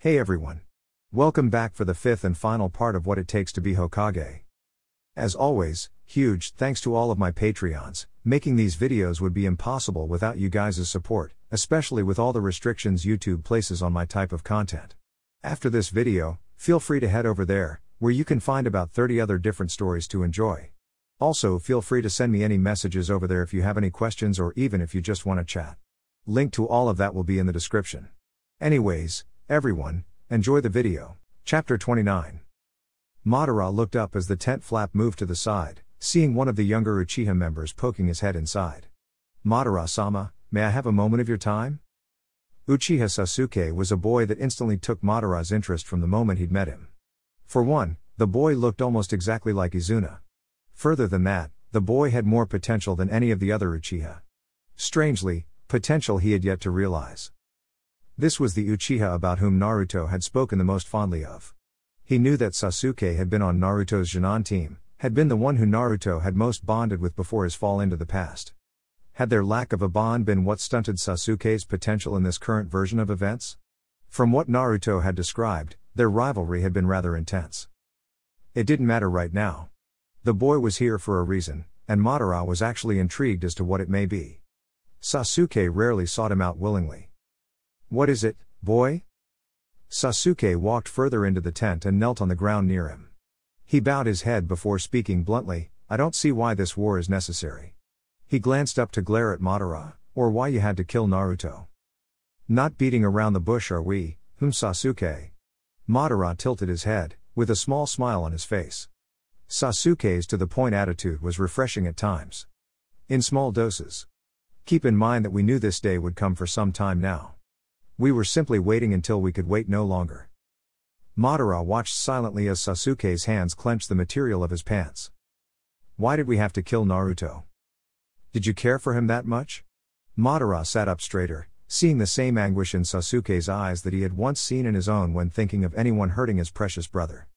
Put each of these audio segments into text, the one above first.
Hey everyone. Welcome back for the fifth and final part of What It Takes to be Hokage. As always, huge thanks to all of my Patreons. Making these videos would be impossible without you guys' support, especially with all the restrictions YouTube places on my type of content. After this video, feel free to head over there, where you can find about 30 other different stories to enjoy. Also, feel free to send me any messages over there if you have any questions or even if you just want to chat. Link to all of that will be in the description. Anyways, everyone, enjoy the video. Chapter 29. Madara looked up as the tent flap moved to the side, seeing one of the younger Uchiha members poking his head inside. Madara-sama, may I have a moment of your time? Uchiha Sasuke was a boy that instantly took Madara's interest from the moment he'd met him. For one, the boy looked almost exactly like Izuna. Further than that, the boy had more potential than any of the other Uchiha. Strangely, potential he had yet to realize. This was the Uchiha about whom Naruto had spoken the most fondly of. He knew that Sasuke had been on Naruto's Jonin team, had been the one who Naruto had most bonded with before his fall into the past. Had their lack of a bond been what stunted Sasuke's potential in this current version of events? From what Naruto had described, their rivalry had been rather intense. It didn't matter right now. The boy was here for a reason, and Madara was actually intrigued as to what it may be. Sasuke rarely sought him out willingly. What is it, boy? Sasuke walked further into the tent and knelt on the ground near him. He bowed his head before speaking bluntly, I don't see why this war is necessary. He glanced up to glare at Madara, or why you had to kill Naruto. Not beating around the bush are we, Sasuke? Madara tilted his head, with a small smile on his face. Sasuke's to-the-point attitude was refreshing at times. In small doses. Keep in mind that we knew this day would come for some time now. We were simply waiting until we could wait no longer. Madara watched silently as Sasuke's hands clenched the material of his pants. Why did we have to kill Naruto? Did you care for him that much? Madara sat up straighter, seeing the same anguish in Sasuke's eyes that he had once seen in his own when thinking of anyone hurting his precious brother.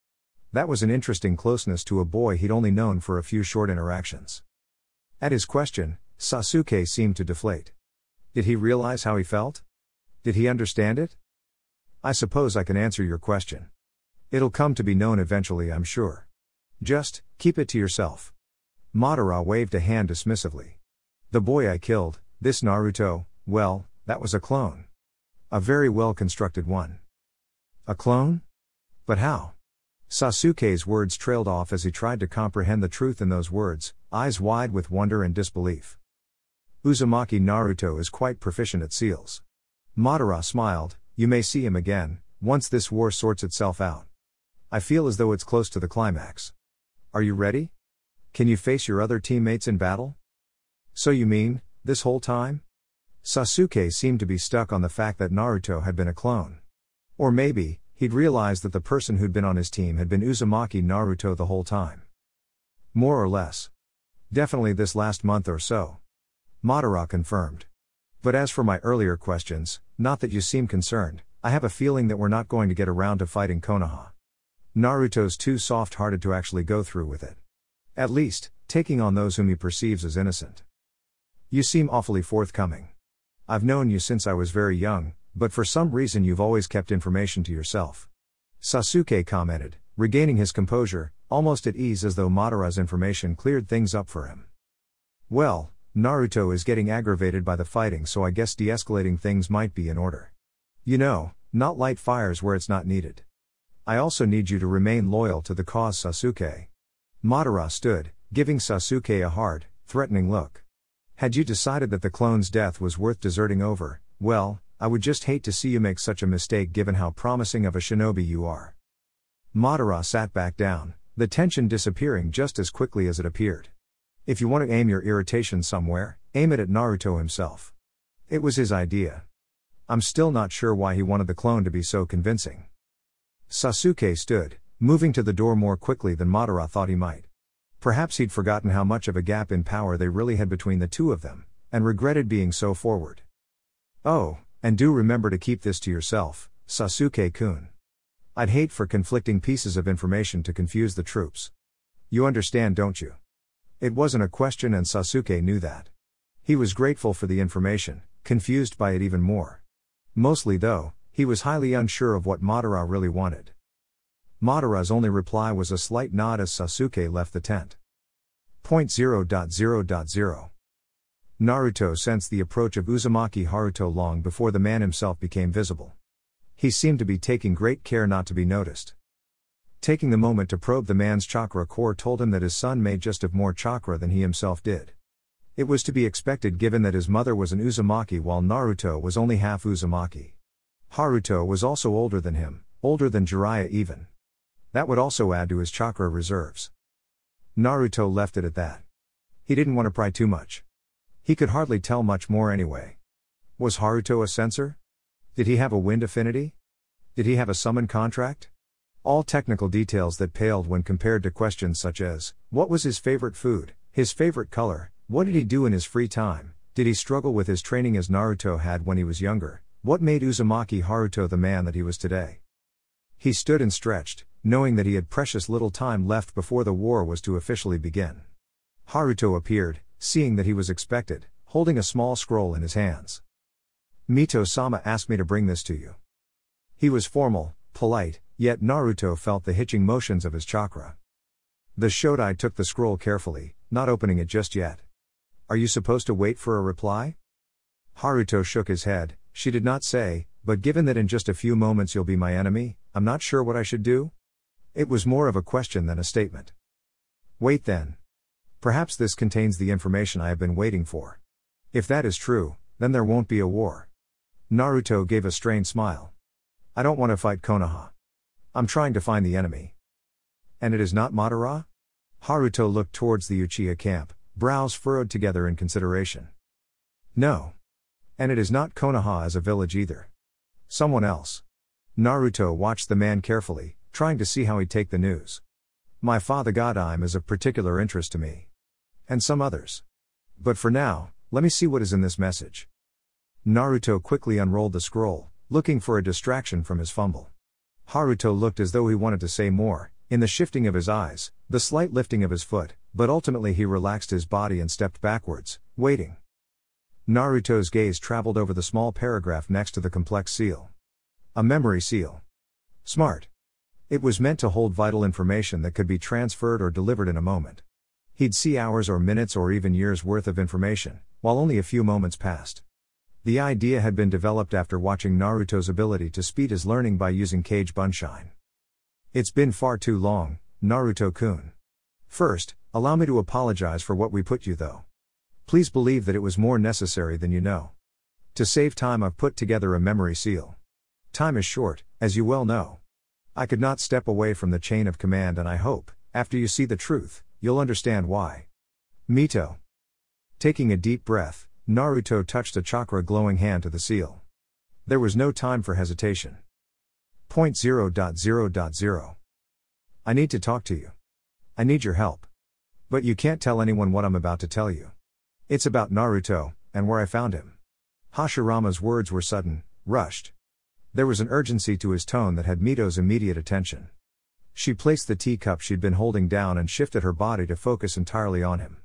That was an interesting closeness to a boy he'd only known for a few short interactions. At his question, Sasuke seemed to deflate. Did he realize how he felt? Did he understand it? I suppose I can answer your question. It'll come to be known eventually, I'm sure. Just, keep it to yourself. Madara waved a hand dismissively. The boy I killed, this Naruto, well, that was a clone. A very well-constructed one. A clone? But how? Sasuke's words trailed off as he tried to comprehend the truth in those words, eyes wide with wonder and disbelief. Uzumaki Naruto is quite proficient at seals. Madara smiled, you may see him again, once this war sorts itself out. I feel as though it's close to the climax. Are you ready? Can you face your other teammates in battle? So you mean, this whole time? Sasuke seemed to be stuck on the fact that Naruto had been a clone. Or maybe, he'd realized that the person who'd been on his team had been Uzumaki Naruto the whole time. More or less. Definitely this last month or so. Madara confirmed. But as for my earlier questions, not that you seem concerned, I have a feeling that we're not going to get around to fighting Konoha. Naruto's too soft-hearted to actually go through with it. At least, taking on those whom he perceives as innocent. You seem awfully forthcoming. I've known you since I was very young, but for some reason you've always kept information to yourself. Sasuke commented, regaining his composure, almost at ease as though Madara's information cleared things up for him. Well, Naruto is getting aggravated by the fighting, so I guess de-escalating things might be in order. You know, not light fires where it's not needed. I also need you to remain loyal to the cause, Sasuke. Madara stood, giving Sasuke a hard, threatening look. Had you decided that the clone's death was worth deserting over, well, I would just hate to see you make such a mistake given how promising of a shinobi you are. Madara sat back down, the tension disappearing just as quickly as it appeared. If you want to aim your irritation somewhere, aim it at Naruto himself. It was his idea. I'm still not sure why he wanted the clone to be so convincing. Sasuke stood, moving to the door more quickly than Madara thought he might. Perhaps he'd forgotten how much of a gap in power they really had between the two of them, and regretted being so forward. Oh, and do remember to keep this to yourself, Sasuke-kun. I'd hate for conflicting pieces of information to confuse the troops. You understand, don't you? It wasn't a question and Sasuke knew that. He was grateful for the information, confused by it even more. Mostly though, He was highly unsure of what Madara really wanted. Madara's only reply was a slight nod as Sasuke left the tent. Point 0.0.0. Naruto sensed the approach of Uzumaki Haruto long before the man himself became visible. He seemed to be taking great care not to be noticed. Taking the moment to probe the man's chakra core told him that his son may just have more chakra than he himself did. It was to be expected given that his mother was an Uzumaki while Naruto was only half Uzumaki. Haruto was also older than him, older than Jiraiya even. That would also add to his chakra reserves. Naruto left it at that. He didn't want to pry too much. He could hardly tell much more anyway. Was Haruto a censor? Did he have a wind affinity? Did he have a summon contract? All technical details that paled when compared to questions such as, what was his favorite food, his favorite color, what did he do in his free time, did he struggle with his training as Naruto had when he was younger, what made Uzumaki Haruto the man that he was today? He stood and stretched, knowing that he had precious little time left before the war was to officially begin. Haruto appeared, seeing that he was expected, holding a small scroll in his hands. Mito-sama asked me to bring this to you. He was formal, polite, yet Naruto felt the hitching motions of his chakra. The Shodai took the scroll carefully, not opening it just yet. Are you supposed to wait for a reply? Haruto shook his head. She did not say, but given that in just a few moments you'll be my enemy, I'm not sure what I should do? It was more of a question than a statement. Wait then. Perhaps this contains the information I have been waiting for. If that is true, then there won't be a war. Naruto gave a strained smile. I don't want to fight Konoha. I'm trying to find the enemy. And it is not Madara? Haruto looked towards the Uchiha camp, brows furrowed together in consideration. No. And it is not Konoha as a village either. Someone else. Naruto watched the man carefully, trying to see how he'd take the news. My father Godime is of particular interest to me. And some others. But for now, let me see what is in this message. Naruto quickly unrolled the scroll, looking for a distraction from his fumble. Haruto looked as though he wanted to say more, in the shifting of his eyes, the slight lifting of his foot, but ultimately he relaxed his body and stepped backwards, waiting. Naruto's gaze traveled over the small paragraph next to the complex seal. A memory seal. Smart. It was meant to hold vital information that could be transferred or delivered in a moment. He'd see hours or minutes or even years worth of information, while only a few moments passed. The idea had been developed after watching Naruto's ability to speed his learning by using Kage Bunshine. It's been far too long, Naruto-kun. First, allow me to apologize for what we put you though. Please believe that it was more necessary than you know. To save time I've put together a memory seal. Time is short, as you well know. I could not step away from the chain of command and I hope, after you see the truth, you'll understand why. Mito. Taking a deep breath, Naruto touched a chakra-glowing hand to the seal. There was no time for hesitation. Point 0.0.0. I need to talk to you. I need your help. But you can't tell anyone what I'm about to tell you. It's about Naruto, and where I found him. Hashirama's words were sudden, rushed. There was an urgency to his tone that had Mito's immediate attention. She placed the teacup she'd been holding down and shifted her body to focus entirely on him.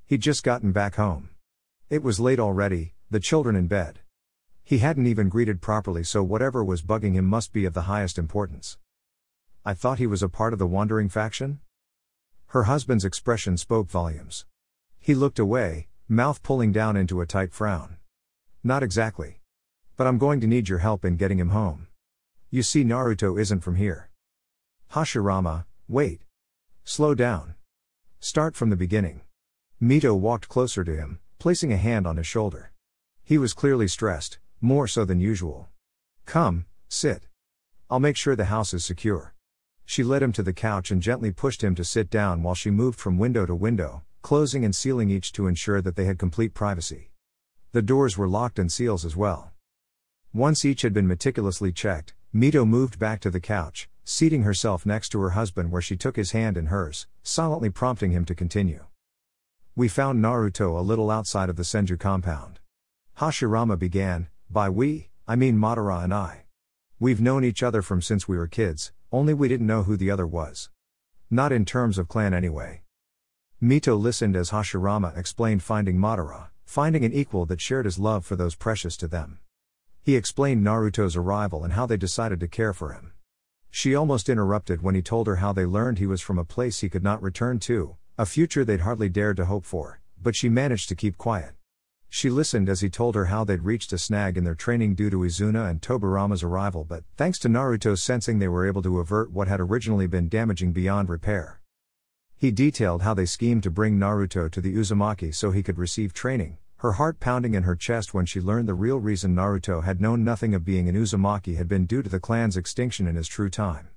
He'd just gotten back home. It was late already, the children in bed. He hadn't even greeted properly, so whatever was bugging him must be of the highest importance. I thought he was a part of the wandering faction? Her husband's expression spoke volumes. He looked away, mouth pulling down into a tight frown. Not exactly. But I'm going to need your help in getting him home. You see, Naruto isn't from here. Hashirama, wait. Slow down. Start from the beginning. Mito walked closer to him, placing a hand on his shoulder. He was clearly stressed, more so than usual. Come, sit. I'll make sure the house is secure. She led him to the couch and gently pushed him to sit down while she moved from window to window, closing and sealing each to ensure that they had complete privacy. The doors were locked and seals as well. Once each had been meticulously checked, Mito moved back to the couch, seating herself next to her husband where she took his hand in hers, silently prompting him to continue. We found Naruto a little outside of the Senju compound. Hashirama began. By we, I mean Madara and I. We've known each other from since we were kids, only we didn't know who the other was. Not in terms of clan anyway. Mito listened as Hashirama explained finding Madara, finding an equal that shared his love for those precious to them. He explained Naruto's arrival and how they decided to care for him. She almost interrupted when he told her how they learned he was from a place he could not return to, a future they'd hardly dared to hope for, but she managed to keep quiet. She listened as he told her how they'd reached a snag in their training due to Izuna and Tobirama's arrival, but thanks to Naruto's sensing they were able to avert what had originally been damaging beyond repair. He detailed how they schemed to bring Naruto to the Uzumaki so he could receive training, her heart pounding in her chest when she learned the real reason Naruto had known nothing of being an Uzumaki had been due to the clan's extinction in his true time.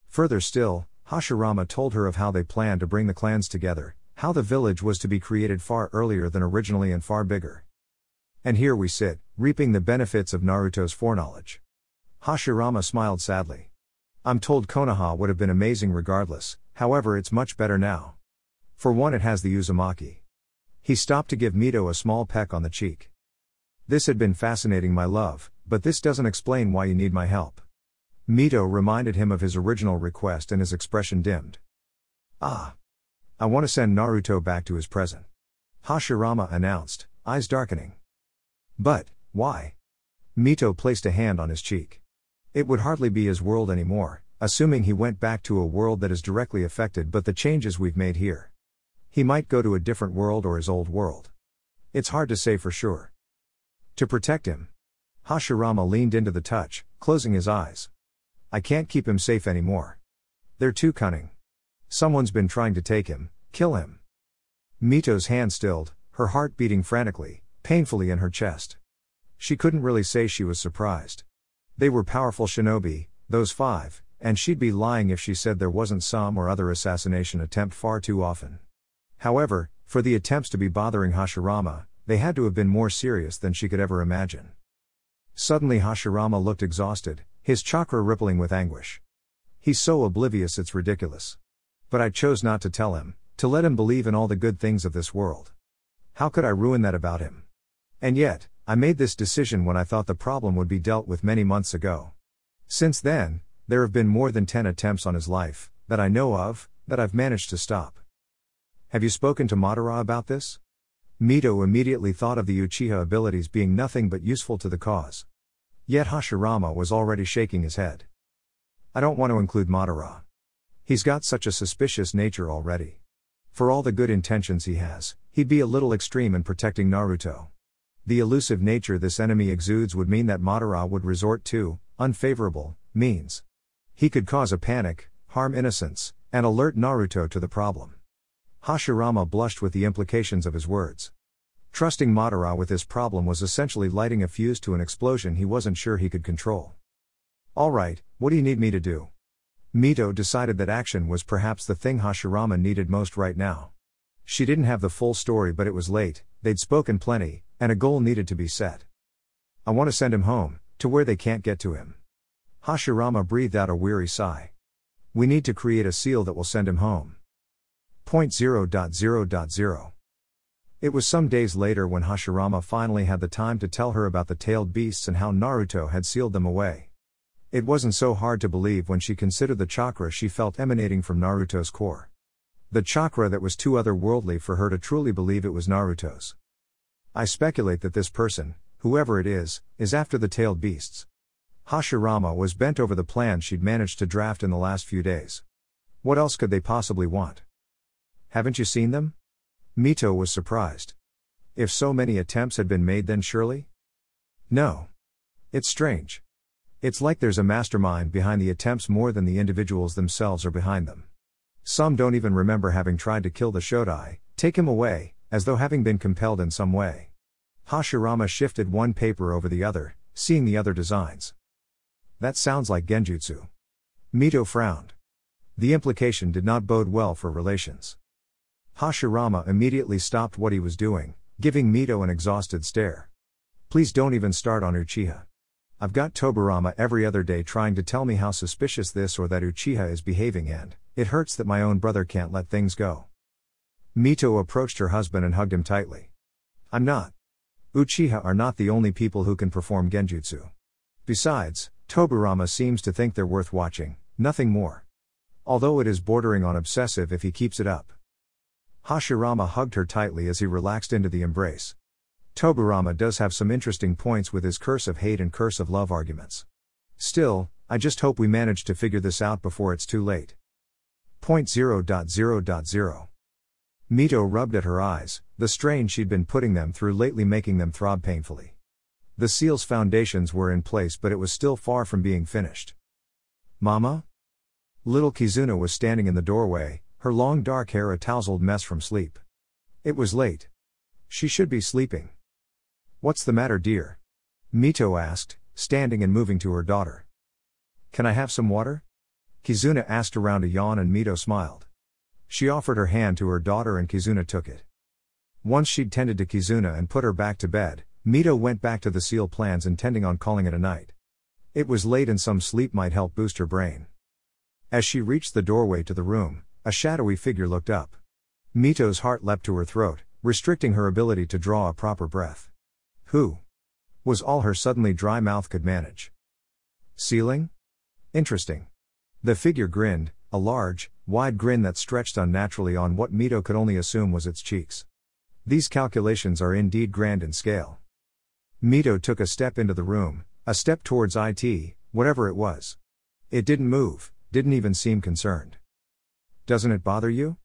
Further still, Hashirama told her of how they planned to bring the clans together, how the village was to be created far earlier than originally and far bigger. And here we sit, reaping the benefits of Naruto's foreknowledge. Hashirama smiled sadly. I'm told Konoha would have been amazing regardless, however it's much better now. For one, it has the Uzumaki. He stopped to give Mito a small peck on the cheek. This had been fascinating, my love, but this doesn't explain why you need my help. Mito reminded him of his original request and his expression dimmed. I want to send Naruto back to his present. Hashirama announced, eyes darkening. But, why? Mito placed a hand on his cheek. It would hardly be his world anymore, assuming he went back to a world that is directly affected but the changes we've made here. He might go to a different world or his old world. It's hard to say for sure. To protect him. Hashirama leaned into the touch, closing his eyes. I can't keep him safe anymore. They're too cunning. Someone's been trying to take him, kill him. Mito's hand stilled, her heart beating frantically, painfully in her chest. She couldn't really say she was surprised. They were powerful shinobi, those 5, and she'd be lying if she said there wasn't some or other assassination attempt far too often. However, for the attempts to be bothering Hashirama, they had to have been more serious than she could ever imagine. Suddenly Hashirama looked exhausted, his chakra rippling with anguish. He's so oblivious it's ridiculous. But I chose not to tell him, to let him believe in all the good things of this world. How could I ruin that about him? And yet, I made this decision when I thought the problem would be dealt with many months ago. Since then, there have been more than 10 attempts on his life, that I know of, that I've managed to stop. Have you spoken to Madara about this? Mito immediately thought of the Uchiha abilities being nothing but useful to the cause. Yet Hashirama was already shaking his head. I don't want to include Madara. He's got such a suspicious nature already. For all the good intentions he has, he'd be a little extreme in protecting Naruto. The elusive nature this enemy exudes would mean that Madara would resort to unfavorable means. He could cause a panic, harm innocents, and alert Naruto to the problem. Hashirama blushed with the implications of his words. Trusting Madara with this problem was essentially lighting a fuse to an explosion he wasn't sure he could control. All right, what do you need me to do? Mito decided that action was perhaps the thing Hashirama needed most right now. She didn't have the full story, but it was late, they'd spoken plenty, and a goal needed to be set. I want to send him home, to where they can't get to him. Hashirama breathed out a weary sigh. We need to create a seal that will send him home. 0.0.0.0 It was some days later when Hashirama finally had the time to tell her about the tailed beasts and how Naruto had sealed them away. It wasn't so hard to believe when she considered the chakra she felt emanating from Naruto's core. The chakra that was too otherworldly for her to truly believe it was Naruto's. I speculate that this person, whoever it is after the tailed beasts. Hashirama was bent over the plan she'd managed to draft in the last few days. What else could they possibly want? Haven't you seen them? Mito was surprised. If so many attempts had been made, then surely? No. It's strange. It's like there's a mastermind behind the attempts more than the individuals themselves are behind them. Some don't even remember having tried to kill the Shodai, take him away, as though having been compelled in some way. Hashirama shifted one paper over the other, seeing the other designs. That sounds like genjutsu. Mito frowned. The implication did not bode well for relations. Hashirama immediately stopped what he was doing, giving Mito an exhausted stare. Please don't even start on Uchiha. I've got Tobirama every other day trying to tell me how suspicious this or that Uchiha is behaving, and it hurts that my own brother can't let things go. Mito approached her husband and hugged him tightly. I'm not. Uchiha are not the only people who can perform genjutsu. Besides, Tobirama seems to think they're worth watching, nothing more. Although it is bordering on obsessive if he keeps it up. Hashirama hugged her tightly as he relaxed into the embrace. Tobirama does have some interesting points with his curse of hate and curse of love arguments. Still, I just hope we manage to figure this out before it's too late. Point 0.0.0. Mito rubbed at her eyes, the strain she'd been putting them through lately making them throb painfully. The seal's foundations were in place, but it was still far from being finished. Mama? Little Kizuna was standing in the doorway, her long dark hair a tousled mess from sleep. It was late. She should be sleeping. What's the matter, dear? Mito asked, standing and moving to her daughter. Can I have some water? Kizuna asked around a yawn, and Mito smiled. She offered her hand to her daughter and Kizuna took it. Once she'd tended to Kizuna and put her back to bed, Mito went back to the seal plans, intending on calling it a night. It was late and some sleep might help boost her brain. As she reached the doorway to the room, a shadowy figure looked up. Mito's heart leapt to her throat, restricting her ability to draw a proper breath. Who? Was all her suddenly dry mouth could manage. Ceiling? Interesting. The figure grinned, a large, wide grin that stretched unnaturally on what Mito could only assume was its cheeks. These calculations are indeed grand in scale. Mito took a step into the room, a step towards it, whatever it was. It didn't move, didn't even seem concerned. Doesn't it bother you?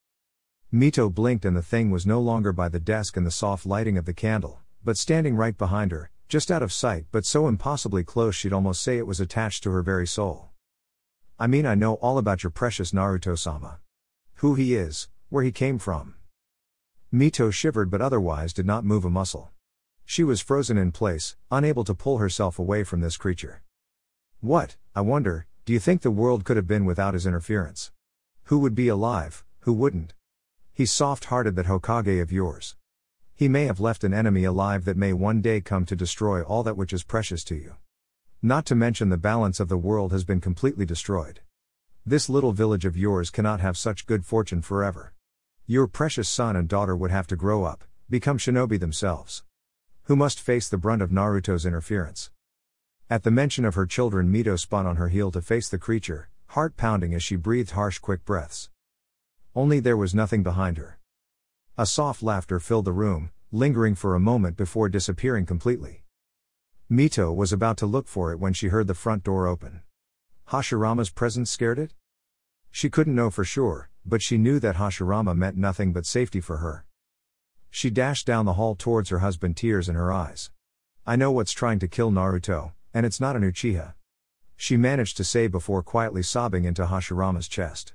Mito blinked and the thing was no longer by the desk in the soft lighting of the candle, but standing right behind her, just out of sight but so impossibly close she'd almost say it was attached to her very soul. I mean, I know all about your precious Naruto-sama. Who he is, where he came from. Mito shivered but otherwise did not move a muscle. She was frozen in place, unable to pull herself away from this creature. What, I wonder, do you think the world could have been without his interference? Who would be alive, who wouldn't? He's soft-hearted, that Hokage of yours. He may have left an enemy alive that may one day come to destroy all that which is precious to you. Not to mention the balance of the world has been completely destroyed. This little village of yours cannot have such good fortune forever. Your precious son and daughter would have to grow up, become shinobi themselves. Who must face the brunt of Naruto's interference. At the mention of her children, Mito spun on her heel to face the creature, heart pounding as she breathed harsh, quick breaths. Only there was nothing behind her. A soft laughter filled the room, lingering for a moment before disappearing completely. Mito was about to look for it when she heard the front door open. Hashirama's presence scared it? She couldn't know for sure, but she knew that Hashirama meant nothing but safety for her. She dashed down the hall towards her husband, tears in her eyes. I know what's trying to kill Naruto, and it's not an Uchiha. She managed to say before quietly sobbing into Hashirama's chest.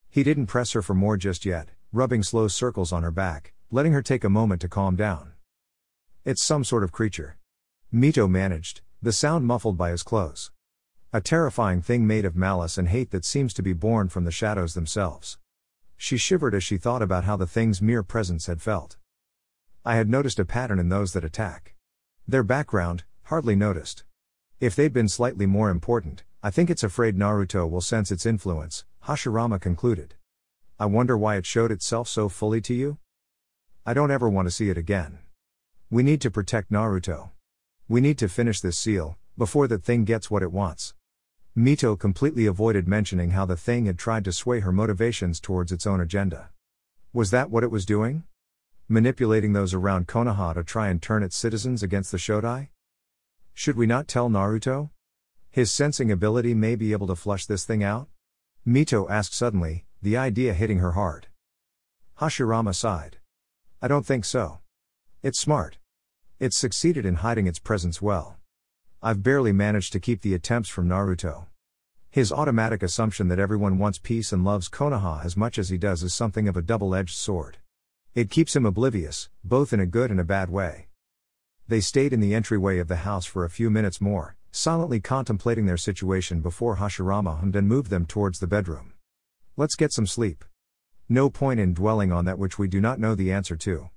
He didn't press her for more just yet, rubbing slow circles on her back, letting her take a moment to calm down. It's some sort of creature. Mito managed, the sound muffled by his clothes. A terrifying thing made of malice and hate that seems to be born from the shadows themselves. She shivered as she thought about how the thing's mere presence had felt. I had noticed a pattern in those that attack. Their background, hardly noticed. If they'd been slightly more important, I think it's afraid Naruto will sense its influence, Hashirama concluded. I wonder why it showed itself so fully to you? I don't ever want to see it again. We need to protect Naruto. We need to finish this seal, before that thing gets what it wants. Mito completely avoided mentioning how the thing had tried to sway her motivations towards its own agenda. Was that what it was doing? Manipulating those around Konoha to try and turn its citizens against the Shodai? Should we not tell Naruto? His sensing ability may be able to flush this thing out? Mito asked suddenly, the idea hitting her hard. Hashirama sighed. I don't think so. It's smart. It's succeeded in hiding its presence well. I've barely managed to keep the attempts from Naruto. His automatic assumption that everyone wants peace and loves Konoha as much as he does is something of a double-edged sword. It keeps him oblivious, both in a good and a bad way. They stayed in the entryway of the house for a few minutes more, silently contemplating their situation before Hashirama hummed and moved them towards the bedroom. Let's get some sleep. No point in dwelling on that which we do not know the answer to.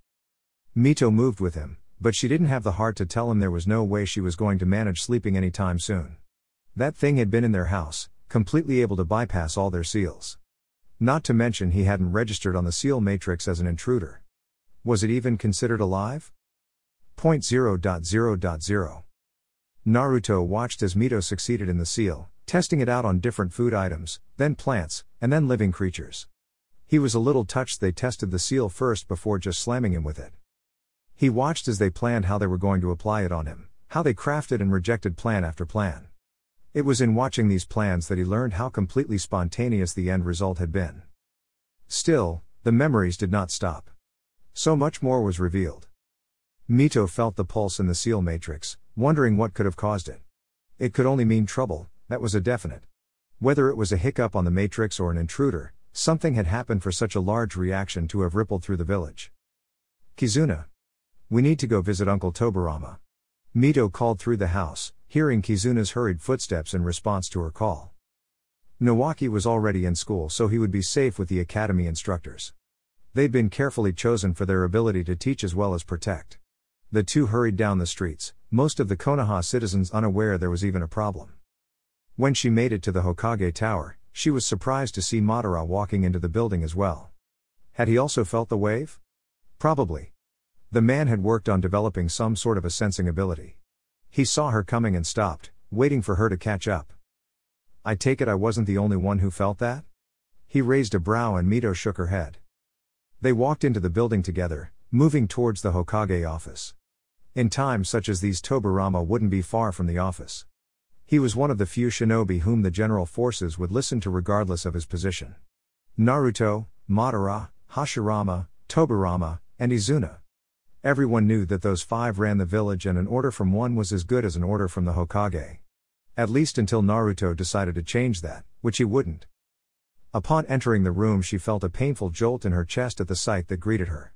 Mito moved with him, but she didn't have the heart to tell him there was no way she was going to manage sleeping any time soon. That thing had been in their house, completely able to bypass all their seals. Not to mention he hadn't registered on the seal matrix as an intruder. Was it even considered alive? Point 0.0.0. Naruto watched as Mito succeeded in the seal, testing it out on different food items, then plants, and then living creatures. He was a little touched they tested the seal first before just slamming him with it. He watched as they planned how they were going to apply it on him, how they crafted and rejected plan after plan. It was in watching these plans that he learned how completely spontaneous the end result had been. Still, the memories did not stop. So much more was revealed. Mito felt the pulse in the seal matrix, wondering what could have caused it. It could only mean trouble, that was a definite. Whether it was a hiccup on the matrix or an intruder, something had happened for such a large reaction to have rippled through the village. Kizuna. We need to go visit Uncle Tobirama. Mito called through the house, hearing Kizuna's hurried footsteps in response to her call. Nawaki was already in school, so he would be safe with the academy instructors. They'd been carefully chosen for their ability to teach as well as protect. The two hurried down the streets, most of the Konoha citizens unaware there was even a problem. When she made it to the Hokage Tower, she was surprised to see Madara walking into the building as well. Had he also felt the wave? Probably. The man had worked on developing some sort of a sensing ability. He saw her coming and stopped, waiting for her to catch up. I take it I wasn't the only one who felt that? He raised a brow and Mito shook her head. They walked into the building together, moving towards the Hokage office. In times such as these, Tobirama wouldn't be far from the office. He was one of the few shinobi whom the general forces would listen to regardless of his position. Naruto, Madara, Hashirama, Tobirama, and Izuna. Everyone knew that those five ran the village, and an order from one was as good as an order from the Hokage. At least until Naruto decided to change that, which he wouldn't. Upon entering the room, she felt a painful jolt in her chest at the sight that greeted her.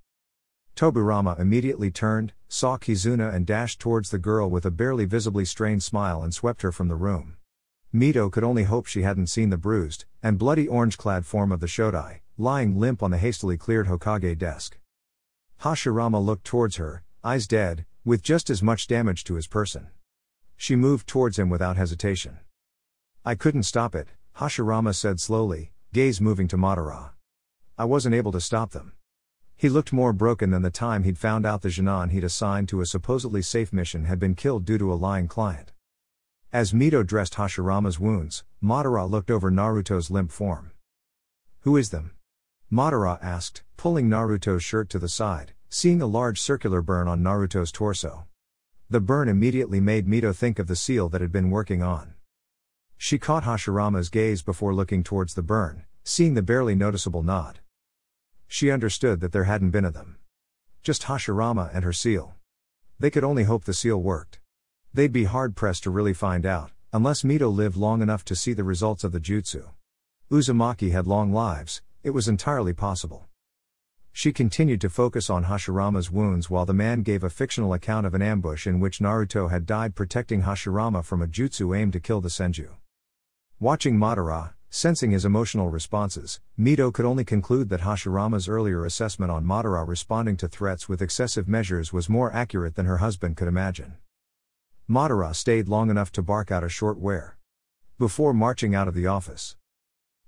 Tobirama immediately turned, saw Kizuna and dashed towards the girl with a barely visibly strained smile and swept her from the room. Mito could only hope she hadn't seen the bruised and bloody orange-clad form of the Shodai, lying limp on the hastily cleared Hokage desk. Hashirama looked towards her, eyes dead, with just as much damage to his person. She moved towards him without hesitation. I couldn't stop it, Hashirama said slowly, gaze moving to Madara. I wasn't able to stop them. He looked more broken than the time he'd found out the Genin he'd assigned to a supposedly safe mission had been killed due to a lying client. As Mito dressed Hashirama's wounds, Madara looked over Naruto's limp form. Who is them? Madara asked, pulling Naruto's shirt to the side, seeing a large circular burn on Naruto's torso. The burn immediately made Mito think of the seal that had been working on. She caught Hashirama's gaze before looking towards the burn, seeing the barely noticeable nod. She understood that there hadn't been of them. Just Hashirama and her seal. They could only hope the seal worked. They'd be hard-pressed to really find out, unless Mito lived long enough to see the results of the jutsu. Uzumaki had long lives, it was entirely possible. She continued to focus on Hashirama's wounds while the man gave a fictional account of an ambush in which Naruto had died protecting Hashirama from a jutsu aimed to kill the Senju. Watching Madara, sensing his emotional responses, Mito could only conclude that Hashirama's earlier assessment on Madara responding to threats with excessive measures was more accurate than her husband could imagine. Madara stayed long enough to bark out a short "where" before marching out of the office.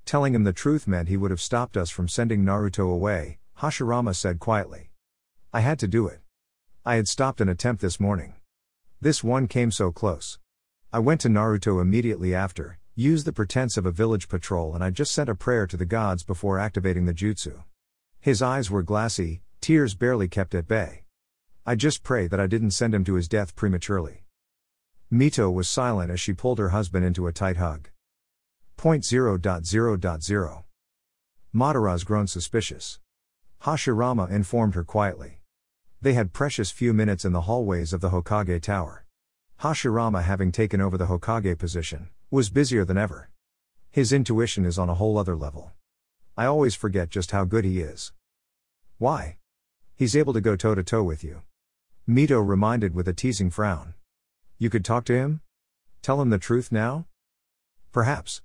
Telling him the truth meant he would have stopped us from sending Naruto away, Hashirama said quietly. I had to do it. I had stopped an attempt this morning. This one came so close. I went to Naruto immediately after, used the pretense of a village patrol, and I just sent a prayer to the gods before activating the jutsu. His eyes were glassy, tears barely kept at bay. I just pray that I didn't send him to his death prematurely. Mito was silent as she pulled her husband into a tight hug. 0.0.0.0 Madara's grown suspicious. Hashirama informed her quietly. They had precious few minutes in the hallways of the Hokage Tower. Hashirama, having taken over the Hokage position, was busier than ever. His intuition is on a whole other level. I always forget just how good he is. Why? He's able to go toe-to-toe with you. Mito reminded with a teasing frown. You could talk to him? Tell him the truth now? Perhaps.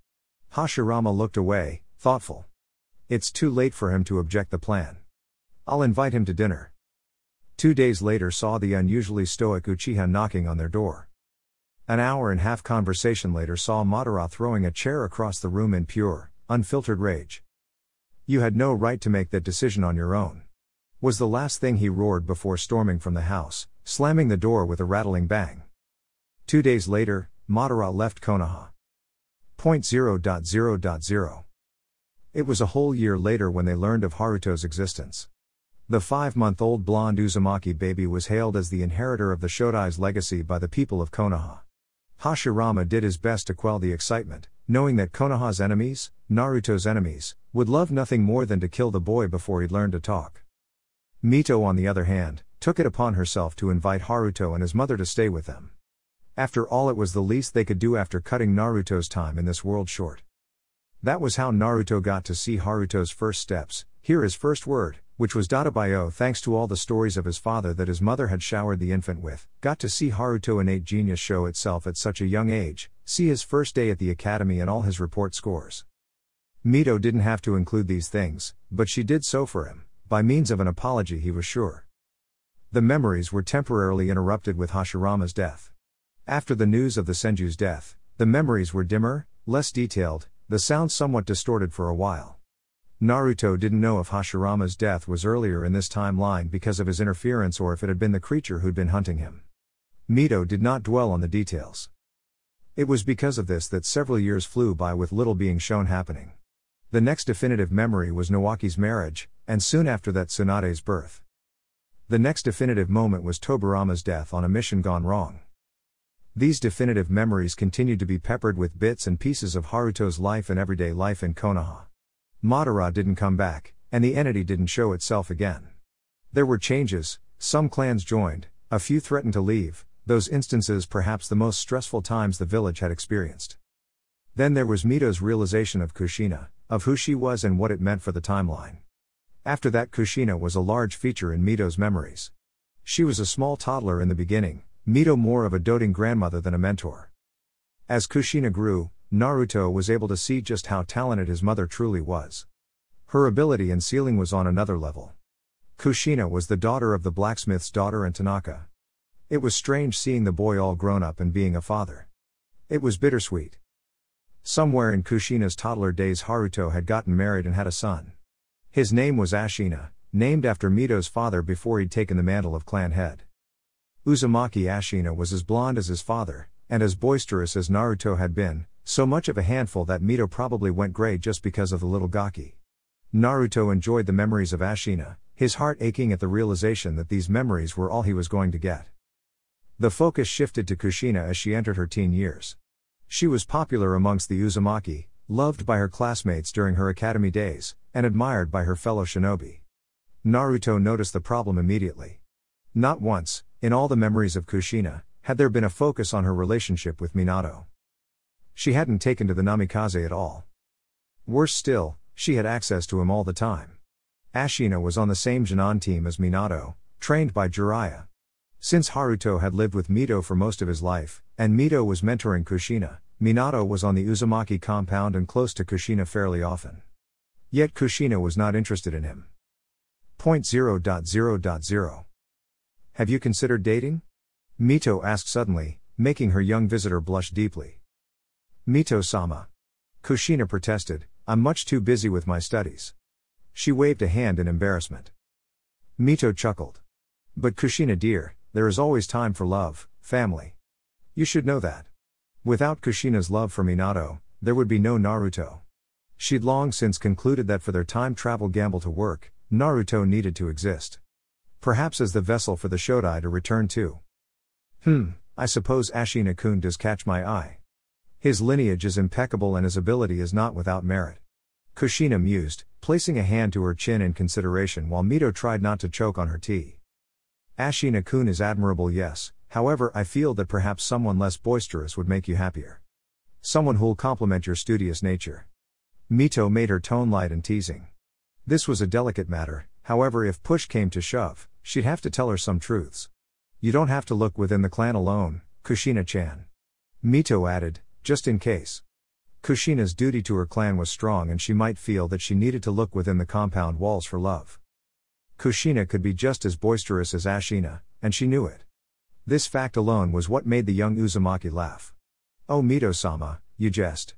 Hashirama looked away, thoughtful. It's too late for him to object the plan. I'll invite him to dinner. 2 days later saw the unusually stoic Uchiha knocking on their door. An hour-and-a-half conversation later saw Madara throwing a chair across the room in pure, unfiltered rage. You had no right to make that decision on your own. Was the last thing he roared before storming from the house, slamming the door with a rattling bang. 2 days later, Madara left Konoha. 0.0.0.0 It was a whole year later when they learned of Haruto's existence. The 5-month-old blonde Uzumaki baby was hailed as the inheritor of the Shodai's legacy by the people of Konoha. Hashirama did his best to quell the excitement, knowing that Konoha's enemies, Naruto's enemies, would love nothing more than to kill the boy before he'd learn to talk. Mito, on the other hand, took it upon herself to invite Haruto and his mother to stay with them. After all, it was the least they could do after cutting Naruto's time in this world short. That was how Naruto got to see Haruto's first steps, hear his first word, which was Dadabayo, thanks to all the stories of his father that his mother had showered the infant with, got to see Haruto's innate genius show itself at such a young age, see his first day at the academy and all his report scores. Mito didn't have to include these things, but she did so for him, by means of an apology, he was sure. The memories were temporarily interrupted with Hashirama's death. After the news of the Senju's death, the memories were dimmer, less detailed, the sound somewhat distorted for a while. Naruto didn't know if Hashirama's death was earlier in this timeline because of his interference or if it had been the creature who'd been hunting him. Mito did not dwell on the details. It was because of this that several years flew by with little being shown happening. The next definitive memory was Nawaki's marriage, and soon after that Tsunade's birth. The next definitive moment was Toburama's death on a mission gone wrong. These definitive memories continued to be peppered with bits and pieces of Haruto's life and everyday life in Konoha. Madara didn't come back, and the entity didn't show itself again. There were changes, some clans joined, a few threatened to leave, those instances perhaps the most stressful times the village had experienced. Then there was Mito's realization of Kushina, of who she was and what it meant for the timeline. After that, Kushina was a large feature in Mito's memories. She was a small toddler in the beginning, Mito more of a doting grandmother than a mentor. As Kushina grew, Naruto was able to see just how talented his mother truly was. Her ability in sealing was on another level. Kushina was the daughter of the blacksmith's daughter and Tanaka. It was strange seeing the boy all grown up and being a father. It was bittersweet. Somewhere in Kushina's toddler days, Haruto had gotten married and had a son. His name was Ashina, named after Mito's father before he'd taken the mantle of clan head. Uzumaki Ashina was as blonde as his father, and as boisterous as Naruto had been, so much of a handful that Mito probably went gray just because of the little gaki. Naruto enjoyed the memories of Ashina, his heart aching at the realization that these memories were all he was going to get. The focus shifted to Kushina as she entered her teen years. She was popular amongst the Uzumaki, loved by her classmates during her academy days, and admired by her fellow shinobi. Naruto noticed the problem immediately. Not once, in all the memories of Kushina, had there been a focus on her relationship with Minato. She hadn't taken to the Namikaze at all. Worse still, she had access to him all the time. Ashina was on the same Jinan team as Minato, trained by Jiraiya. Since Haruto had lived with Mito for most of his life, and Mito was mentoring Kushina, Minato was on the Uzumaki compound and close to Kushina fairly often. Yet Kushina was not interested in him. 0.0.0. Have you considered dating? Mito asked suddenly, making her young visitor blush deeply. Mito-sama. Kushina protested, I'm much too busy with my studies. She waved a hand in embarrassment. Mito chuckled. But Kushina dear, there is always time for love, family. You should know that. Without Kushina's love for Minato, there would be no Naruto. She'd long since concluded that for their time travel gamble to work, Naruto needed to exist. Perhaps as the vessel for the Shodai to return to. I suppose Ashina-kun does catch my eye. His lineage is impeccable and his ability is not without merit. Kushina mused, placing a hand to her chin in consideration while Mito tried not to choke on her tea. Ashina-kun is admirable, yes, however I feel that perhaps someone less boisterous would make you happier. Someone who'll complement your studious nature. Mito made her tone light and teasing. This was a delicate matter, however if push came to shove, she'd have to tell her some truths. You don't have to look within the clan alone, Kushina-chan. Mito added, just in case. Kushina's duty to her clan was strong and she might feel that she needed to look within the compound walls for love. Kushina could be just as boisterous as Ashina, and she knew it. This fact alone was what made the young Uzumaki laugh. Oh Mito-sama, you jest.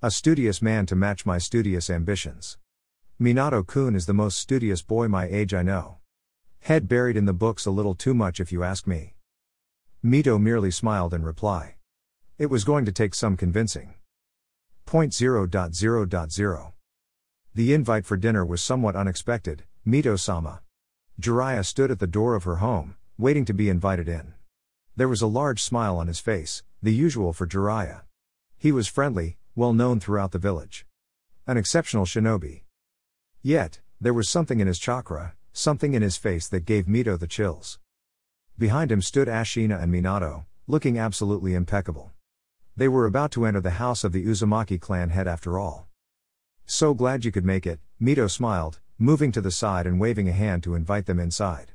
A studious man to match my studious ambitions. Minato-kun is the most studious boy my age I know. Head buried in the books a little too much if you ask me. Mito merely smiled in reply. It was going to take some convincing. 0.0.0. The invite for dinner was somewhat unexpected, Mito-sama. Jiraiya stood at the door of her home, waiting to be invited in. There was a large smile on his face, the usual for Jiraiya. He was friendly, well known throughout the village. An exceptional shinobi. Yet, there was something in his chakra, something in his face that gave Mito the chills. Behind him stood Ashina and Minato, looking absolutely impeccable. They were about to enter the house of the Uzumaki clan head after all. So glad you could make it, Mito smiled, moving to the side and waving a hand to invite them inside.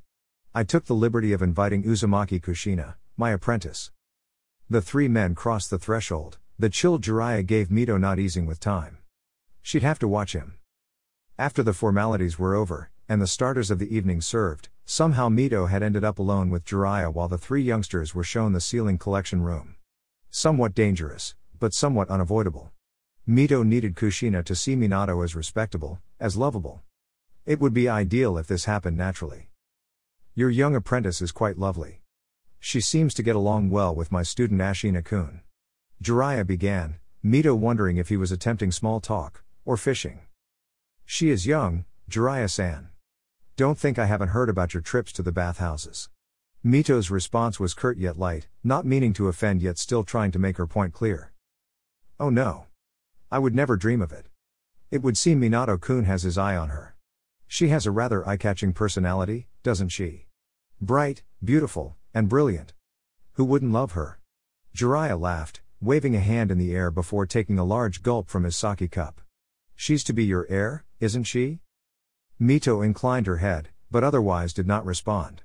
I took the liberty of inviting Uzumaki Kushina, my apprentice. The three men crossed the threshold, the chill Jiraiya gave Mito not easing with time. She'd have to watch him. After the formalities were over, and the starters of the evening served, somehow Mito had ended up alone with Jiraiya while the three youngsters were shown the ceiling collection room. Somewhat dangerous, but somewhat unavoidable. Mito needed Kushina to see Minato as respectable, as lovable. It would be ideal if this happened naturally. Your young apprentice is quite lovely. She seems to get along well with my student Ashina-kun. Jiraiya began, Mito wondering if he was attempting small talk, or fishing. She is young, Jiraiya-san. Don't think I haven't heard about your trips to the bathhouses. Mito's response was curt yet light, not meaning to offend yet still trying to make her point clear. Oh no. I would never dream of it. It would seem Minato-kun has his eye on her. She has a rather eye-catching personality, doesn't she? Bright, beautiful, and brilliant. Who wouldn't love her? Jiraiya laughed, waving a hand in the air before taking a large gulp from his sake cup. She's to be your heir, isn't she? Mito inclined her head, but otherwise did not respond.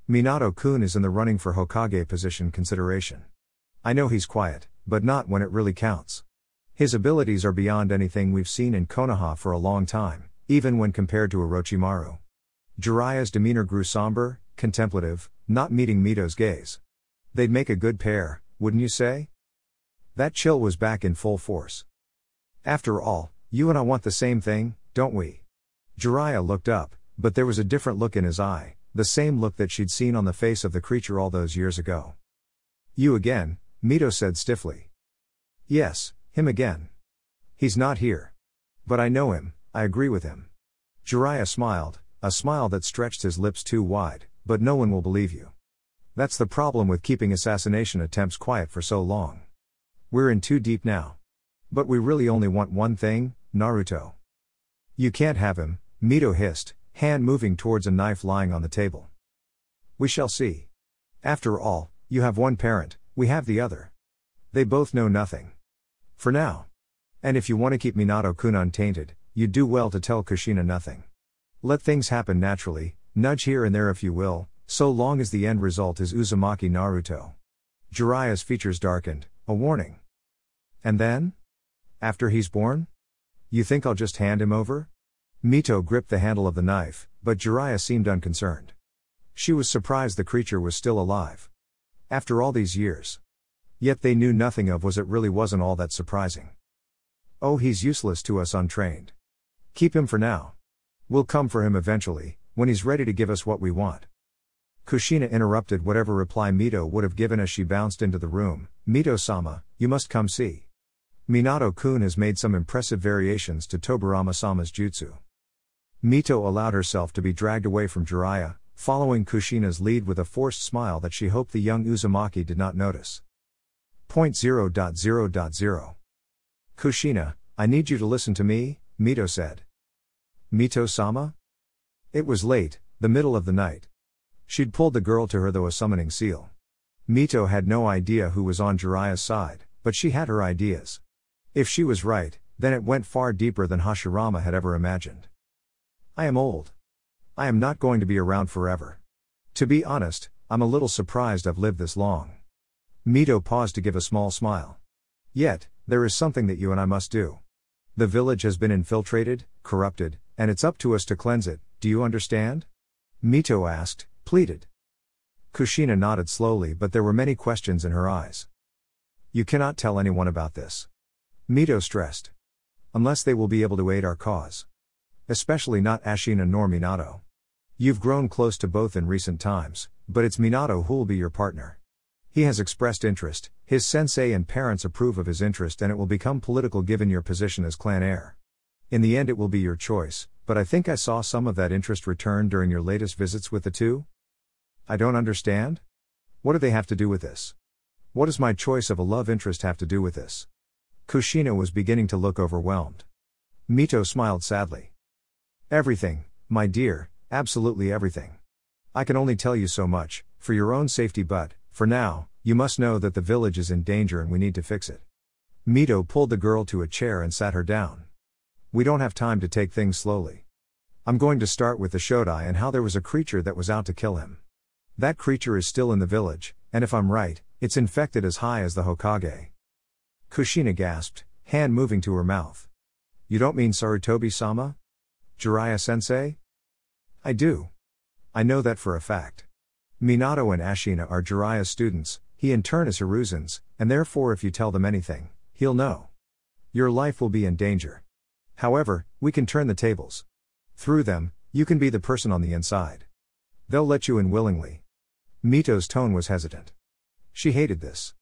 Minato-kun is in the running for Hokage position consideration. I know he's quiet, but not when it really counts. His abilities are beyond anything we've seen in Konoha for a long time, even when compared to Orochimaru. Jiraiya's demeanor grew somber, contemplative, not meeting Mito's gaze. They'd make a good pair, wouldn't you say? That chill was back in full force. After all, you and I want the same thing, don't we? Jiraiya looked up, but there was a different look in his eye, the same look that she'd seen on the face of the creature all those years ago. You again, Mito said stiffly. Yes, him again. He's not here. But I know him, I agree with him. Jiraiya smiled, a smile that stretched his lips too wide, but no one will believe you. That's the problem with keeping assassination attempts quiet for so long. We're in too deep now. But we really only want one thing, Naruto. You can't have him, Mito hissed, hand moving towards a knife lying on the table. We shall see. After all, you have one parent, we have the other. They both know nothing. For now. And if you want to keep Minato-kun untainted, you'd do well to tell Kushina nothing. Let things happen naturally, nudge here and there if you will, so long as the end result is Uzumaki Naruto. Jiraiya's features darkened, a warning. And then? After he's born? You think I'll just hand him over? Mito gripped the handle of the knife, but Jiraiya seemed unconcerned. She was surprised the creature was still alive. After all these years. Yet they knew nothing of it really wasn't all that surprising. Oh, he's useless to us untrained. Keep him for now. We'll come for him eventually, when he's ready to give us what we want. Kushina interrupted whatever reply Mito would have given as she bounced into the room. Mito-sama, you must come see. Minato-kun has made some impressive variations to Tobirama-sama's jutsu. Mito allowed herself to be dragged away from Jiraiya, following Kushina's lead with a forced smile that she hoped the young Uzumaki did not notice. 0.0.0.0 Kushina, I need you to listen to me, Mito said. Mito-sama? It was late, the middle of the night. She'd pulled the girl to her though a summoning seal. Mito had no idea who was on Jiraiya's side, but she had her ideas. If she was right, then it went far deeper than Hashirama had ever imagined. I am old. I am not going to be around forever. To be honest, I'm a little surprised I've lived this long. Mito paused to give a small smile. Yet, there is something that you and I must do. The village has been infiltrated, corrupted, and it's up to us to cleanse it, do you understand? Mito asked, pleaded. Kushina nodded slowly, but there were many questions in her eyes. You cannot tell anyone about this. Mito stressed. Unless they will be able to aid our cause. Especially not Ashina nor Minato. You've grown close to both in recent times, but it's Minato who'll be your partner. He has expressed interest, his sensei and parents approve of his interest, and it will become political given your position as clan heir. In the end it will be your choice, but I think I saw some of that interest return during your latest visits with the two? I don't understand? What do they have to do with this? What does my choice of a love interest have to do with this? Kushina was beginning to look overwhelmed. Mito smiled sadly. Everything, my dear, absolutely everything. I can only tell you so much, for your own safety, but, for now, you must know that the village is in danger and we need to fix it. Mito pulled the girl to a chair and sat her down. We don't have time to take things slowly. I'm going to start with the Shodai and how there was a creature that was out to kill him. That creature is still in the village, and if I'm right, it's infected as high as the Hokage. Kushina gasped, hand moving to her mouth. You don't mean Sarutobi-sama? Jiraiya-sensei? I do. I know that for a fact. Minato and Ashina are Jiraiya's students, he in turn is Hiruzen's, and therefore if you tell them anything, he'll know. Your life will be in danger. However, we can turn the tables. Through them, you can be the person on the inside. They'll let you in willingly. Mito's tone was hesitant. She hated this.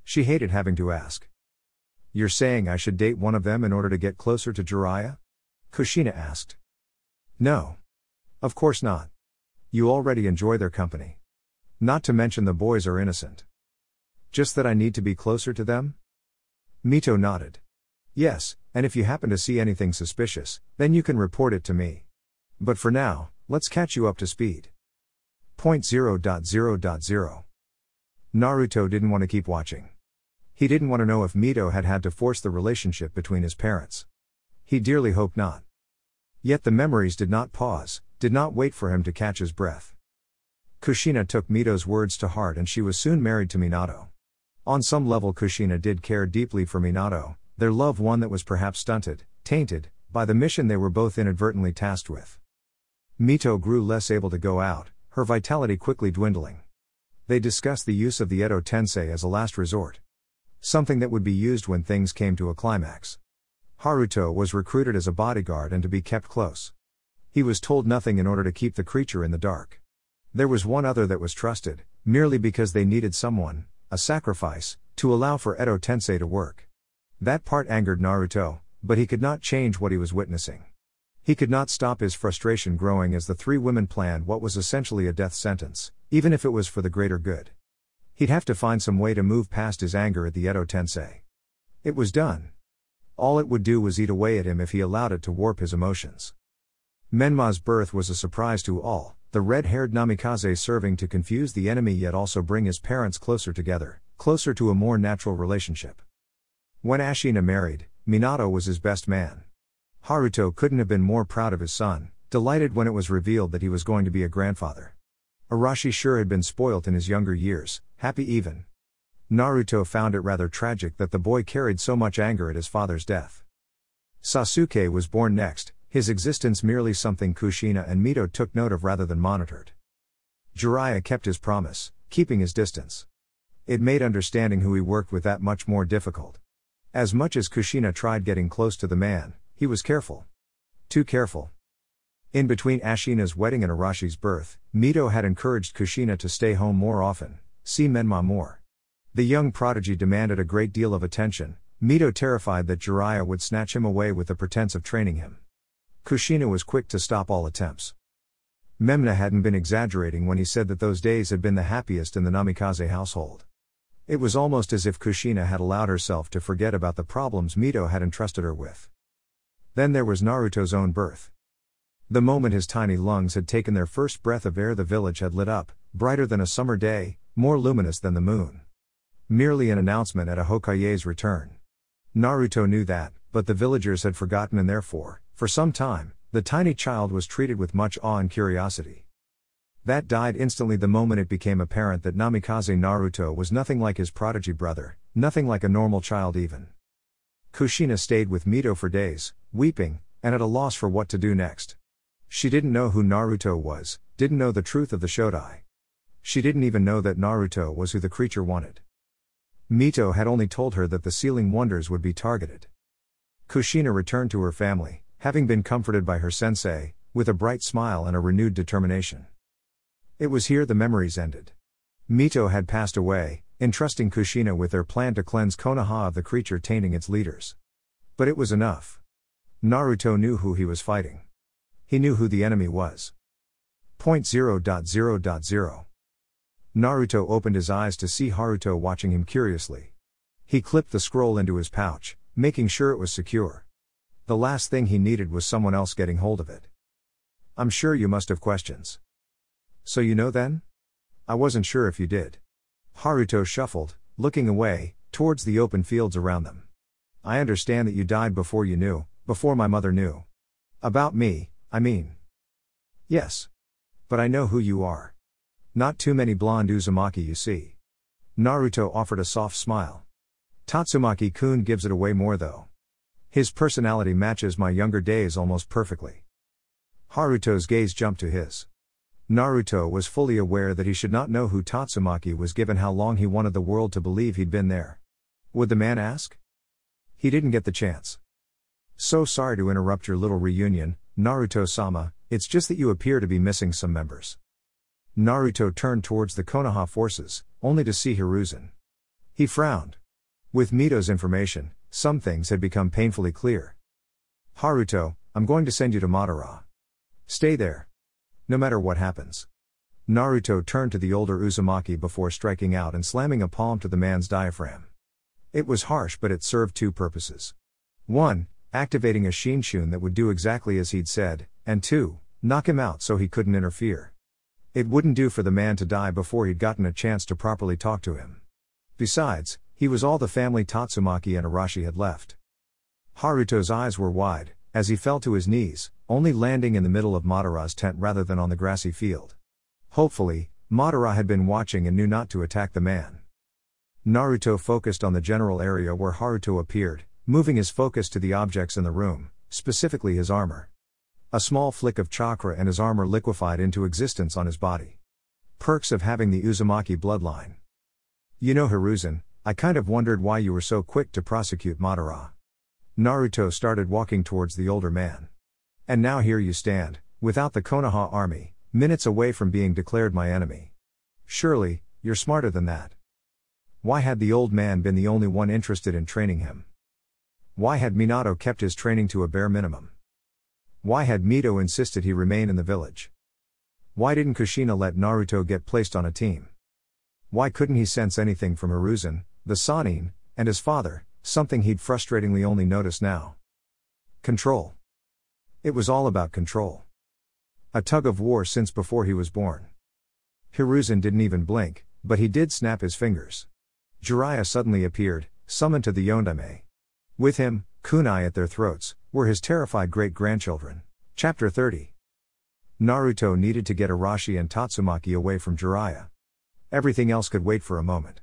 She hated having to ask. You're saying I should date one of them in order to get closer to Jiraiya? Kushina asked. No. Of course not. You already enjoy their company. Not to mention the boys are innocent. Just that I need to be closer to them? Mito nodded. Yes, and if you happen to see anything suspicious, then you can report it to me. But for now, let's catch you up to speed. Point 0.0.0. Naruto didn't want to keep watching. He didn't want to know if Mito had to force the relationship between his parents. He dearly hoped not. Yet the memories did not pause, did not wait for him to catch his breath. Kushina took Mito's words to heart and she was soon married to Minato. On some level Kushina did care deeply for Minato, their love one that was perhaps stunted, tainted, by the mission they were both inadvertently tasked with. Mito grew less able to go out, her vitality quickly dwindling. They discussed the use of the Edo Tensei as a last resort. Something that would be used when things came to a climax. Haruto was recruited as a bodyguard and to be kept close. He was told nothing in order to keep the creature in the dark. There was one other that was trusted, merely because they needed someone, a sacrifice, to allow for Edo Tensei to work. That part angered Naruto, but he could not change what he was witnessing. He could not stop his frustration growing as the three women planned what was essentially a death sentence, even if it was for the greater good. He'd have to find some way to move past his anger at the Edo Tensei. It was done. All it would do was eat away at him if he allowed it to warp his emotions. Menma's birth was a surprise to all, the red-haired Namikaze serving to confuse the enemy yet also bring his parents closer together, closer to a more natural relationship. When Ashina married, Minato was his best man. Haruto couldn't have been more proud of his son, delighted when it was revealed that he was going to be a grandfather. Arashi sure had been spoilt in his younger years, happy even. Naruto found it rather tragic that the boy carried so much anger at his father's death. Sasuke was born next, his existence merely something Kushina and Mito took note of rather than monitored. Jiraiya kept his promise, keeping his distance. It made understanding who he worked with that much more difficult. As much as Kushina tried getting close to the man, he was careful. Too careful. In between Ashina's wedding and Arashi's birth, Mito had encouraged Kushina to stay home more often, see Menma more. The young prodigy demanded a great deal of attention, Mito terrified that Jiraiya would snatch him away with the pretense of training him. Kushina was quick to stop all attempts. Memna hadn't been exaggerating when he said that those days had been the happiest in the Namikaze household. It was almost as if Kushina had allowed herself to forget about the problems Mito had entrusted her with. Then there was Naruto's own birth. The moment his tiny lungs had taken their first breath of air, the village had lit up, brighter than a summer day, more luminous than the moon. Merely an announcement at a Hokage's return. Naruto knew that, but the villagers had forgotten and therefore, for some time, the tiny child was treated with much awe and curiosity. That died instantly the moment it became apparent that Namikaze Naruto was nothing like his prodigy brother, nothing like a normal child even. Kushina stayed with Mito for days, weeping, and at a loss for what to do next. She didn't know who Naruto was, didn't know the truth of the Shodai. She didn't even know that Naruto was who the creature wanted. Mito had only told her that the sealing wonders would be targeted. Kushina returned to her family, having been comforted by her sensei, with a bright smile and a renewed determination. It was here the memories ended. Mito had passed away, entrusting Kushina with their plan to cleanse Konoha of the creature tainting its leaders. But it was enough. Naruto knew who he was fighting. He knew who the enemy was. Point 0.0.0. Naruto opened his eyes to see Haruto watching him curiously. He clipped the scroll into his pouch, making sure it was secure. The last thing he needed was someone else getting hold of it. I'm sure you must have questions. So you know then? I wasn't sure if you did. Haruto shuffled, looking away, towards the open fields around them. I understand that you died before you knew, before my mother knew. About me, I mean. Yes. But I know who you are. Not too many blonde Uzumaki you see. Naruto offered a soft smile. Tatsumaki-kun gives it away more though. His personality matches my younger days almost perfectly. Haruto's gaze jumped to his. Naruto was fully aware that he should not know who Tatsumaki was given how long he wanted the world to believe he'd been there. Would the man ask? He didn't get the chance. So sorry to interrupt your little reunion, Naruto-sama, it's just that you appear to be missing some members. Naruto turned towards the Konoha forces, only to see Hiruzen. He frowned. With Mito's information, some things had become painfully clear. Haruto, I'm going to send you to Madara. Stay there. No matter what happens. Naruto turned to the older Uzumaki before striking out and slamming a palm to the man's diaphragm. It was harsh, but it served two purposes. 1. Activating a Shinshun that would do exactly as he'd said, and 2. Knock him out so he couldn't interfere. It wouldn't do for the man to die before he'd gotten a chance to properly talk to him. Besides, he was all the family Tatsumaki and Arashi had left. Haruto's eyes were wide, as he fell to his knees, only landing in the middle of Madara's tent rather than on the grassy field. Hopefully, Madara had been watching and knew not to attack the man. Naruto focused on the general area where Haruto appeared, moving his focus to the objects in the room, specifically his armor. A small flick of chakra and his armor liquefied into existence on his body. Perks of having the Uzumaki bloodline. You know Hiruzen, I kind of wondered why you were so quick to prosecute Madara. Naruto started walking towards the older man. And now here you stand, without the Konoha army, minutes away from being declared my enemy. Surely, you're smarter than that. Why had the old man been the only one interested in training him? Why had Minato kept his training to a bare minimum? Why had Mito insisted he remain in the village? Why didn't Kushina let Naruto get placed on a team? Why couldn't he sense anything from Hiruzen, the Sannin, and his father, something he'd frustratingly only noticed now? Control. It was all about control. A tug of war since before he was born. Hiruzen didn't even blink, but he did snap his fingers. Jiraiya suddenly appeared, summoned to the Yondaime. With him, kunai at their throats, were his terrified great-grandchildren. Chapter 30. Naruto needed to get Arashi and Tatsumaki away from Jiraiya. Everything else could wait for a moment.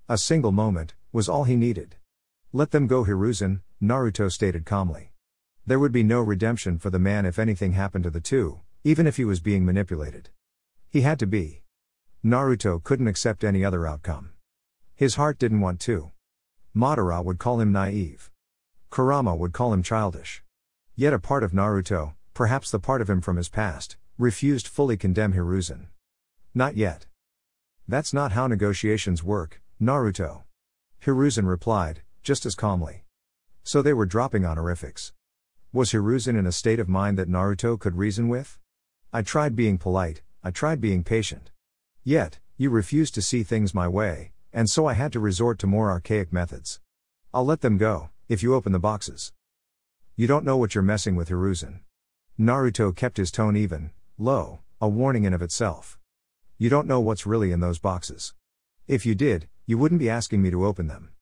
A single moment was all he needed. Let them go, Hiruzen, Naruto stated calmly. There would be no redemption for the man if anything happened to the two, even if he was being manipulated. He had to be. Naruto couldn't accept any other outcome. His heart didn't want to. Madara would call him naive. Kurama would call him childish. Yet a part of Naruto, perhaps the part of him from his past, refused fully condemn Hiruzen. Not yet. That's not how negotiations work, Naruto. Hiruzen replied, just as calmly. So they were dropping honorifics. Was Hiruzen in a state of mind that Naruto could reason with? I tried being polite, I tried being patient. Yet, you refused to see things my way, and so I had to resort to more archaic methods. I'll let them go, if you open the boxes. You don't know what you're messing with, Hiruzen. Naruto kept his tone even, low, a warning in of itself. You don't know what's really in those boxes. If you did, you wouldn't be asking me to open them.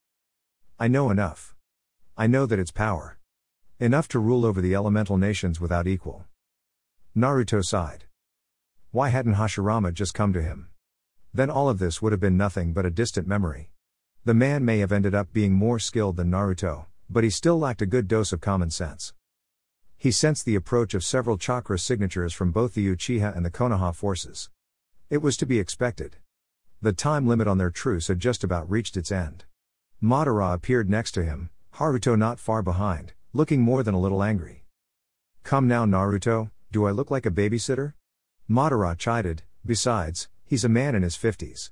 I know enough. I know that it's power. Enough to rule over the elemental nations without equal. Naruto sighed. Why hadn't Hashirama just come to him? Then all of this would have been nothing but a distant memory. The man may have ended up being more skilled than Naruto, but he still lacked a good dose of common sense. He sensed the approach of several chakra signatures from both the Uchiha and the Konoha forces. It was to be expected. The time limit on their truce had just about reached its end. Madara appeared next to him, Haruto not far behind, looking more than a little angry. Come now, Naruto, do I look like a babysitter? Madara chided, besides, he's a man in his 50s.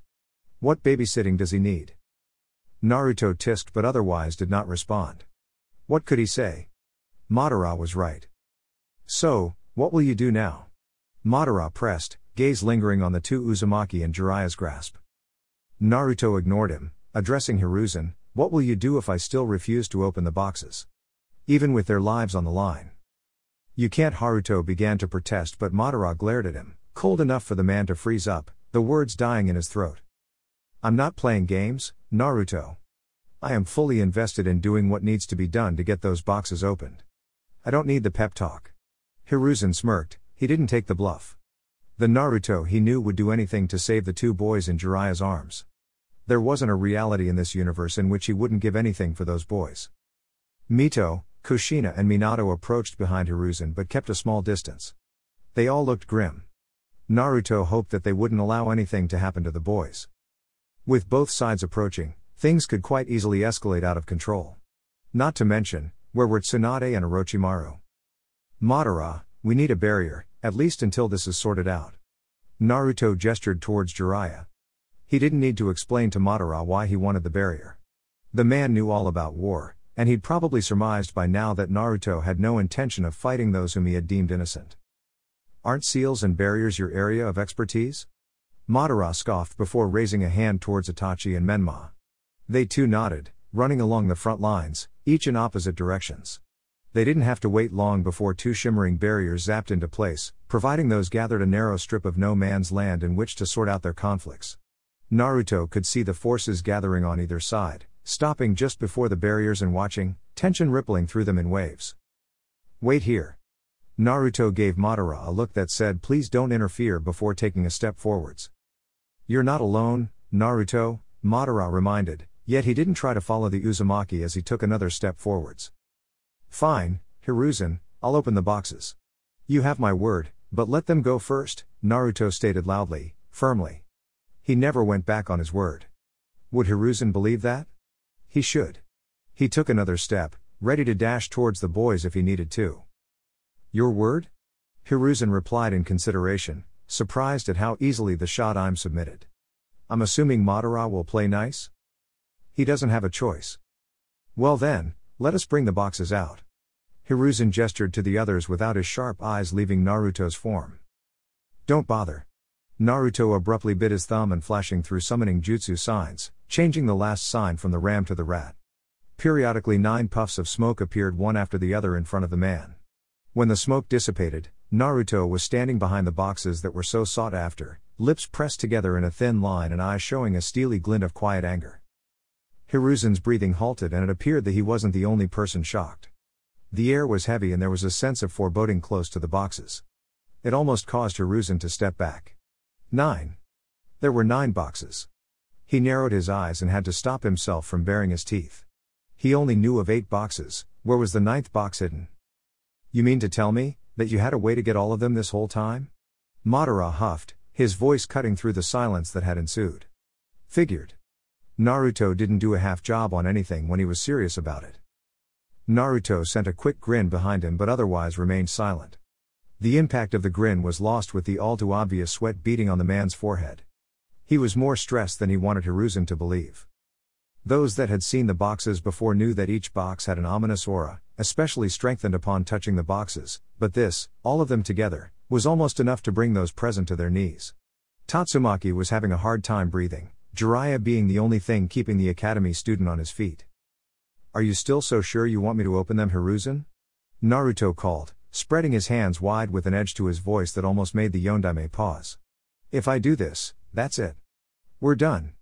What babysitting does he need? Naruto tisked but otherwise did not respond. What could he say? Madara was right. So, What will you do now? Madara pressed, gaze lingering on the two Uzumaki and Jiraiya's grasp. Naruto ignored him, addressing Hiruzen, what will you do if I still refuse to open the boxes? Even with their lives on the line. You can't. Haruto began to protest, but Madara glared at him, cold enough for the man to freeze up, the words dying in his throat. I'm not playing games, Naruto. I am fully invested in doing what needs to be done to get those boxes opened. I don't need the pep talk. Hiruzen smirked, he didn't take the bluff. The Naruto he knew would do anything to save the two boys in Jiraiya's arms. There wasn't a reality in this universe in which he wouldn't give anything for those boys. Mito, Kushina and Minato approached behind Hiruzen but kept a small distance. They all looked grim. Naruto hoped that they wouldn't allow anything to happen to the boys. With both sides approaching, things could quite easily escalate out of control. Not to mention, where were Tsunade and Orochimaru? Madara, we need a barrier, at least until this is sorted out. Naruto gestured towards Jiraiya. He didn't need to explain to Madara why he wanted the barrier. The man knew all about war, and he'd probably surmised by now that Naruto had no intention of fighting those whom he had deemed innocent. Aren't seals and barriers your area of expertise? Madara scoffed before raising a hand towards Itachi and Menma. They too nodded, running along the front lines, each in opposite directions. They didn't have to wait long before two shimmering barriers zapped into place, providing those gathered a narrow strip of no man's land in which to sort out their conflicts. Naruto could see the forces gathering on either side, stopping just before the barriers and watching, tension rippling through them in waves. Wait here. Naruto gave Madara a look that said please don't interfere before taking a step forwards. You're not alone, Naruto, Madara reminded, yet he didn't try to follow the Uzumaki as he took another step forwards. Fine, Hiruzen, I'll open the boxes. You have my word, but let them go first, Naruto stated loudly, firmly. He never went back on his word. Would Hiruzen believe that? He should. He took another step, ready to dash towards the boys if he needed to. Your word? Hiruzen replied in consideration, surprised at how easily the Shodaime submitted. I'm assuming Madara will play nice? He doesn't have a choice. Well then, let us bring the boxes out. Hiruzen gestured to the others without his sharp eyes leaving Naruto's form. Don't bother. Naruto abruptly bit his thumb and flashing through summoning jutsu signs, changing the last sign from the ram to the rat. Periodically 9 puffs of smoke appeared one after the other in front of the man. When the smoke dissipated, Naruto was standing behind the boxes that were so sought after, lips pressed together in a thin line and eyes showing a steely glint of quiet anger. Hiruzen's breathing halted and it appeared that he wasn't the only person shocked. The air was heavy and there was a sense of foreboding close to the boxes. It almost caused Hiruzen to step back. 9. There were 9 boxes. He narrowed his eyes and had to stop himself from baring his teeth. He only knew of 8 boxes, where was the 9th box hidden? You mean to tell me, that you had a way to get all of them this whole time? Madara huffed, his voice cutting through the silence that had ensued. Figured. Naruto didn't do a half job on anything when he was serious about it. Naruto sent a quick grin behind him but otherwise remained silent. The impact of the grin was lost with the all-too-obvious sweat beading on the man's forehead. He was more stressed than he wanted Hiruzen to believe. Those that had seen the boxes before knew that each box had an ominous aura, especially strengthened upon touching the boxes, but this, all of them together, was almost enough to bring those present to their knees. Tatsumaki was having a hard time breathing, Jiraiya being the only thing keeping the academy student on his feet. Are you still so sure you want me to open them, Hiruzen? Naruto called, spreading his hands wide with an edge to his voice that almost made the Yondaime pause. If I do this, that's it. We're done.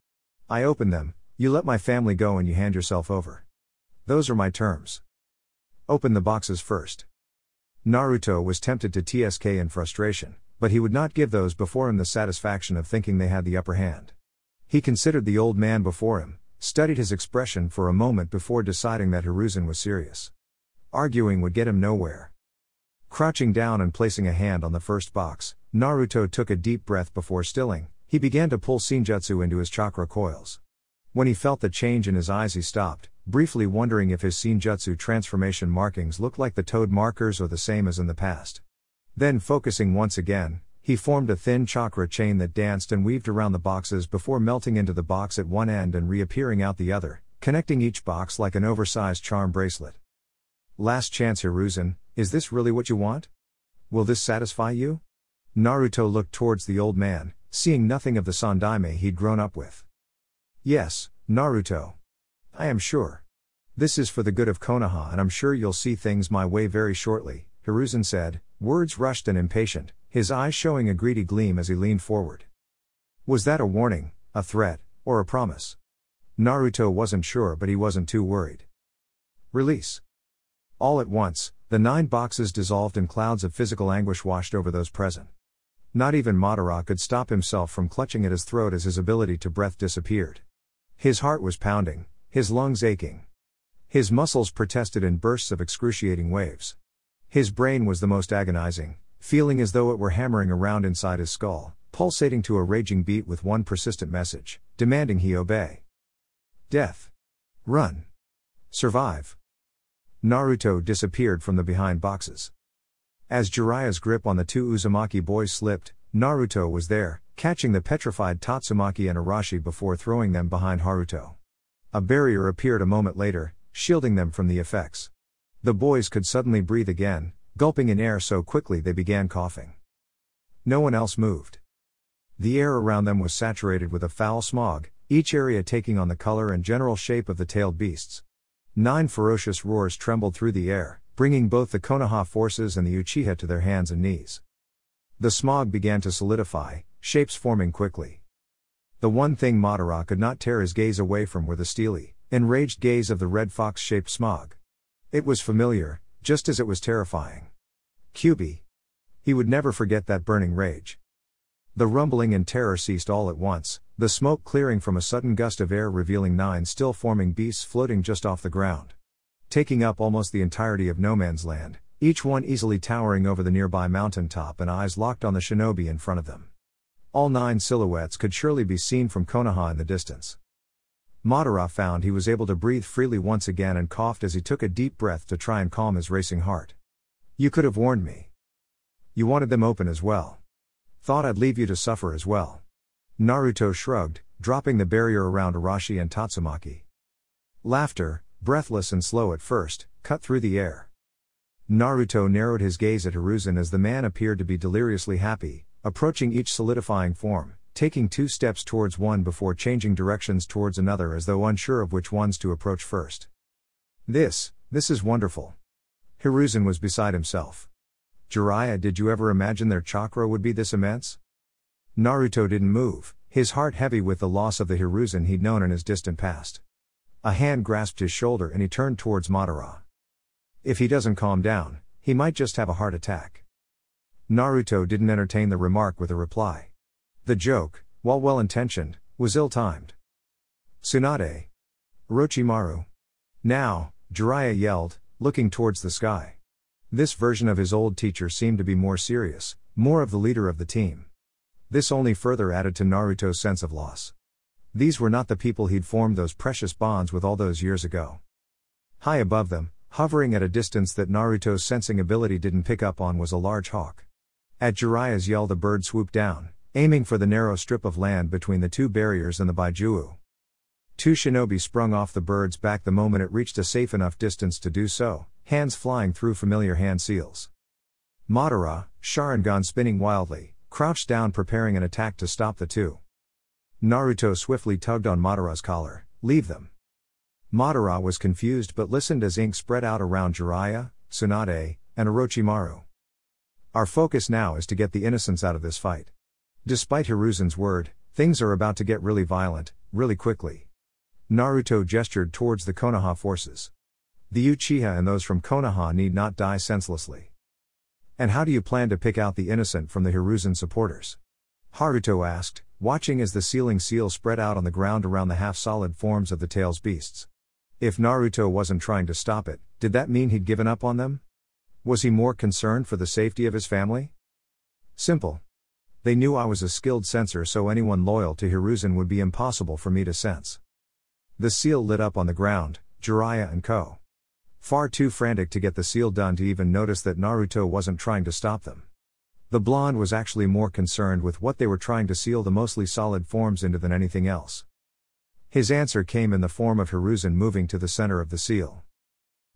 I open them, you let my family go and you hand yourself over. Those are my terms. Open the boxes first. Naruto was tempted to TSK in frustration, but he would not give those before him the satisfaction of thinking they had the upper hand. He considered the old man before him, studied his expression for a moment before deciding that Hiruzen was serious. Arguing would get him nowhere. Crouching down and placing a hand on the first box, Naruto took a deep breath before stilling. He began to pull Shinjutsu into his chakra coils. When he felt the change in his eyes he stopped, briefly wondering if his Shinjutsu transformation markings looked like the toad markers or the same as in the past. Then focusing once again, he formed a thin chakra chain that danced and weaved around the boxes before melting into the box at one end and reappearing out the other, connecting each box like an oversized charm bracelet. Last chance, Hiruzen, is this really what you want? Will this satisfy you? Naruto looked towards the old man, seeing nothing of the sandaime he'd grown up with. Yes, Naruto. I am sure. This is for the good of Konoha and I'm sure you'll see things my way very shortly, Hiruzen said, words rushed and impatient, his eyes showing a greedy gleam as he leaned forward. Was that a warning, a threat, or a promise? Naruto wasn't sure but he wasn't too worried. Release. All at once, the 9 boxes dissolved and clouds of physical anguish washed over those present. Not even Madara could stop himself from clutching at his throat as his ability to breath disappeared. His heart was pounding, his lungs aching. His muscles protested in bursts of excruciating waves. His brain was the most agonizing, feeling as though it were hammering around inside his skull, pulsating to a raging beat with one persistent message, demanding he obey. Death. Run. Survive. Naruto disappeared from the behind boxes. As Jiraiya's grip on the 2 Uzumaki boys slipped, Naruto was there, catching the petrified Tatsumaki and Arashi before throwing them behind Haruto. A barrier appeared a moment later, shielding them from the effects. The boys could suddenly breathe again, gulping in air so quickly they began coughing. No one else moved. The air around them was saturated with a foul smog, each area taking on the color and general shape of the tailed beasts. 9 ferocious roars trembled through the air, bringing both the Konoha forces and the Uchiha to their hands and knees. The smog began to solidify, shapes forming quickly. The one thing Madara could not tear his gaze away from were the steely, enraged gaze of the red fox-shaped smog. It was familiar, just as it was terrifying. Kyuubi. He would never forget that burning rage. The rumbling and terror ceased all at once, the smoke clearing from a sudden gust of air revealing 9 still-forming beasts floating just off the ground. Taking up almost the entirety of no man's land, each one easily towering over the nearby mountaintop and eyes locked on the shinobi in front of them. All 9 silhouettes could surely be seen from Konoha in the distance. Madara found he was able to breathe freely once again and coughed as he took a deep breath to try and calm his racing heart. You could have warned me. You wanted them open as well. Thought I'd leave you to suffer as well. Naruto shrugged, dropping the barrier around Arashi and Tatsumaki. Laughter, breathless and slow at first, cut through the air. Naruto narrowed his gaze at Hiruzen as the man appeared to be deliriously happy, approaching each solidifying form, taking 2 steps towards one before changing directions towards another as though unsure of which ones to approach first. This is wonderful. Hiruzen was beside himself. Jiraiya, did you ever imagine their chakra would be this immense? Naruto didn't move, his heart heavy with the loss of the Hiruzen he'd known in his distant past. A hand grasped his shoulder and he turned towards Madara. If he doesn't calm down, he might just have a heart attack. Naruto didn't entertain the remark with a reply. The joke, while well-intentioned, was ill-timed. Tsunade. Orochimaru. Now, Jiraiya yelled, looking towards the sky. This version of his old teacher seemed to be more serious, more of the leader of the team. This only further added to Naruto's sense of loss. These were not the people he'd formed those precious bonds with all those years ago. High above them, hovering at a distance that Naruto's sensing ability didn't pick up on, was a large hawk. At Jiraiya's yell the bird swooped down, aiming for the narrow strip of land between the 2 barriers and the Baijiu. 2 shinobi sprung off the bird's back the moment it reached a safe enough distance to do so, hands flying through familiar hand seals. Madara, Sharingan spinning wildly, crouched down preparing an attack to stop the 2. Naruto swiftly tugged on Madara's collar, leave them. Madara was confused but listened as ink spread out around Jiraiya, Tsunade, and Orochimaru. Our focus now is to get the innocents out of this fight. Despite Hiruzen's word, things are about to get really violent, really quickly. Naruto gestured towards the Konoha forces. The Uchiha and those from Konoha need not die senselessly. And how do you plan to pick out the innocent from the Hiruzen supporters? Haruto asked, watching as the sealing seal spread out on the ground around the half-solid forms of the tails beasts. If Naruto wasn't trying to stop it, did that mean he'd given up on them? Was he more concerned for the safety of his family? Simple. They knew I was a skilled sensor, so anyone loyal to Hiruzen would be impossible for me to sense. The seal lit up on the ground, Jiraiya and Co. Far too frantic to get the seal done to even notice that Naruto wasn't trying to stop them. The blonde was actually more concerned with what they were trying to seal the mostly solid forms into than anything else. His answer came in the form of Hiruzen moving to the center of the seal.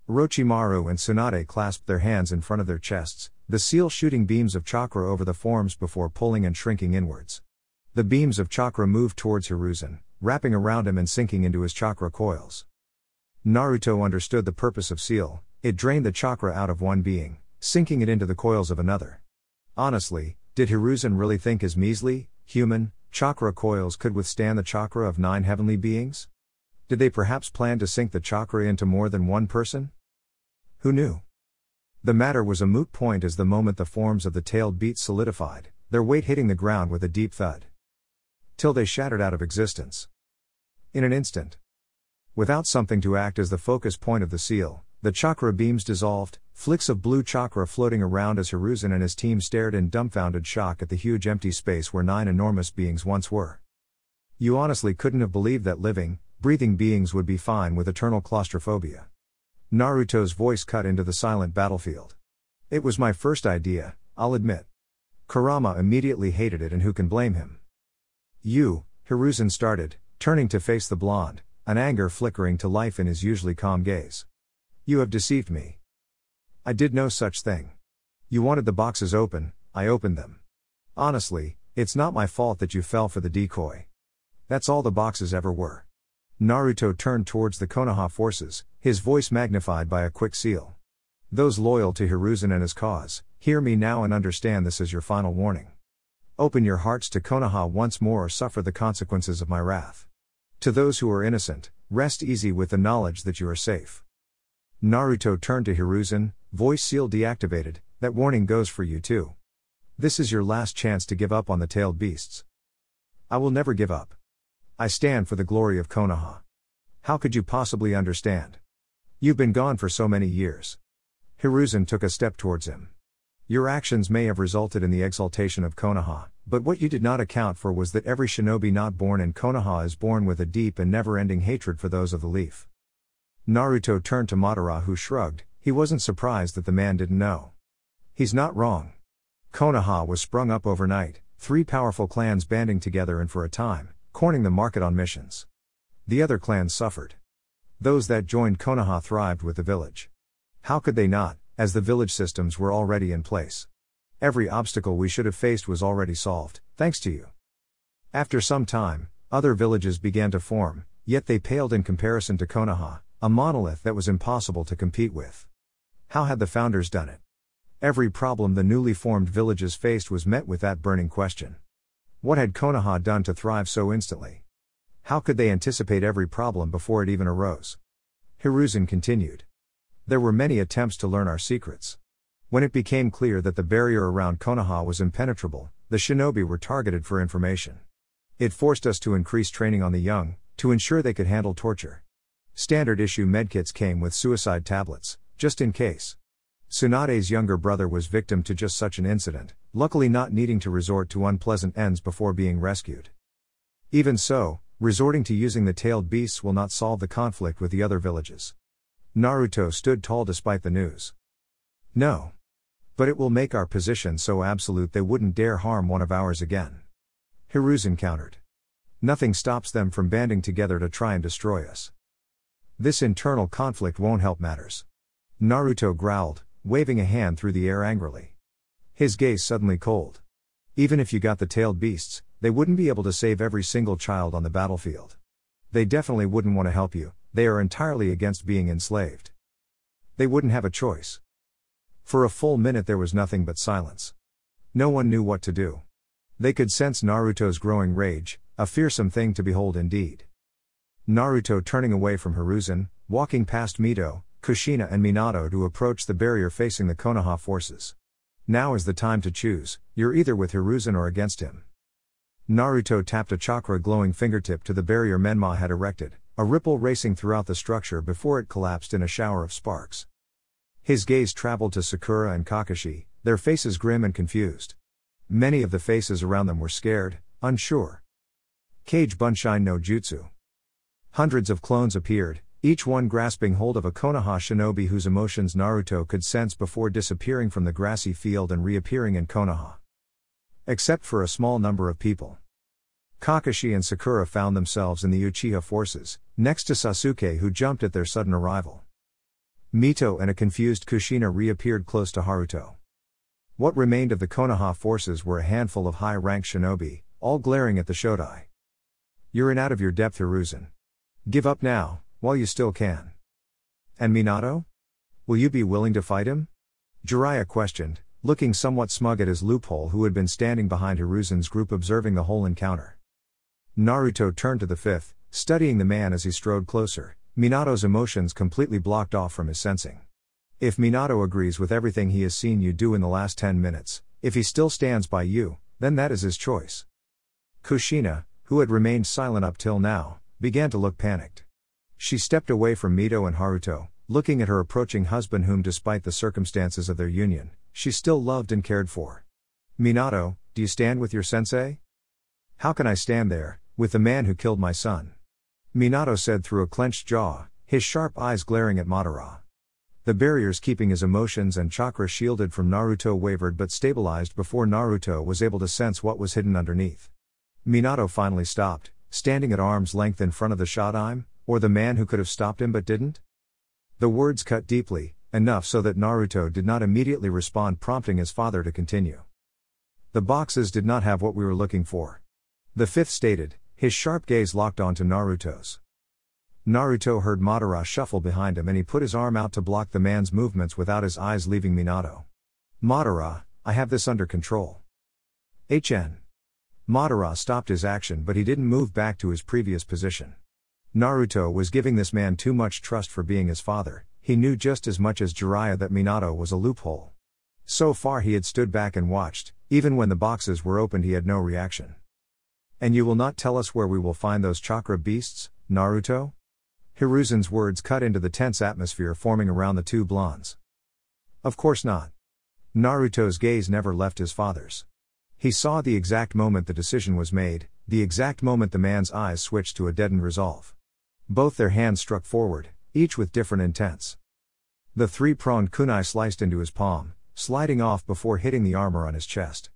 Orochimaru and Tsunade clasped their hands in front of their chests, the seal shooting beams of chakra over the forms before pulling and shrinking inwards. The beams of chakra moved towards Hiruzen, wrapping around him and sinking into his chakra coils. Naruto understood the purpose of seal. It drained the chakra out of one being, sinking it into the coils of another. Honestly, did Hiruzen really think his measly, human, chakra coils could withstand the chakra of 9 heavenly beings? Did they perhaps plan to sink the chakra into more than one person? Who knew? The matter was a moot point as the moment the forms of the tailed beasts solidified, their weight hitting the ground with a deep thud. Till they shattered out of existence. In an instant. Without something to act as the focus point of the seal, the chakra beams dissolved, flicks of blue chakra floating around as Hiruzen and his team stared in dumbfounded shock at the huge empty space where 9 enormous beings once were. You honestly couldn't have believed that living, breathing beings would be fine with eternal claustrophobia. Naruto's voice cut into the silent battlefield. It was my first idea, I'll admit. Kurama immediately hated it, and who can blame him? You, Hiruzen started, turning to face the blonde, an anger flickering to life in his usually calm gaze. You have deceived me. I did no such thing. You wanted the boxes open, I opened them. Honestly, it's not my fault that you fell for the decoy. That's all the boxes ever were. Naruto turned towards the Konoha forces, his voice magnified by a quick seal. Those loyal to Hiruzen and his cause, hear me now and understand this as your final warning. Open your hearts to Konoha once more or suffer the consequences of my wrath. To those who are innocent, rest easy with the knowledge that you are safe. Naruto turned to Hiruzen, voice seal deactivated, that warning goes for you too. This is your last chance to give up on the tailed beasts. I will never give up. I stand for the glory of Konoha. How could you possibly understand? You've been gone for so many years. Hiruzen took a step towards him. Your actions may have resulted in the exaltation of Konoha, but what you did not account for was that every shinobi not born in Konoha is born with a deep and never-ending hatred for those of the leaf. Naruto turned to Madara, who shrugged. He wasn't surprised that the man didn't know. He's not wrong. Konoha was sprung up overnight, 3 powerful clans banding together and for a time, cornering the market on missions. The other clans suffered. Those that joined Konoha thrived with the village. How could they not, as the village systems were already in place? Every obstacle we should have faced was already solved, thanks to you. After some time, other villages began to form, yet they paled in comparison to Konoha, a monolith that was impossible to compete with. How had the founders done it? Every problem the newly formed villages faced was met with that burning question. What had Konoha done to thrive so instantly? How could they anticipate every problem before it even arose? Hiruzen continued. There were many attempts to learn our secrets. When it became clear that the barrier around Konoha was impenetrable, the shinobi were targeted for information. It forced us to increase training on the young, to ensure they could handle torture. Standard issue medkits came with suicide tablets, just in case. Tsunade's younger brother was victim to just such an incident, luckily not needing to resort to unpleasant ends before being rescued. Even so, resorting to using the tailed beasts will not solve the conflict with the other villages. Naruto stood tall despite the news. No. But it will make our position so absolute they wouldn't dare harm one of ours again. Hiruzen countered. Nothing stops them from banding together to try and destroy us. This internal conflict won't help matters. Naruto growled, waving a hand through the air angrily. His gaze suddenly cold. Even if you got the tailed beasts, they wouldn't be able to save every single child on the battlefield. They definitely wouldn't want to help you, they are entirely against being enslaved. They wouldn't have a choice. For a full minute there was nothing but silence. No one knew what to do. They could sense Naruto's growing rage, a fearsome thing to behold indeed. Naruto turning away from Hiruzen, walking past Mito, Kushina and Minato to approach the barrier facing the Konoha forces. Now is the time to choose, you're either with Hiruzen or against him. Naruto tapped a chakra glowing fingertip to the barrier Menma had erected, a ripple racing throughout the structure before it collapsed in a shower of sparks. His gaze traveled to Sakura and Kakashi, their faces grim and confused. Many of the faces around them were scared, unsure. Kage Bunshin no Jutsu. Hundreds of clones appeared, each one grasping hold of a Konoha shinobi whose emotions Naruto could sense before disappearing from the grassy field and reappearing in Konoha. Except for a small number of people. Kakashi and Sakura found themselves in the Uchiha forces, next to Sasuke who jumped at their sudden arrival. Mito and a confused Kushina reappeared close to Haruto. What remained of the Konoha forces were a handful of high-ranked shinobi, all glaring at the Shodai. You're in out of your depth, Hiruzen. Give up now, while you still can. And Minato? Will you be willing to fight him? Jiraiya questioned, looking somewhat smug at his loophole, who had been standing behind Hiruzen's group observing the whole encounter. Naruto turned to the fifth, studying the man as he strode closer, Minato's emotions completely blocked off from his sensing. If Minato agrees with everything he has seen you do in the last 10 minutes, if he still stands by you, then that is his choice. Kushina, who had remained silent up till now, began to look panicked. She stepped away from Mito and Haruto, looking at her approaching husband, whom, despite the circumstances of their union, she still loved and cared for. Minato, do you stand with your sensei? How can I stand there, with the man who killed my son? Minato said through a clenched jaw, his sharp eyes glaring at Madara. The barriers keeping his emotions and chakra shielded from Naruto wavered but stabilized before Naruto was able to sense what was hidden underneath. Minato finally stopped, standing at arm's length in front of the Shodaime, or the man who could have stopped him but didn't? The words cut deeply, enough so that Naruto did not immediately respond, prompting his father to continue. The boxes did not have what we were looking for. The fifth stated, his sharp gaze locked onto Naruto's. Naruto heard Madara shuffle behind him and he put his arm out to block the man's movements without his eyes leaving Minato. Madara, I have this under control. HN. Madara stopped his action, but he didn't move back to his previous position. Naruto was giving this man too much trust for being his father. He knew just as much as Jiraiya that Minato was a loophole. So far he had stood back and watched, even when the boxes were opened he had no reaction. And you will not tell us where we will find those chakra beasts, Naruto? Hiruzen's words cut into the tense atmosphere forming around the two blondes. Of course not. Naruto's gaze never left his father's. He saw the exact moment the decision was made, the exact moment the man's eyes switched to a deadened resolve. Both their hands struck forward, each with different intents. The three-pronged kunai sliced into his palm, sliding off before hitting the armor on his chest.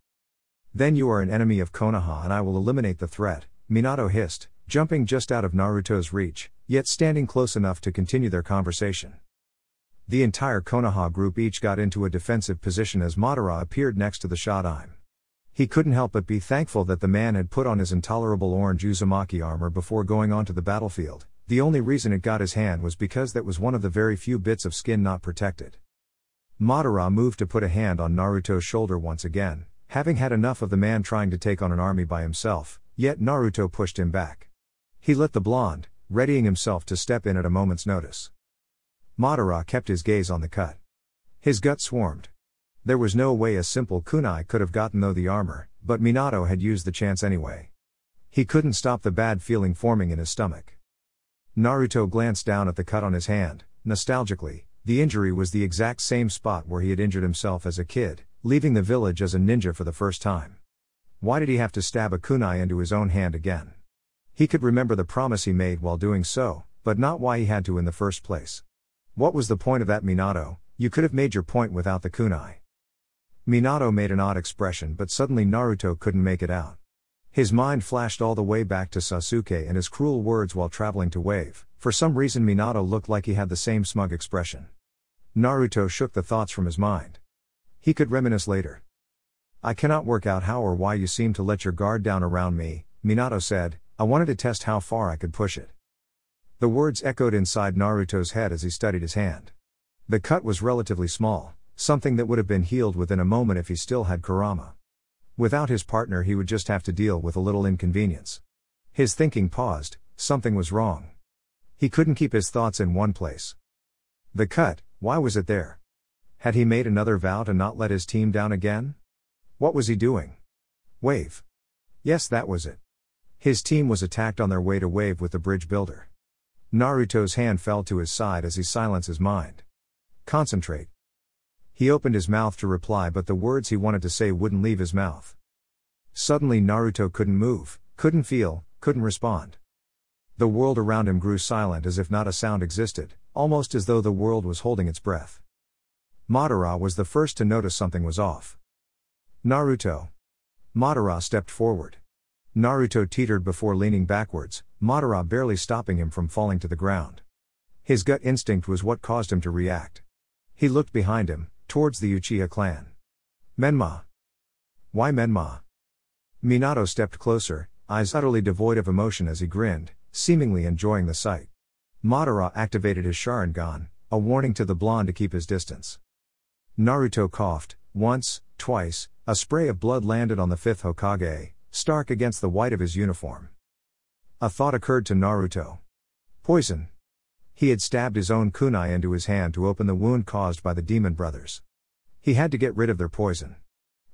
Then you are an enemy of Konoha and I will eliminate the threat, Minato hissed, jumping just out of Naruto's reach, yet standing close enough to continue their conversation. The entire Konoha group each got into a defensive position as Madara appeared next to the Shodaime. He couldn't help but be thankful that the man had put on his intolerable orange Uzumaki armor before going onto the battlefield. The only reason it got his hand was because that was one of the very few bits of skin not protected. Madara moved to put a hand on Naruto's shoulder once again, having had enough of the man trying to take on an army by himself, yet Naruto pushed him back. He lit the blonde, readying himself to step in at a moment's notice. Madara kept his gaze on the cut. His gut swarmed. There was no way a simple kunai could have gotten through the armor, but Minato had used the chance anyway. He couldn't stop the bad feeling forming in his stomach. Naruto glanced down at the cut on his hand, nostalgically. The injury was the exact same spot where he had injured himself as a kid, leaving the village as a ninja for the first time. Why did he have to stab a kunai into his own hand again? He could remember the promise he made while doing so, but not why he had to in the first place. What was the point of that, Minato? You could have made your point without the kunai. Minato made an odd expression, but suddenly Naruto couldn't make it out. His mind flashed all the way back to Sasuke and his cruel words while traveling to Wave. For some reason Minato looked like he had the same smug expression. Naruto shook the thoughts from his mind. He could reminisce later. I cannot work out how or why you seem to let your guard down around me, Minato said. I wanted to test how far I could push it. The words echoed inside Naruto's head as he studied his hand. The cut was relatively small, something that would have been healed within a moment if he still had Kurama. Without his partner he would just have to deal with a little inconvenience. His thinking paused, something was wrong. He couldn't keep his thoughts in one place. The cut, why was it there? Had he made another vow to not let his team down again? What was he doing? Wave. Yes, that was it. His team was attacked on their way to Wave with the bridge builder. Naruto's hand fell to his side as he silenced his mind. Concentrate. He opened his mouth to reply, but the words he wanted to say wouldn't leave his mouth. Suddenly Naruto couldn't move, couldn't feel, couldn't respond. The world around him grew silent as if not a sound existed, almost as though the world was holding its breath. Madara was the first to notice something was off. Naruto. Madara stepped forward. Naruto teetered before leaning backwards, Madara barely stopping him from falling to the ground. His gut instinct was what caused him to react. He looked behind him, towards the Uchiha clan. Menma. Why Menma? Minato stepped closer, eyes utterly devoid of emotion as he grinned, seemingly enjoying the sight. Madara activated his Sharingan, a warning to the blonde to keep his distance. Naruto coughed, once, twice, a spray of blood landed on the fifth Hokage, stark against the white of his uniform. A thought occurred to Naruto. Poison. He had stabbed his own kunai into his hand to open the wound caused by the demon brothers. He had to get rid of their poison.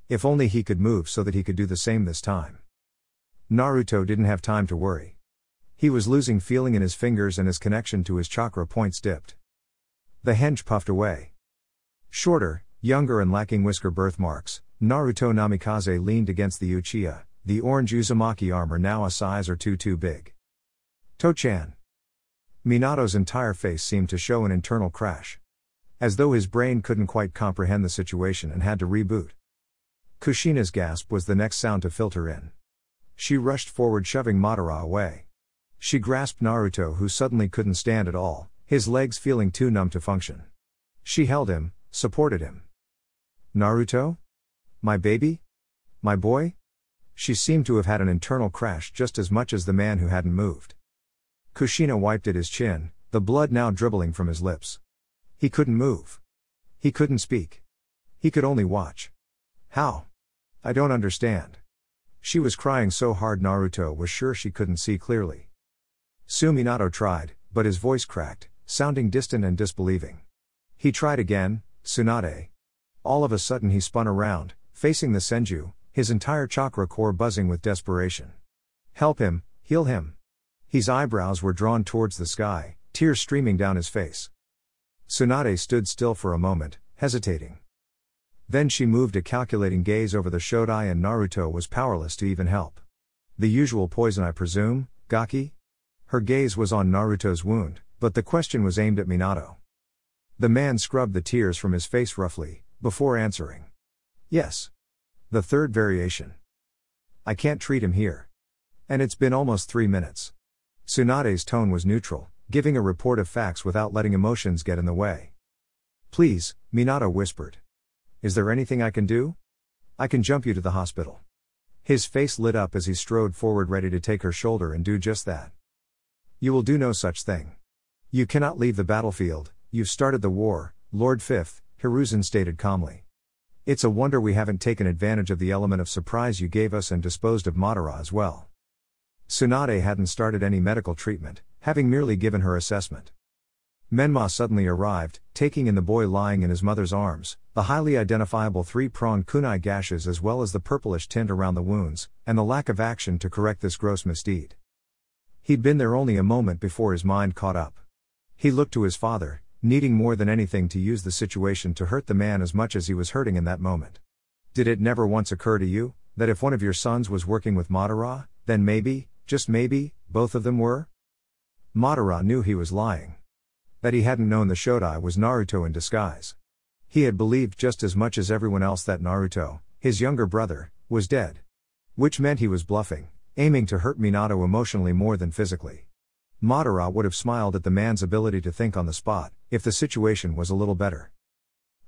If only he could move so that he could do the same this time. Naruto didn't have time to worry. He was losing feeling in his fingers and his connection to his chakra points dipped. The henge puffed away. Shorter, younger and lacking whisker birthmarks, Naruto Namikaze leaned against the Uchiha, the orange Uzumaki armor now a size or two too big. To-chan. Minato's entire face seemed to show an internal crash. As though his brain couldn't quite comprehend the situation and had to reboot. Kushina's gasp was the next sound to filter in. She rushed forward, shoving Madara away. She grasped Naruto, who suddenly couldn't stand at all, his legs feeling too numb to function. She held him, supported him. Naruto? My baby? My boy? She seemed to have had an internal crash just as much as the man who hadn't moved. Kushina wiped at his chin, the blood now dribbling from his lips. He couldn't move. He couldn't speak. He could only watch. How? I don't understand. She was crying so hard Naruto was sure she couldn't see clearly. Minato tried, but his voice cracked, sounding distant and disbelieving. He tried again, Tsunade. All of a sudden he spun around, facing the Senju, his entire chakra core buzzing with desperation. Help him, heal him. His eyebrows were drawn towards the sky, tears streaming down his face. Tsunade stood still for a moment, hesitating. Then she moved a calculating gaze over the Shodai and Naruto was powerless to even help. The usual poison, I presume, Gaki? Her gaze was on Naruto's wound, but the question was aimed at Minato. The man scrubbed the tears from his face roughly, before answering. Yes. The third variation. I can't treat him here. And it's been almost 3 minutes. Tsunade's tone was neutral, giving a report of facts without letting emotions get in the way. Please, Minato whispered. Is there anything I can do? I can jump you to the hospital. His face lit up as he strode forward, ready to take her shoulder and do just that. You will do no such thing. You cannot leave the battlefield, you've started the war, Lord Fifth, Hiruzen stated calmly. It's a wonder we haven't taken advantage of the element of surprise you gave us and disposed of Madara as well. Tsunade hadn't started any medical treatment, having merely given her assessment. Menma suddenly arrived, taking in the boy lying in his mother's arms, the highly identifiable 3-pronged kunai gashes as well as the purplish tint around the wounds, and the lack of action to correct this gross misdeed. He'd been there only a moment before his mind caught up. He looked to his father, needing more than anything to use the situation to hurt the man as much as he was hurting in that moment. Did it never once occur to you, that if one of your sons was working with Madara, then maybe, just maybe, both of them were? Madara knew he was lying. That he hadn't known the Shodai was Naruto in disguise. He had believed just as much as everyone else that Naruto, his younger brother, was dead. Which meant he was bluffing, aiming to hurt Minato emotionally more than physically. Madara would have smiled at the man's ability to think on the spot, if the situation was a little better.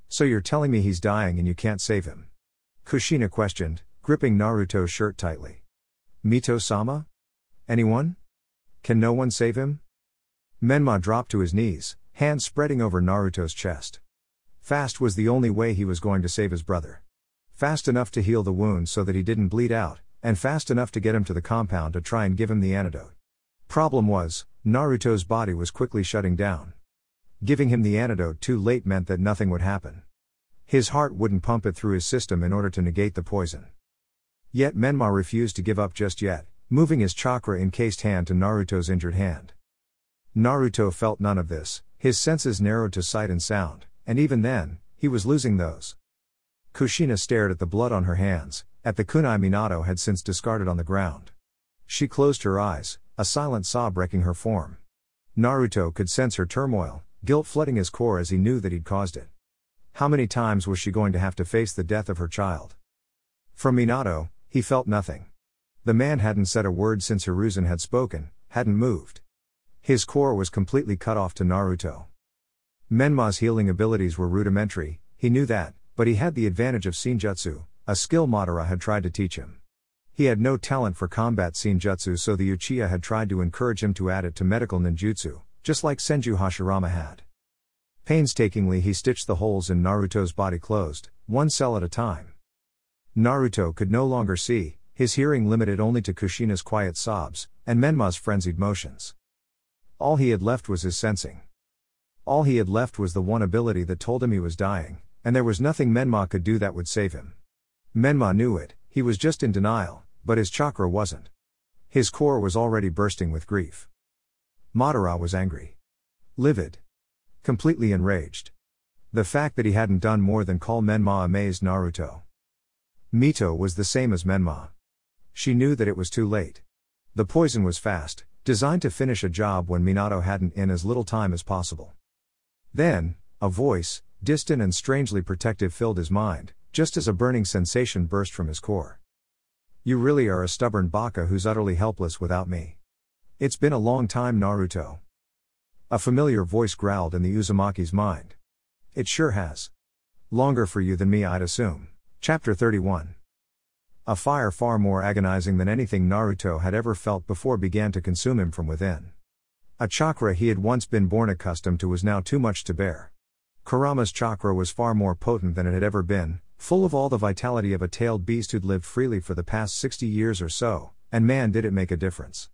So you're telling me he's dying and you can't save him? Kushina questioned, gripping Naruto's shirt tightly. Mito-sama? Anyone? Can no one save him? Menma dropped to his knees, hands spreading over Naruto's chest. Fast was the only way he was going to save his brother. Fast enough to heal the wound so that he didn't bleed out, and fast enough to get him to the compound to try and give him the antidote. Problem was, Naruto's body was quickly shutting down. Giving him the antidote too late meant that nothing would happen. His heart wouldn't pump it through his system in order to negate the poison. Yet Menma refused to give up just yet, moving his chakra-encased hand to Naruto's injured hand. Naruto felt none of this, his senses narrowed to sight and sound, and even then, he was losing those. Kushina stared at the blood on her hands, at the kunai Minato had since discarded on the ground. She closed her eyes, a silent sob wrecking her form. Naruto could sense her turmoil, guilt flooding his core as he knew that he'd caused it. How many times was she going to have to face the death of her child? From Minato, he felt nothing. The man hadn't said a word since Hiruzen had spoken, hadn't moved. His core was completely cut off to Naruto. Menma's healing abilities were rudimentary, he knew that, but he had the advantage of Senjutsu, a skill Madara had tried to teach him. He had no talent for combat Senjutsu, so the Uchiha had tried to encourage him to add it to medical ninjutsu, just like Senju Hashirama had. Painstakingly he stitched the holes in Naruto's body closed, one cell at a time. Naruto could no longer see, his hearing limited only to Kushina's quiet sobs, and Menma's frenzied motions. All he had left was his sensing. All he had left was the one ability that told him he was dying, and there was nothing Menma could do that would save him. Menma knew it, he was just in denial, but his chakra wasn't. His core was already bursting with grief. Madara was angry. Livid. Completely enraged. The fact that he hadn't done more than call Menma amazed Naruto. Mito was the same as Menma. She knew that it was too late. The poison was fast, designed to finish a job when Minato hadn't in as little time as possible. Then, a voice, distant and strangely protective, filled his mind, just as a burning sensation burst from his core. You really are a stubborn baka who's utterly helpless without me. It's been a long time, Naruto. A familiar voice growled in the Uzumaki's mind. It sure has. Longer for you than me, I'd assume. Chapter 31. A fire far more agonizing than anything Naruto had ever felt before began to consume him from within. A chakra he had once been born accustomed to was now too much to bear. Kurama's chakra was far more potent than it had ever been, full of all the vitality of a tailed beast who'd lived freely for the past 60 years or so, and man did it make a difference.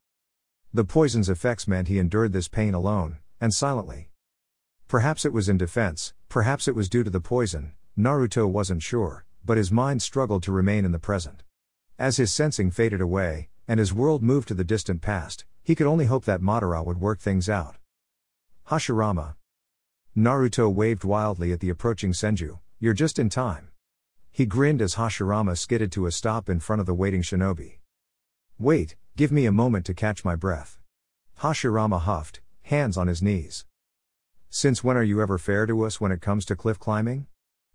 The poison's effects meant he endured this pain alone, and silently. Perhaps it was in defense, perhaps it was due to the poison, Naruto wasn't sure, but his mind struggled to remain in the present. As his sensing faded away, and his world moved to the distant past, he could only hope that Madara would work things out. Hashirama. Naruto waved wildly at the approaching Senju. You're just in time. He grinned as Hashirama skidded to a stop in front of the waiting shinobi. Wait, give me a moment to catch my breath. Hashirama huffed, hands on his knees. Since when are you ever fair to us when it comes to cliff climbing?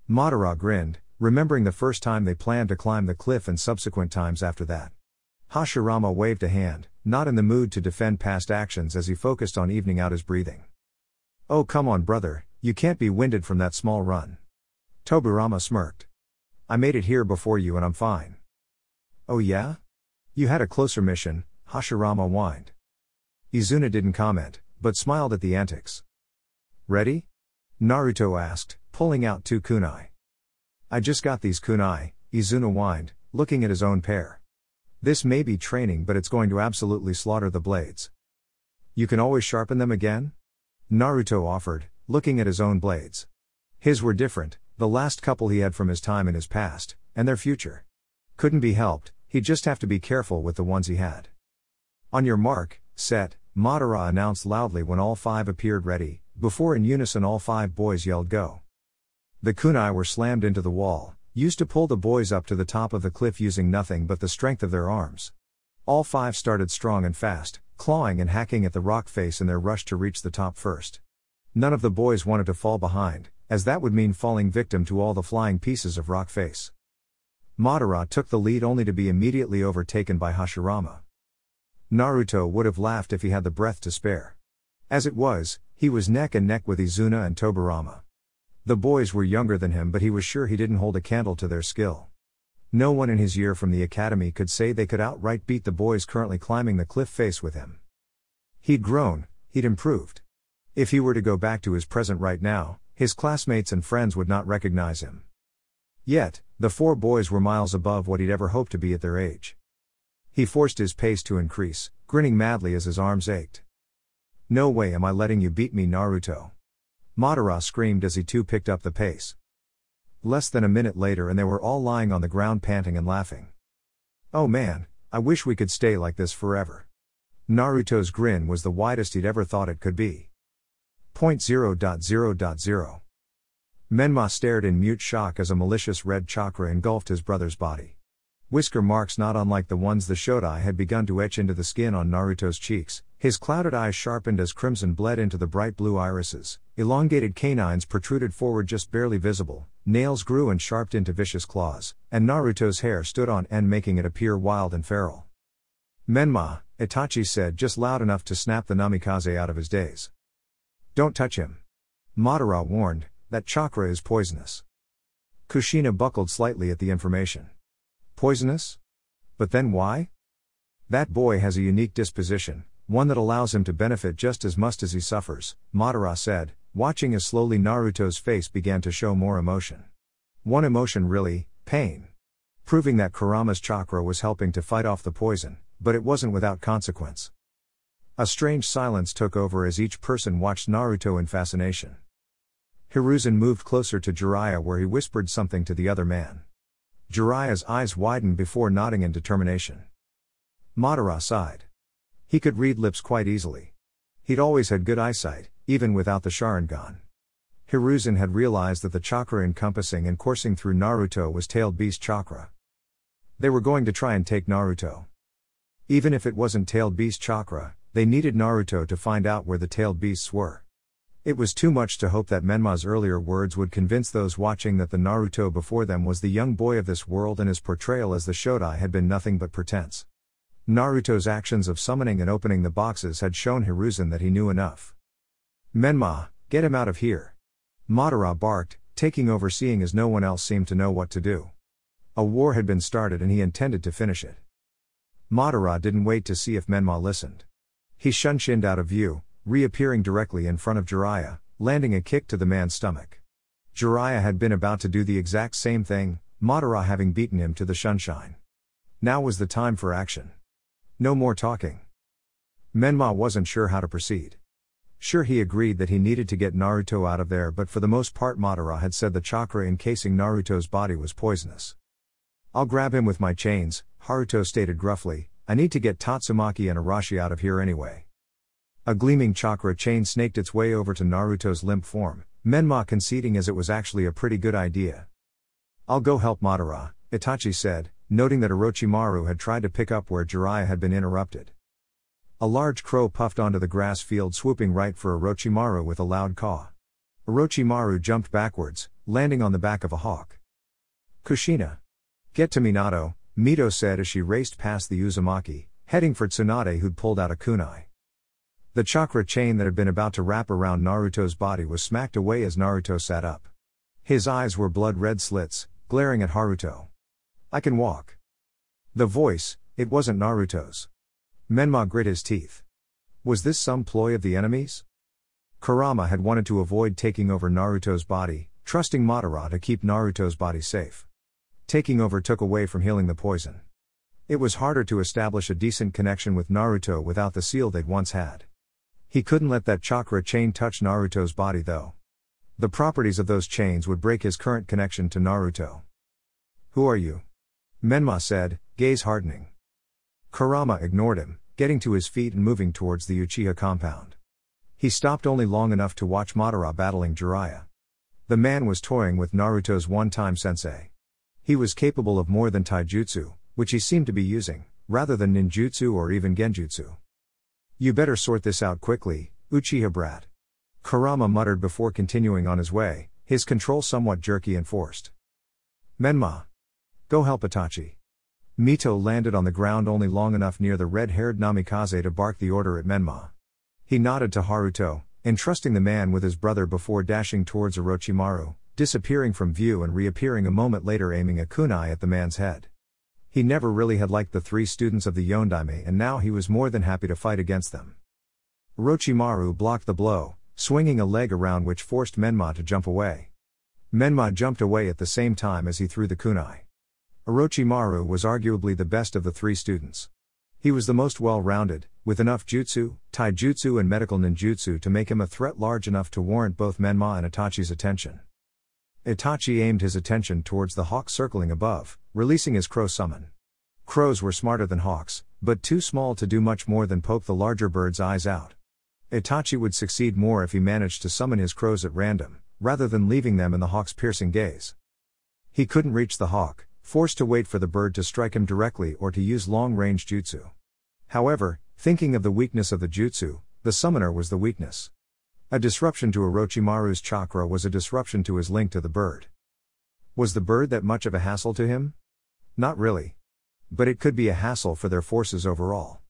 Madara grinned, remembering the first time they planned to climb the cliff and subsequent times after that. Hashirama waved a hand, not in the mood to defend past actions as he focused on evening out his breathing. Oh come on brother, you can't be winded from that small run. Tobirama smirked. I made it here before you and I'm fine. Oh yeah? You had a closer mission, Hashirama whined. Izuna didn't comment, but smiled at the antics. Ready? Naruto asked, pulling out 2 kunai. I just got these kunai, Izuna whined, looking at his own pair. This may be training but it's going to absolutely slaughter the blades. You can always sharpen them again? Naruto offered, looking at his own blades. His were different, the last couple he had from his time in his past, and their future. Couldn't be helped, he'd just have to be careful with the ones he had. On your mark, set, Madara announced loudly when all 5 appeared ready, before in unison all 5 boys yelled go. The kunai were slammed into the wall, used to pull the boys up to the top of the cliff using nothing but the strength of their arms. All 5 started strong and fast, clawing and hacking at the rock face in their rush to reach the top first. None of the boys wanted to fall behind, as that would mean falling victim to all the flying pieces of rock face. Madara took the lead only to be immediately overtaken by Hashirama. Naruto would have laughed if he had the breath to spare. As it was, he was neck and neck with Izuna and Tobirama. The boys were younger than him but he was sure he didn't hold a candle to their skill. No one in his year from the academy could say they could outright beat the boys currently climbing the cliff face with him. He'd grown, he'd improved. If he were to go back to his present right now, his classmates and friends would not recognize him. Yet, the 4 boys were miles above what he'd ever hoped to be at their age. He forced his pace to increase, grinning madly as his arms ached. No way am I letting you beat me, Naruto. Madara screamed as he too picked up the pace. Less than a minute later and they were all lying on the ground panting and laughing. Oh man, I wish we could stay like this forever. Naruto's grin was the widest he'd ever thought it could be. 0.0.0.0 Menma stared in mute shock as a malicious red chakra engulfed his brother's body. Whisker marks not unlike the ones the Shodai had begun to etch into the skin on Naruto's cheeks, his clouded eyes sharpened as crimson bled into the bright blue irises, elongated canines protruded forward just barely visible, nails grew and sharpened into vicious claws, and Naruto's hair stood on end making it appear wild and feral. Menma, Itachi said just loud enough to snap the namikaze out of his daze. Don't touch him. Madara warned, that chakra is poisonous. Kushina buckled slightly at the information. Poisonous? But then why? That boy has a unique disposition, one that allows him to benefit just as much as he suffers, Madara said, watching as slowly Naruto's face began to show more emotion. One emotion really, pain. Proving that Kurama's chakra was helping to fight off the poison, but it wasn't without consequence. A strange silence took over as each person watched Naruto in fascination. Hiruzen moved closer to Jiraiya where he whispered something to the other man. Jiraiya's eyes widened before nodding in determination. Madara sighed. He could read lips quite easily. He'd always had good eyesight, even without the Sharingan. Hiruzen had realized that the chakra encompassing and coursing through Naruto was tailed beast chakra. They were going to try and take Naruto. Even if it wasn't tailed beast chakra, they needed Naruto to find out where the tailed beasts were. It was too much to hope that Menma's earlier words would convince those watching that the Naruto before them was the young boy of this world and his portrayal as the Shodai had been nothing but pretense. Naruto's actions of summoning and opening the boxes had shown Hiruzen that he knew enough. Menma, get him out of here. Madara barked, taking over seeing as no one else seemed to know what to do. A war had been started and he intended to finish it. Madara didn't wait to see if Menma listened. He shunshined out of view, reappearing directly in front of Jiraiya, landing a kick to the man's stomach. Jiraiya had been about to do the exact same thing, Madara having beaten him to the shunshine. Now was the time for action. No more talking. Menma wasn't sure how to proceed. Sure, he agreed that he needed to get Naruto out of there, but for the most part Madara had said the chakra encasing Naruto's body was poisonous. I'll grab him with my chains, Haruto stated gruffly. I need to get Tatsumaki and Arashi out of here anyway. A gleaming chakra chain snaked its way over to Naruto's limp form, Menma conceding as it was actually a pretty good idea. I'll go help Madara, Itachi said, noting that Orochimaru had tried to pick up where Jiraiya had been interrupted. A large crow puffed onto the grass field, swooping right for Orochimaru with a loud caw. Orochimaru jumped backwards, landing on the back of a hawk. Kushina. Get to Minato, Mito said as she raced past the Uzumaki, heading for Tsunade who'd pulled out a kunai. The chakra chain that had been about to wrap around Naruto's body was smacked away as Naruto sat up. His eyes were blood-red slits, glaring at Haruto. I can walk. The voice, it wasn't Naruto's. Menma grit his teeth. Was this some ploy of the enemies? Kurama had wanted to avoid taking over Naruto's body, trusting Madara to keep Naruto's body safe. Taking over took away from healing the poison. It was harder to establish a decent connection with Naruto without the seal they'd once had. He couldn't let that chakra chain touch Naruto's body though. The properties of those chains would break his current connection to Naruto. Who are you? Menma said, gaze hardening. Kurama ignored him, getting to his feet and moving towards the Uchiha compound. He stopped only long enough to watch Madara battling Jiraiya. The man was toying with Naruto's one-time sensei. He was capable of more than taijutsu, which he seemed to be using, rather than ninjutsu or even genjutsu. You better sort this out quickly, Uchiha brat. Kurama muttered before continuing on his way, his control somewhat jerky and forced. Menma. Go help Itachi. Mito landed on the ground only long enough near the red-haired Namikaze to bark the order at Menma. He nodded to Haruto, entrusting the man with his brother before dashing towards Orochimaru, disappearing from view and reappearing a moment later aiming a kunai at the man's head. He never really had liked the three students of the Yondaime and now he was more than happy to fight against them. Orochimaru blocked the blow, swinging a leg around which forced Menma to jump away. Menma jumped away at the same time as he threw the kunai. Orochimaru was arguably the best of the three students. He was the most well-rounded, with enough jutsu, taijutsu and medical ninjutsu to make him a threat large enough to warrant both Menma and Itachi's attention. Itachi aimed his attention towards the hawk circling above, releasing his crow summon. Crows were smarter than hawks, but too small to do much more than poke the larger bird's eyes out. Itachi would succeed more if he managed to summon his crows at random, rather than leaving them in the hawk's piercing gaze. He couldn't reach the hawk, forced to wait for the bird to strike him directly or to use long-range jutsu. However, thinking of the weakness of the jutsu, the summoner was the weakness. A disruption to Orochimaru's chakra was a disruption to his link to the bird. Was the bird that much of a hassle to him? Not really. But it could be a hassle for their forces overall.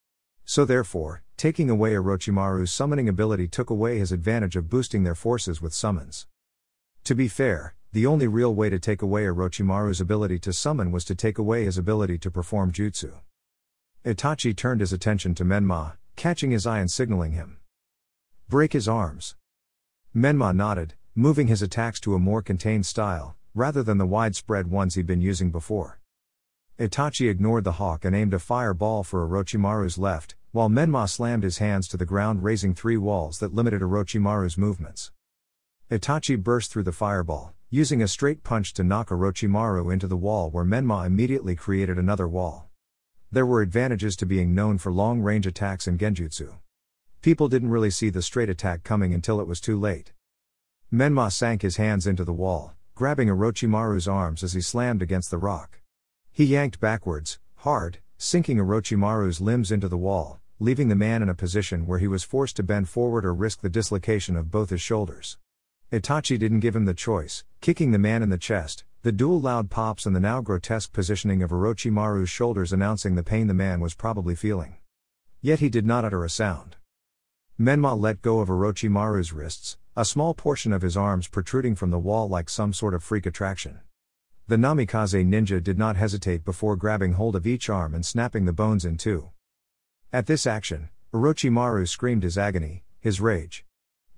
So therefore, taking away Orochimaru's summoning ability took away his advantage of boosting their forces with summons. To be fair, the only real way to take away Orochimaru's ability to summon was to take away his ability to perform jutsu. Itachi turned his attention to Menma, catching his eye and signaling him. Break his arms. Menma nodded, moving his attacks to a more contained style, rather than the widespread ones he'd been using before. Itachi ignored the hawk and aimed a fireball for Orochimaru's left, while Menma slammed his hands to the ground, raising 3 walls that limited Orochimaru's movements. Itachi burst through the fireball, using a straight punch to knock Orochimaru into the wall, where Menma immediately created another wall. There were advantages to being known for long-range attacks in genjutsu. People didn't really see the straight attack coming until it was too late. Menma sank his hands into the wall, grabbing Orochimaru's arms as he slammed against the rock. He yanked backwards, hard, sinking Orochimaru's limbs into the wall, leaving the man in a position where he was forced to bend forward or risk the dislocation of both his shoulders. Itachi didn't give him the choice, kicking the man in the chest, the dual loud pops and the now grotesque positioning of Orochimaru's shoulders announcing the pain the man was probably feeling. Yet he did not utter a sound. Menma let go of Orochimaru's wrists, a small portion of his arms protruding from the wall like some sort of freak attraction. The Namikaze ninja did not hesitate before grabbing hold of each arm and snapping the bones in two. At this action, Orochimaru screamed his agony, his rage.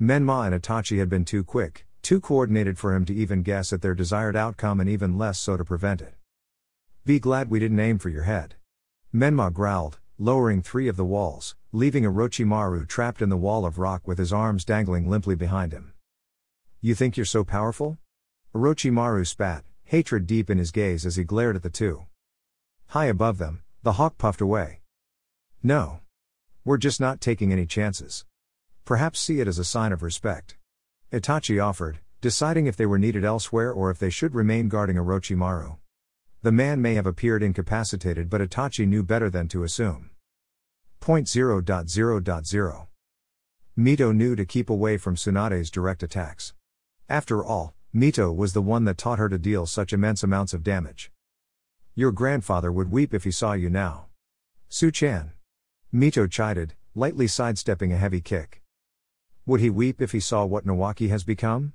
Menma and Itachi had been too quick, too coordinated for him to even guess at their desired outcome, and even less so to prevent it. Be glad we didn't aim for your head. Menma growled, lowering 3 of the walls, leaving Orochimaru trapped in the wall of rock with his arms dangling limply behind him. You think you're so powerful? Orochimaru spat, hatred deep in his gaze as he glared at the two. High above them, the hawk puffed away. No. We're just not taking any chances. Perhaps see it as a sign of respect. Itachi offered, deciding if they were needed elsewhere or if they should remain guarding Orochimaru. The man may have appeared incapacitated, but Itachi knew better than to assume. 0.0.0.0 Mito knew to keep away from Tsunade's direct attacks. After all, Mito was the one that taught her to deal such immense amounts of damage. Your grandfather would weep if he saw you now. Su-chan. Mito chided, lightly sidestepping a heavy kick. Would he weep if he saw what Nawaki has become?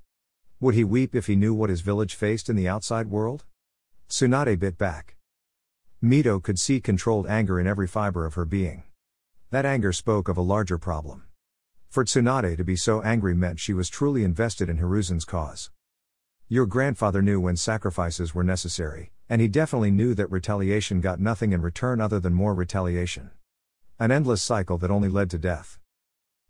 Would he weep if he knew what his village faced in the outside world? Tsunade bit back. Mito could see controlled anger in every fiber of her being. That anger spoke of a larger problem. For Tsunade to be so angry meant she was truly invested in Hiruzen's cause. Your grandfather knew when sacrifices were necessary, and he definitely knew that retaliation got nothing in return other than more retaliation. An endless cycle that only led to death.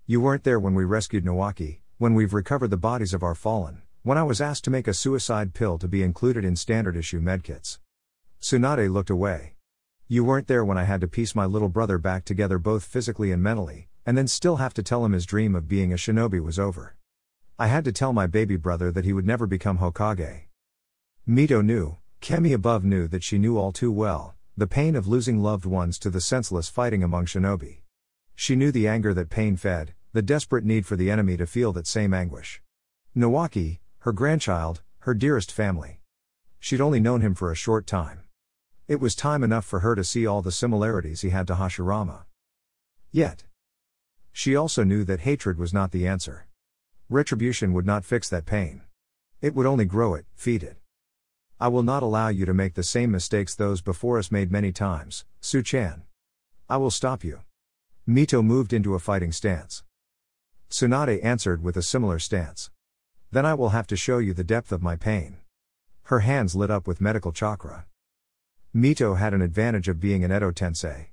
You weren't there when we rescued Nawaki, when we've recovered the bodies of our fallen, when I was asked to make a suicide pill to be included in standard issue medkits. Tsunade looked away. You weren't there when I had to piece my little brother back together both physically and mentally, and then still have to tell him his dream of being a shinobi was over. I had to tell my baby brother that he would never become Hokage. Mito knew, Kemi above knew that she knew all too well, the pain of losing loved ones to the senseless fighting among shinobi. She knew the anger that pain fed, the desperate need for the enemy to feel that same anguish. Nawaki, her grandchild, her dearest family. She'd only known him for a short time. It was time enough for her to see all the similarities he had to Hashirama. Yet, she also knew that hatred was not the answer. Retribution would not fix that pain. It would only grow it, feed it. I will not allow you to make the same mistakes those before us made many times, Su-chan. I will stop you. Mito moved into a fighting stance. Tsunade answered with a similar stance. Then I will have to show you the depth of my pain. Her hands lit up with medical chakra. Mito had an advantage of being an Edo tensei.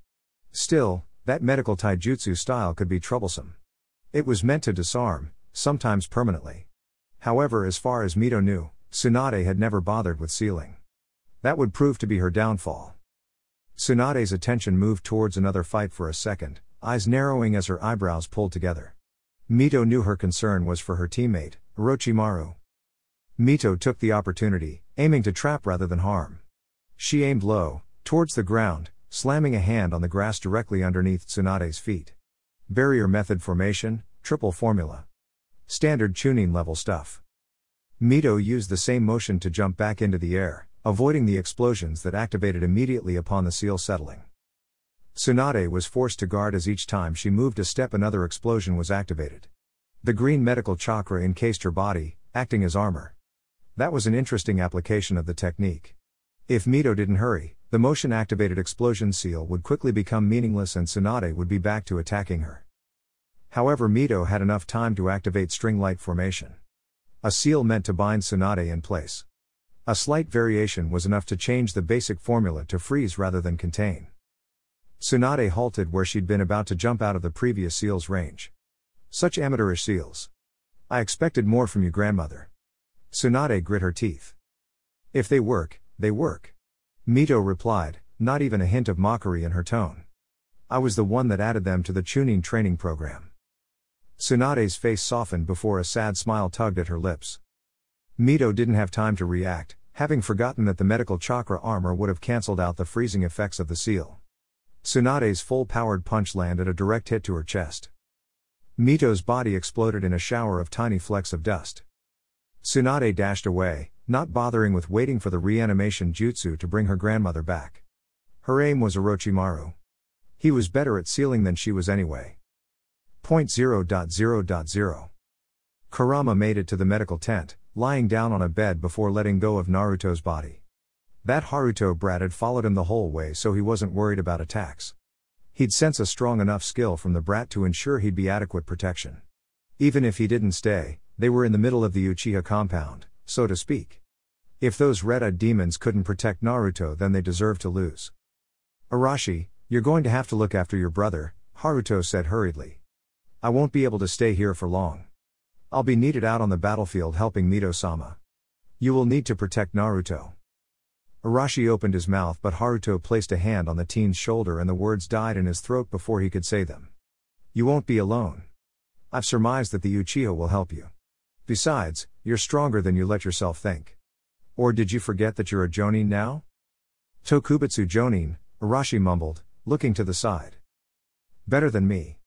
Still, that medical taijutsu style could be troublesome. It was meant to disarm, sometimes permanently. However, as far as Mito knew, Tsunade had never bothered with sealing. That would prove to be her downfall. Tsunade's attention moved towards another fight for a second, eyes narrowing as her eyebrows pulled together. Mito knew her concern was for her teammate, Orochimaru. Mito took the opportunity, aiming to trap rather than harm. She aimed low, towards the ground, slamming a hand on the grass directly underneath Tsunade's feet. Barrier method formation, triple formula. Standard Chunin level stuff. Mito used the same motion to jump back into the air, avoiding the explosions that activated immediately upon the seal settling. Tsunade was forced to guard as each time she moved a step another explosion was activated. The green medical chakra encased her body, acting as armor. That was an interesting application of the technique. If Mito didn't hurry, the motion-activated explosion seal would quickly become meaningless and Tsunade would be back to attacking her. However, Mito had enough time to activate string light formation. A seal meant to bind Tsunade in place. A slight variation was enough to change the basic formula to freeze rather than contain. Tsunade halted where she'd been about to jump out of the previous seal's range. Such amateurish seals. I expected more from you, grandmother. Tsunade grit her teeth. If they work, they work. Mito replied, not even a hint of mockery in her tone. I was the one that added them to the Chunin training program. Tsunade's face softened before a sad smile tugged at her lips. Mito didn't have time to react, having forgotten that the medical chakra armor would have cancelled out the freezing effects of the seal. Tsunade's full-powered punch landed a direct hit to her chest. Mito's body exploded in a shower of tiny flecks of dust. Tsunade dashed away, not bothering with waiting for the reanimation jutsu to bring her grandmother back. Her aim was Orochimaru. He was better at sealing than she was anyway. 0.0.0.0 Kurama made it to the medical tent, lying down on a bed before letting go of Naruto's body. That Haruto brat had followed him the whole way, so he wasn't worried about attacks. He'd sense a strong enough skill from the brat to ensure he'd be adequate protection. Even if he didn't stay, they were in the middle of the Uchiha compound, so to speak. If those red-eyed demons couldn't protect Naruto, then they deserved to lose. Arashi, you're going to have to look after your brother, Haruto said hurriedly. I won't be able to stay here for long. I'll be needed out on the battlefield helping Mito-sama. You will need to protect Naruto. Arashi opened his mouth, but Haruto placed a hand on the teen's shoulder and the words died in his throat before he could say them. You won't be alone. I've surmised that the Uchiha will help you. Besides, you're stronger than you let yourself think. Or did you forget that you're a Jonin now? Tokubutsu Jonin, Arashi mumbled, looking to the side. Better than me.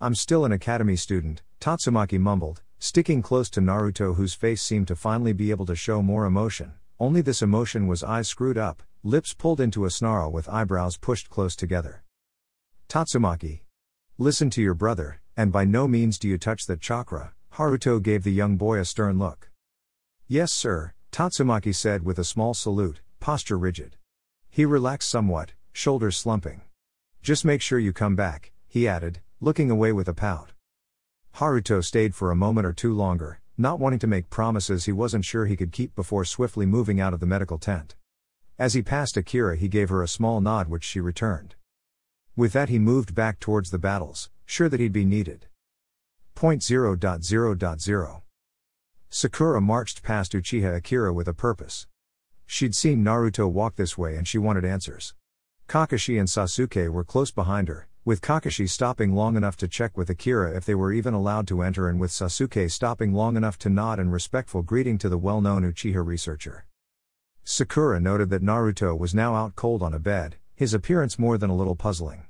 I'm still an academy student, Tatsumaki mumbled, sticking close to Naruto, whose face seemed to finally be able to show more emotion, only this emotion was eyes screwed up, lips pulled into a snarl with eyebrows pushed close together. Tatsumaki. Listen to your brother, and by no means do you touch that chakra, Haruto gave the young boy a stern look. Yes sir, Tatsumaki said with a small salute, posture rigid. He relaxed somewhat, shoulders slumping. Just make sure you come back, he added, looking away with a pout. Haruto stayed for a moment or two longer, not wanting to make promises he wasn't sure he could keep before swiftly moving out of the medical tent. As he passed Akira, he gave her a small nod which she returned. With that he moved back towards the battles, sure that he'd be needed. 0.0.0.0 Sakura marched past Uchiha Akira with a purpose. She'd seen Naruto walk this way and she wanted answers. Kakashi and Sasuke were close behind her, with Kakashi stopping long enough to check with Akira if they were even allowed to enter, and with Sasuke stopping long enough to nod in respectful greeting to the well-known Uchiha researcher. Sakura noted that Naruto was now out cold on a bed, his appearance more than a little puzzling.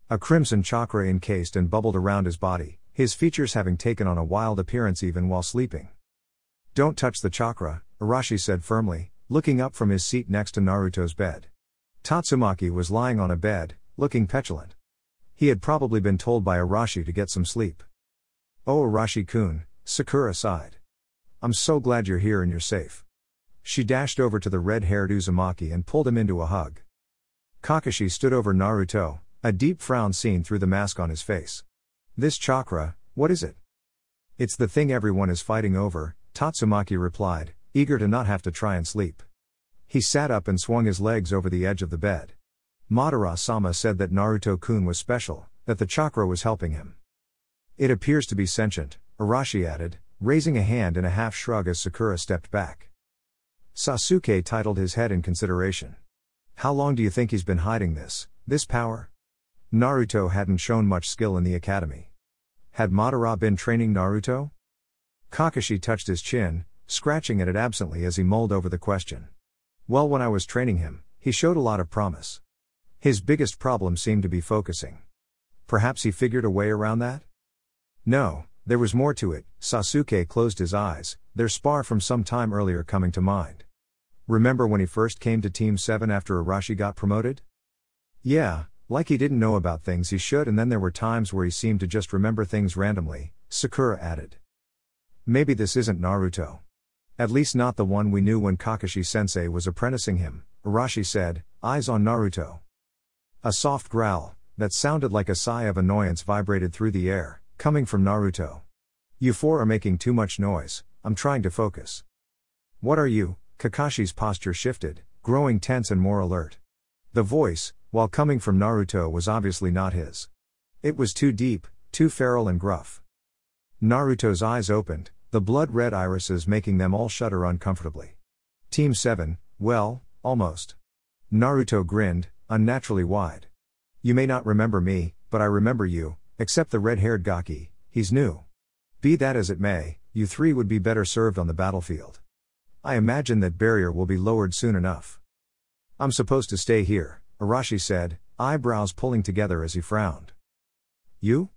A crimson chakra encased and bubbled around his body, his features having taken on a wild appearance even while sleeping. Don't touch the chakra, Arashi said firmly, looking up from his seat next to Naruto's bed. Tatsumaki was lying on a bed, looking petulant. He had probably been told by Arashi to get some sleep. Oh Arashi-kun, Sakura sighed. I'm so glad you're here and you're safe. She dashed over to the red-haired Uzumaki and pulled him into a hug. Kakashi stood over Naruto, a deep frown seen through the mask on his face. This chakra, what is it? It's the thing everyone is fighting over, Tatsumaki replied, eager to not have to try and sleep. He sat up and swung his legs over the edge of the bed. Madara-sama said that Naruto-kun was special, that the chakra was helping him. It appears to be sentient, Arashi added, raising a hand in a half shrug as Sakura stepped back. Sasuke titled his head in consideration. How long do you think he's been hiding this power? Naruto hadn't shown much skill in the academy. Had Madara been training Naruto? Kakashi touched his chin, scratching at it absently as he mulled over the question. Well, when I was training him, he showed a lot of promise. His biggest problem seemed to be focusing. Perhaps he figured a way around that? No, there was more to it. Sasuke closed his eyes, their spar from some time earlier coming to mind. Remember when he first came to Team 7 after Arashi got promoted? Yeah, like he didn't know about things he should, and then there were times where he seemed to just remember things randomly, Sakura added. Maybe this isn't Naruto. At least not the one we knew when Kakashi-sensei was apprenticing him, Arashi said, eyes on Naruto. A soft growl, that sounded like a sigh of annoyance vibrated through the air, coming from Naruto. You four are making too much noise, I'm trying to focus. What are you? Kakashi's posture shifted, growing tense and more alert. The voice, while coming from Naruto, was obviously not his. It was too deep, too feral and gruff. Naruto's eyes opened, the blood-red irises making them all shudder uncomfortably. Team 7, well, almost. Naruto grinned, unnaturally wide. You may not remember me, but I remember you, except the red-haired Gaki, he's new. Be that as it may, you three would be better served on the battlefield. I imagine that barrier will be lowered soon enough. I'm supposed to stay here, Arashi said, eyebrows pulling together as he frowned. You?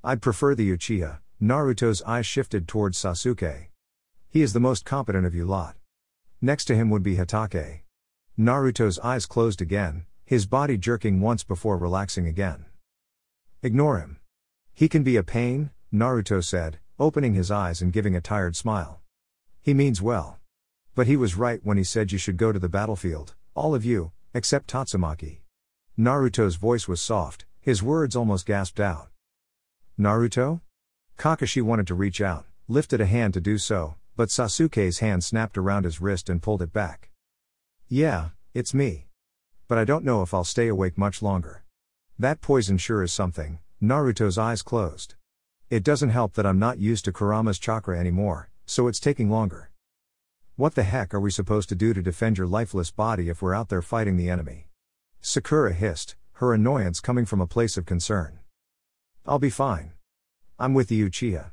I'd prefer the Uchiha. Naruto's eyes shifted towards Sasuke. He is the most competent of you lot. Next to him would be Hatake. Naruto's eyes closed again, his body jerking once before relaxing again. Ignore him. He can be a pain, Naruto said, opening his eyes and giving a tired smile. He means well. But he was right when he said you should go to the battlefield, all of you, except Tatsumaki. Naruto's voice was soft, his words almost gasped out. Naruto? Kakashi wanted to reach out, lifted a hand to do so, but Sasuke's hand snapped around his wrist and pulled it back. Yeah, it's me. But I don't know if I'll stay awake much longer. That poison sure is something. Naruto's eyes closed. It doesn't help that I'm not used to Kurama's chakra anymore, so it's taking longer. What the heck are we supposed to do to defend your lifeless body if we're out there fighting the enemy? Sakura hissed, her annoyance coming from a place of concern. I'll be fine. I'm with the Uchiha.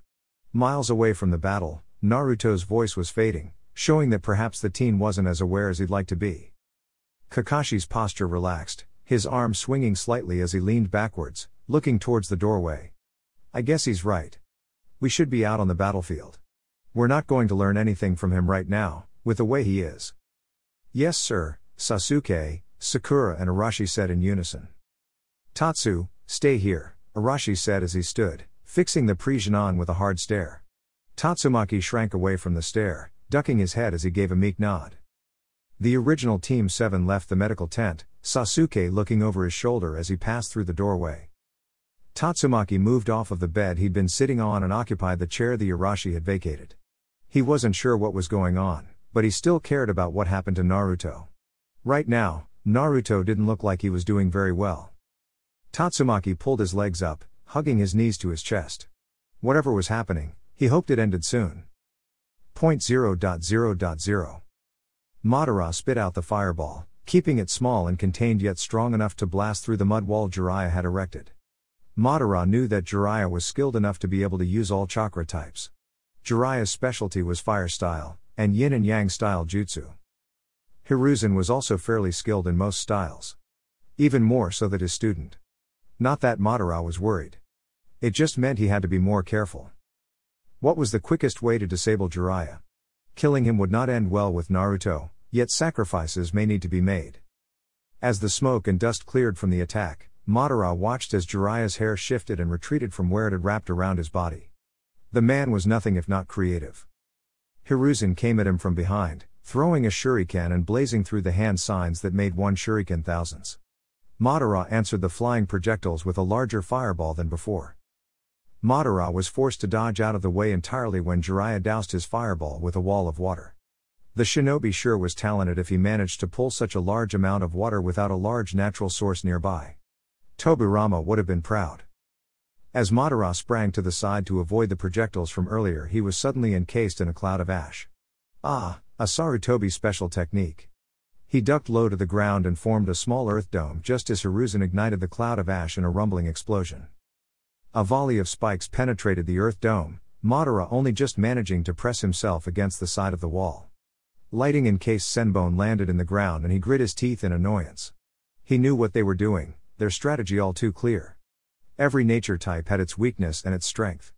Miles away from the battle, Naruto's voice was fading, showing that perhaps the teen wasn't as aware as he'd like to be. Kakashi's posture relaxed, his arm swinging slightly as he leaned backwards, looking towards the doorway. I guess he's right. We should be out on the battlefield. We're not going to learn anything from him right now, with the way he is. Yes sir, Sasuke, Sakura and Arashi said in unison. Tatsu, stay here, Arashi said as he stood, fixing the Prisian with a hard stare. Tatsumaki shrank away from the stare, ducking his head as he gave a meek nod. The original Team 7 left the medical tent, Sasuke looking over his shoulder as he passed through the doorway. Tatsumaki moved off of the bed he'd been sitting on and occupied the chair the Arashi had vacated. He wasn't sure what was going on, but he still cared about what happened to Naruto. Right now, Naruto didn't look like he was doing very well. Tatsumaki pulled his legs up, hugging his knees to his chest. Whatever was happening, he hoped it ended soon. 0.0.0. Madara spit out the fireball, keeping it small and contained yet strong enough to blast through the mud wall Jiraiya had erected. Madara knew that Jiraiya was skilled enough to be able to use all chakra types. Jiraiya's specialty was fire style, and yin and yang style jutsu. Hiruzen was also fairly skilled in most styles. Even more so than his student. Not that Madara was worried. It just meant he had to be more careful. What was the quickest way to disable Jiraiya? Killing him would not end well with Naruto, yet sacrifices may need to be made. As the smoke and dust cleared from the attack, Madara watched as Jiraiya's hair shifted and retreated from where it had wrapped around his body. The man was nothing if not creative. Hiruzen came at him from behind, throwing a shuriken and blazing through the hand signs that made one shuriken thousands. Madara answered the flying projectiles with a larger fireball than before. Madara was forced to dodge out of the way entirely when Jiraiya doused his fireball with a wall of water. The shinobi sure was talented if he managed to pull such a large amount of water without a large natural source nearby. Tobirama would have been proud. As Madara sprang to the side to avoid the projectiles from earlier, he was suddenly encased in a cloud of ash. Ah, a Sarutobi special technique. He ducked low to the ground and formed a small earth dome just as Hiruzen ignited the cloud of ash in a rumbling explosion. A volley of spikes penetrated the earth dome, Madara only just managing to press himself against the side of the wall. Lighting encased Senbone landed in the ground and he grit his teeth in annoyance. He knew what they were doing, their strategy all too clear. Every nature type had its weakness and its strength.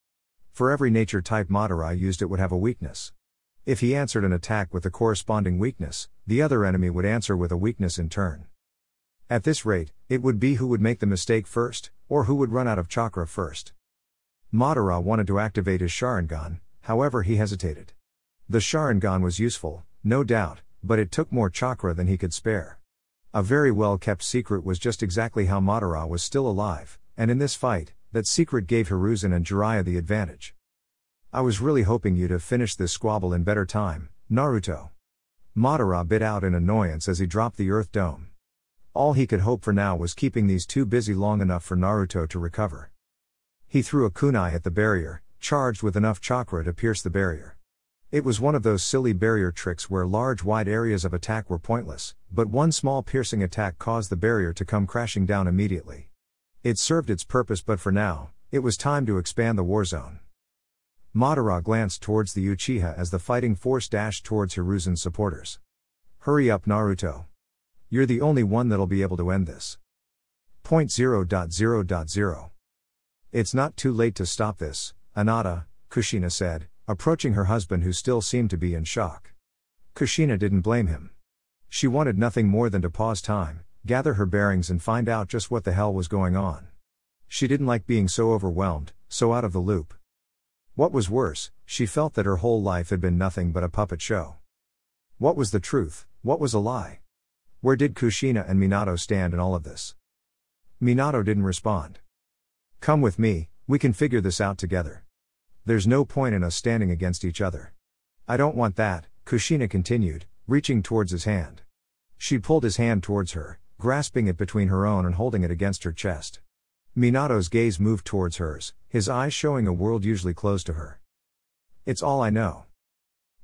For every nature type Madara used it would have a weakness. If he answered an attack with the corresponding weakness, the other enemy would answer with a weakness in turn. At this rate, it would be who would make the mistake first, or who would run out of chakra first. Madara wanted to activate his Sharingan, however he hesitated. The Sharingan was useful, no doubt, but it took more chakra than he could spare. A very well kept secret was just exactly how Madara was still alive, and in this fight, that secret gave Hiruzen and Jiraiya the advantage. I was really hoping you'd have finished this squabble in better time, Naruto. Madara bit out in annoyance as he dropped the Earth Dome. All he could hope for now was keeping these two busy long enough for Naruto to recover. He threw a kunai at the barrier, charged with enough chakra to pierce the barrier. It was one of those silly barrier tricks where large wide areas of attack were pointless, but one small piercing attack caused the barrier to come crashing down immediately. It served its purpose, but for now, it was time to expand the war zone. Madara glanced towards the Uchiha as the fighting force dashed towards Hiruzen's supporters. Hurry up, Naruto. You're the only one that'll be able to end this. 0.0.0.0. It's not too late to stop this, Anata, Kushina said, approaching her husband who still seemed to be in shock. Kushina didn't blame him. She wanted nothing more than to pause time, gather her bearings and find out just what the hell was going on. She didn't like being so overwhelmed, so out of the loop. What was worse, she felt that her whole life had been nothing but a puppet show. What was the truth, what was a lie? Where did Kushina and Minato stand in all of this? Minato didn't respond. Come with me, we can figure this out together. There's no point in us standing against each other. I don't want that, Kushina continued, reaching towards his hand. She pulled his hand towards her, grasping it between her own and holding it against her chest. Minato's gaze moved towards hers, his eyes showing a world usually closed to her. It's all I know.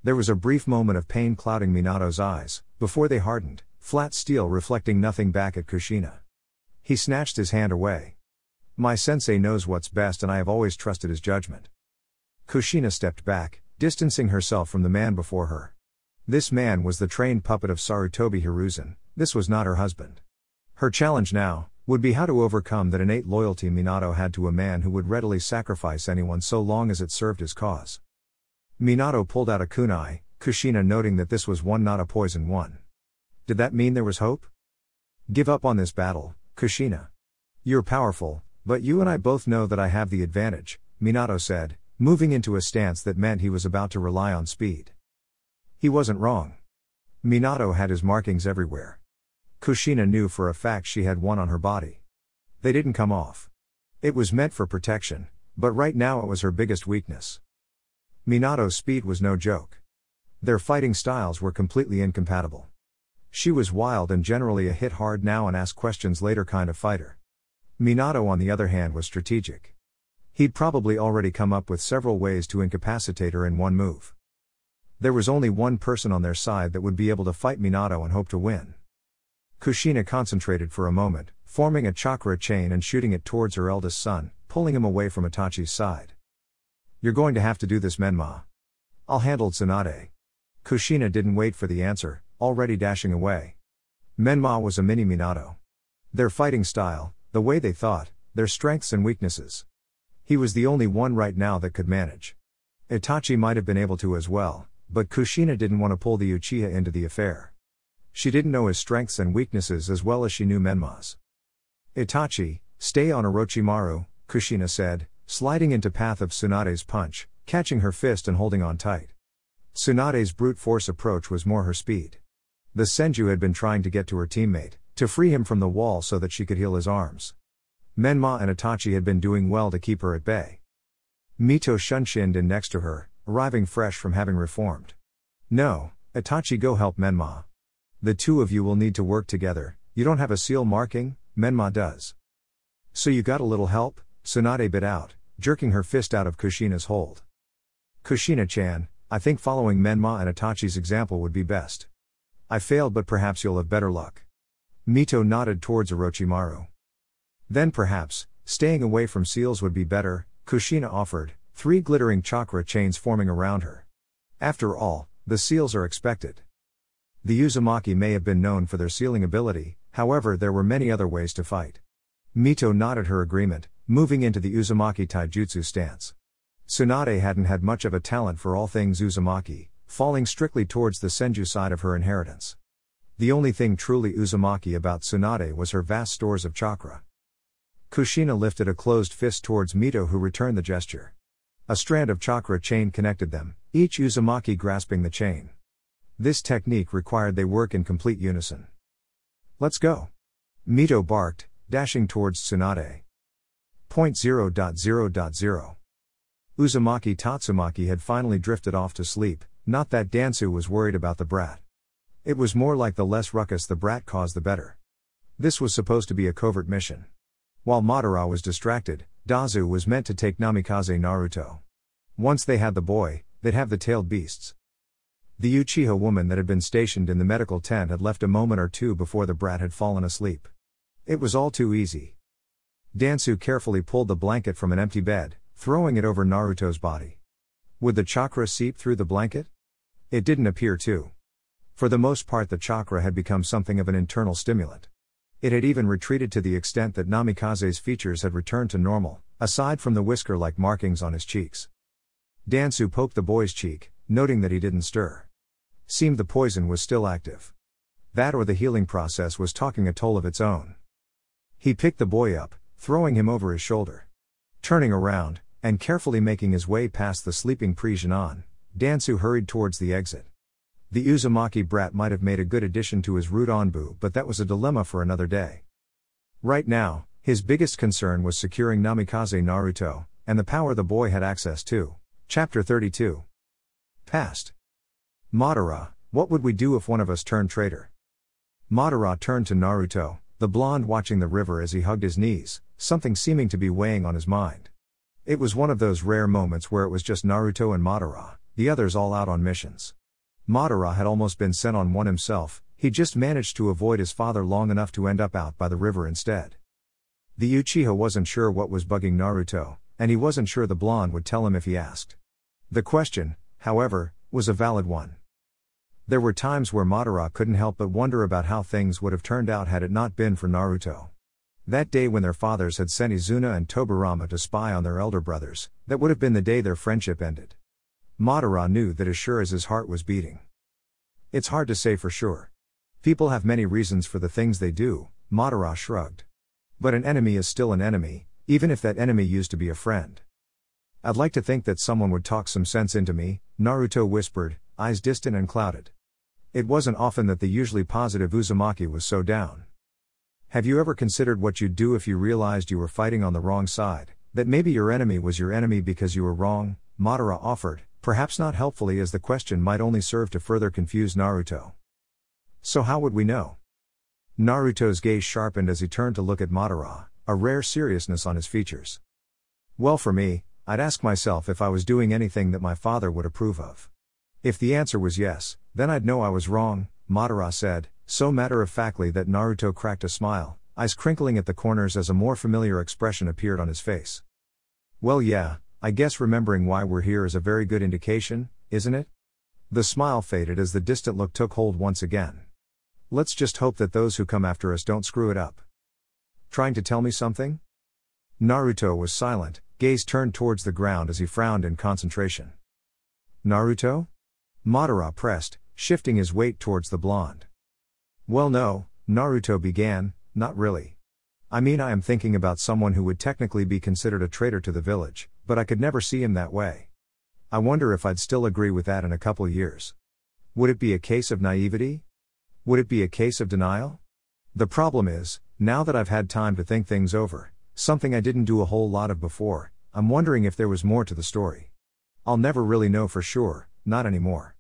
There was a brief moment of pain clouding Minato's eyes, before they hardened, flat steel reflecting nothing back at Kushina. He snatched his hand away. My sensei knows what's best and I have always trusted his judgment. Kushina stepped back, distancing herself from the man before her. This man was the trained puppet of Sarutobi Hiruzen, this was not her husband. Her challenge now would be how to overcome that innate loyalty Minato had to a man who would readily sacrifice anyone so long as it served his cause. Minato pulled out a kunai, Kushina noting that this was one not a poison one. Did that mean there was hope? Give up on this battle, Kushina. You're powerful, but you and I both know that I have the advantage, Minato said, moving into a stance that meant he was about to rely on speed. He wasn't wrong. Minato had his markings everywhere. Kushina knew for a fact she had one on her body. They didn't come off. It was meant for protection, but right now it was her biggest weakness. Minato's speed was no joke. Their fighting styles were completely incompatible. She was wild and generally a hit hard now and ask questions later kind of fighter. Minato on the other hand was strategic. He'd probably already come up with several ways to incapacitate her in one move. There was only one person on their side that would be able to fight Minato and hope to win. Kushina concentrated for a moment, forming a chakra chain and shooting it towards her eldest son, pulling him away from Itachi's side. You're going to have to do this, Menma. I'll handle Tsunade. Kushina didn't wait for the answer, already dashing away. Menma was a mini Minato. Their fighting style, the way they thought, their strengths and weaknesses. He was the only one right now that could manage. Itachi might have been able to as well, but Kushina didn't want to pull the Uchiha into the affair. She didn't know his strengths and weaknesses as well as she knew Menma's. Itachi, stay on Orochimaru, Kushina said, sliding into path of Tsunade's punch, catching her fist and holding on tight. Tsunade's brute force approach was more her speed. The Senju had been trying to get to her teammate, to free him from the wall so that she could heal his arms. Menma and Itachi had been doing well to keep her at bay. Mito shunshined in next to her, arriving fresh from having reformed. No, Itachi, go help Menma. The two of you will need to work together. You don't have a seal marking, Menma does. So you got a little help? Tsunade bit out, jerking her fist out of Kushina's hold. Kushina-chan, I think following Menma and Itachi's example would be best. I failed, but perhaps you'll have better luck. Mito nodded towards Orochimaru. Then perhaps, staying away from seals would be better, Kushina offered, 3 glittering chakra chains forming around her. After all, the seals are expected. The Uzumaki may have been known for their sealing ability, however there were many other ways to fight. Mito nodded her agreement, moving into the Uzumaki taijutsu stance. Tsunade hadn't had much of a talent for all things Uzumaki, falling strictly towards the Senju side of her inheritance. The only thing truly Uzumaki about Tsunade was her vast stores of chakra. Kushina lifted a closed fist towards Mito, who returned the gesture. A strand of chakra chain connected them, each Uzumaki grasping the chain. This technique required they work in complete unison. "Let's go!" Mito barked, dashing towards Tsunade. 0.0.0.0 Uzumaki Tatsumaki had finally drifted off to sleep, not that Dansu was worried about the brat. It was more like the less ruckus the brat caused the better. This was supposed to be a covert mission. While Madara was distracted, Dazu was meant to take Namikaze Naruto. Once they had the boy, they'd have the tailed beasts. The Uchiha woman that had been stationed in the medical tent had left a moment or two before the brat had fallen asleep. It was all too easy. Dansu carefully pulled the blanket from an empty bed, throwing it over Naruto's body. Would the chakra seep through the blanket? It didn't appear to. For the most part, the chakra had become something of an internal stimulant. It had even retreated to the extent that Namikaze's features had returned to normal, aside from the whisker-like markings on his cheeks. Dansu poked the boy's cheek, noting that he didn't stir. Seemed the poison was still active. That or the healing process was taking a toll of its own. He picked the boy up, throwing him over his shoulder. Turning around, and carefully making his way past the sleeping Prijanon, Dansu hurried towards the exit. The Uzumaki brat might have made a good addition to his Rudanbu, but that was a dilemma for another day. Right now, his biggest concern was securing Namikaze Naruto, and the power the boy had access to. Chapter 32. Past. Madara, what would we do if one of us turned traitor? Madara turned to Naruto, the blonde watching the river as he hugged his knees, something seeming to be weighing on his mind. It was one of those rare moments where it was just Naruto and Madara, the others all out on missions. Madara had almost been sent on one himself, he just managed to avoid his father long enough to end up out by the river instead. The Uchiha wasn't sure what was bugging Naruto, and he wasn't sure the blonde would tell him if he asked. The question, however, was a valid one. There were times where Madara couldn't help but wonder about how things would have turned out had it not been for Naruto. That day when their fathers had sent Izuna and Tobirama to spy on their elder brothers, that would have been the day their friendship ended. Madara knew that as sure as his heart was beating. It's hard to say for sure. People have many reasons for the things they do, Madara shrugged. But an enemy is still an enemy, even if that enemy used to be a friend. I'd like to think that someone would talk some sense into me, Naruto whispered, eyes distant and clouded. It wasn't often that the usually positive Uzumaki was so down. Have you ever considered what you'd do if you realized you were fighting on the wrong side, that maybe your enemy was your enemy because you were wrong? Madara offered, perhaps not helpfully as the question might only serve to further confuse Naruto. So how would we know? Naruto's gaze sharpened as he turned to look at Madara, a rare seriousness on his features. Well, for me, I'd ask myself if I was doing anything that my father would approve of. If the answer was yes, then I'd know I was wrong, Madara said, so matter-of-factly that Naruto cracked a smile, eyes crinkling at the corners as a more familiar expression appeared on his face. Well, yeah, I guess remembering why we're here is a very good indication, isn't it? The smile faded as the distant look took hold once again. Let's just hope that those who come after us don't screw it up. Trying to tell me something? Naruto was silent, gaze turned towards the ground as he frowned in concentration. Naruto? Madara pressed, shifting his weight towards the blonde. Well, no, Naruto began, not really. I mean, I am thinking about someone who would technically be considered a traitor to the village, but I could never see him that way. I wonder if I'd still agree with that in a couple years. Would it be a case of naivety? Would it be a case of denial? The problem is, now that I've had time to think things over, something I didn't do a whole lot of before, I'm wondering if there was more to the story. I'll never really know for sure, not anymore.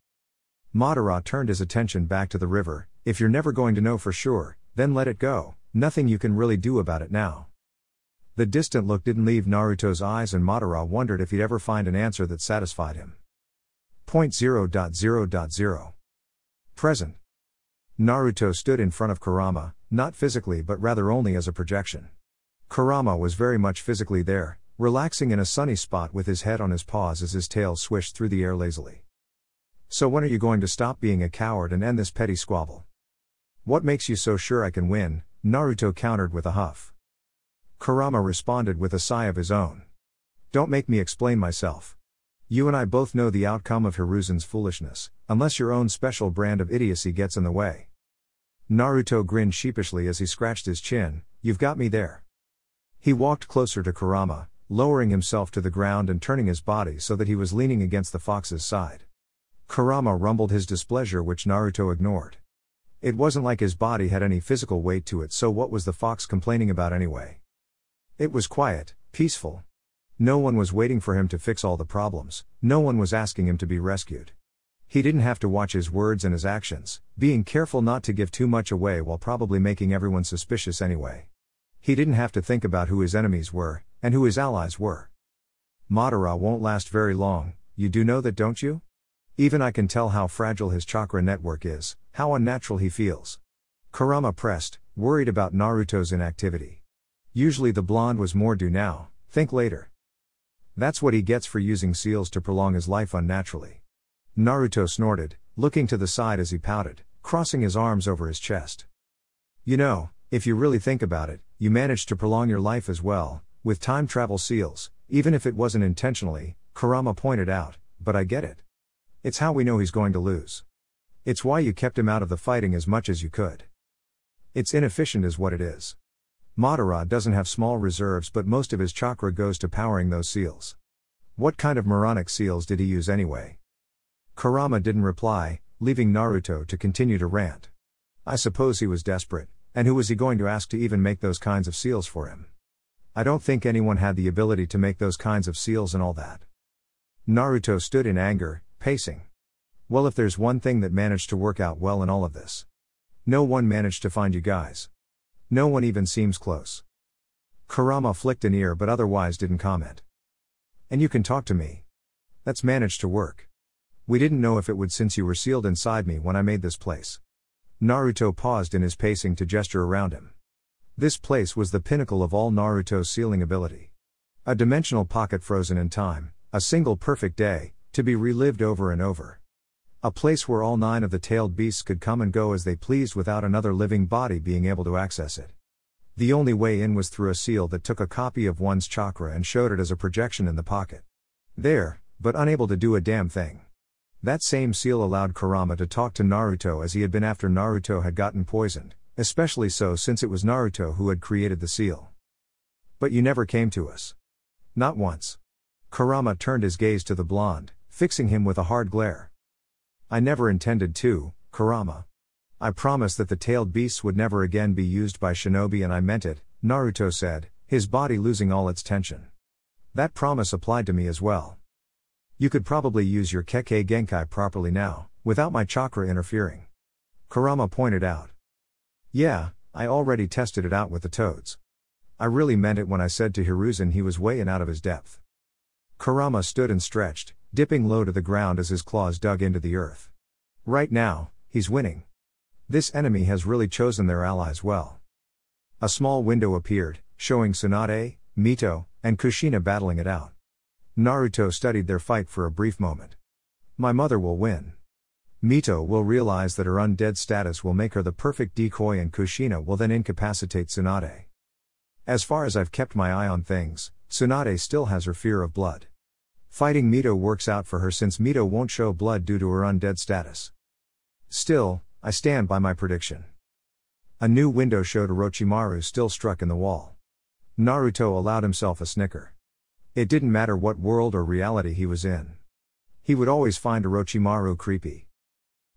Madara turned his attention back to the river. If you're never going to know for sure, then let it go, nothing you can really do about it now. The distant look didn't leave Naruto's eyes and Madara wondered if he'd ever find an answer that satisfied him. 0.0.0.0 Present. Naruto stood in front of Kurama, not physically but rather only as a projection. Kurama was very much physically there, relaxing in a sunny spot with his head on his paws as his tail swished through the air lazily. So when are you going to stop being a coward and end this petty squabble? What makes you so sure I can win? Naruto countered with a huff. Kurama responded with a sigh of his own. Don't make me explain myself. You and I both know the outcome of Hiruzen's foolishness, unless your own special brand of idiocy gets in the way. Naruto grinned sheepishly as he scratched his chin, you've got me there. He walked closer to Kurama, lowering himself to the ground and turning his body so that he was leaning against the fox's side. Kurama rumbled his displeasure, which Naruto ignored. It wasn't like his body had any physical weight to it, so what was the fox complaining about anyway? It was quiet, peaceful. No one was waiting for him to fix all the problems, no one was asking him to be rescued. He didn't have to watch his words and his actions, being careful not to give too much away while probably making everyone suspicious anyway. He didn't have to think about who his enemies were, and who his allies were. Madara won't last very long, you do know that, don't you? Even I can tell how fragile his chakra network is, how unnatural he feels. Kurama pressed, worried about Naruto's inactivity. Usually the blonde was more do now, think later. That's what he gets for using seals to prolong his life unnaturally. Naruto snorted, looking to the side as he pouted, crossing his arms over his chest. You know, if you really think about it, you managed to prolong your life as well, with time travel seals, even if it wasn't intentionally, Kurama pointed out, but I get it. It's how we know he's going to lose. It's why you kept him out of the fighting as much as you could. It's inefficient is what it is. Madara doesn't have small reserves, but most of his chakra goes to powering those seals. What kind of moronic seals did he use anyway? Kurama didn't reply, leaving Naruto to continue to rant. I suppose he was desperate, and who was he going to ask to even make those kinds of seals for him? I don't think anyone had the ability to make those kinds of seals and all that. Naruto stood in anger, pacing. Well, if there's one thing that managed to work out well in all of this. No one managed to find you guys. No one even seems close. Kurama flicked an ear but otherwise didn't comment. And you can talk to me. That's managed to work. We didn't know if it would since you were sealed inside me when I made this place. Naruto paused in his pacing to gesture around him. This place was the pinnacle of all Naruto's sealing ability. A dimensional pocket frozen in time, a single perfect day, to be relived over and over. A place where all 9 of the tailed beasts could come and go as they pleased without another living body being able to access it. The only way in was through a seal that took a copy of one's chakra and showed it as a projection in the pocket. There, but unable to do a damn thing. That same seal allowed Kurama to talk to Naruto as he had been after Naruto had gotten poisoned, especially so since it was Naruto who had created the seal. But you never came to us. Not once. Kurama turned his gaze to the blonde, fixing him with a hard glare. I never intended to, Kurama. I promised that the tailed beasts would never again be used by shinobi, and I meant it, Naruto said, his body losing all its tension. That promise applied to me as well. You could probably use your Kekkei Genkai properly now, without my chakra interfering. Kurama pointed out. Yeah, I already tested it out with the toads. I really meant it when I said to Hiruzen he was way in out of his depth. Kurama stood and stretched, dipping low to the ground as his claws dug into the earth. Right now, he's winning. This enemy has really chosen their allies well. A small window appeared, showing Tsunade, Mito, and Kushina battling it out. Naruto studied their fight for a brief moment. My mother will win. Mito will realize that her undead status will make her the perfect decoy, and Kushina will then incapacitate Tsunade. As far as I've kept my eye on things, Tsunade still has her fear of blood. Fighting Mito works out for her since Mito won't show blood due to her undead status. Still, I stand by my prediction. A new window showed Orochimaru still struck in the wall. Naruto allowed himself a snicker. It didn't matter what world or reality he was in. He would always find Orochimaru creepy.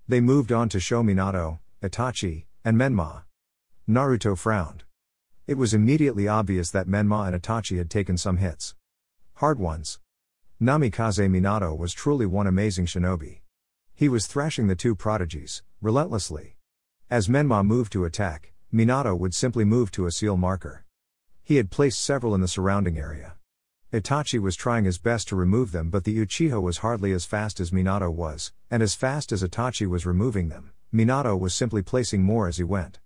They moved on to show Minato, Itachi, and Menma. Naruto frowned. It was immediately obvious that Menma and Itachi had taken some hits. Hard ones. Namikaze Minato was truly one amazing shinobi. He was thrashing the two prodigies, relentlessly. As Menma moved to attack, Minato would simply move to a seal marker. He had placed several in the surrounding area. Itachi was trying his best to remove them, but the Uchiha was hardly as fast as Minato was, and as fast as Itachi was removing them, Minato was simply placing more as he went.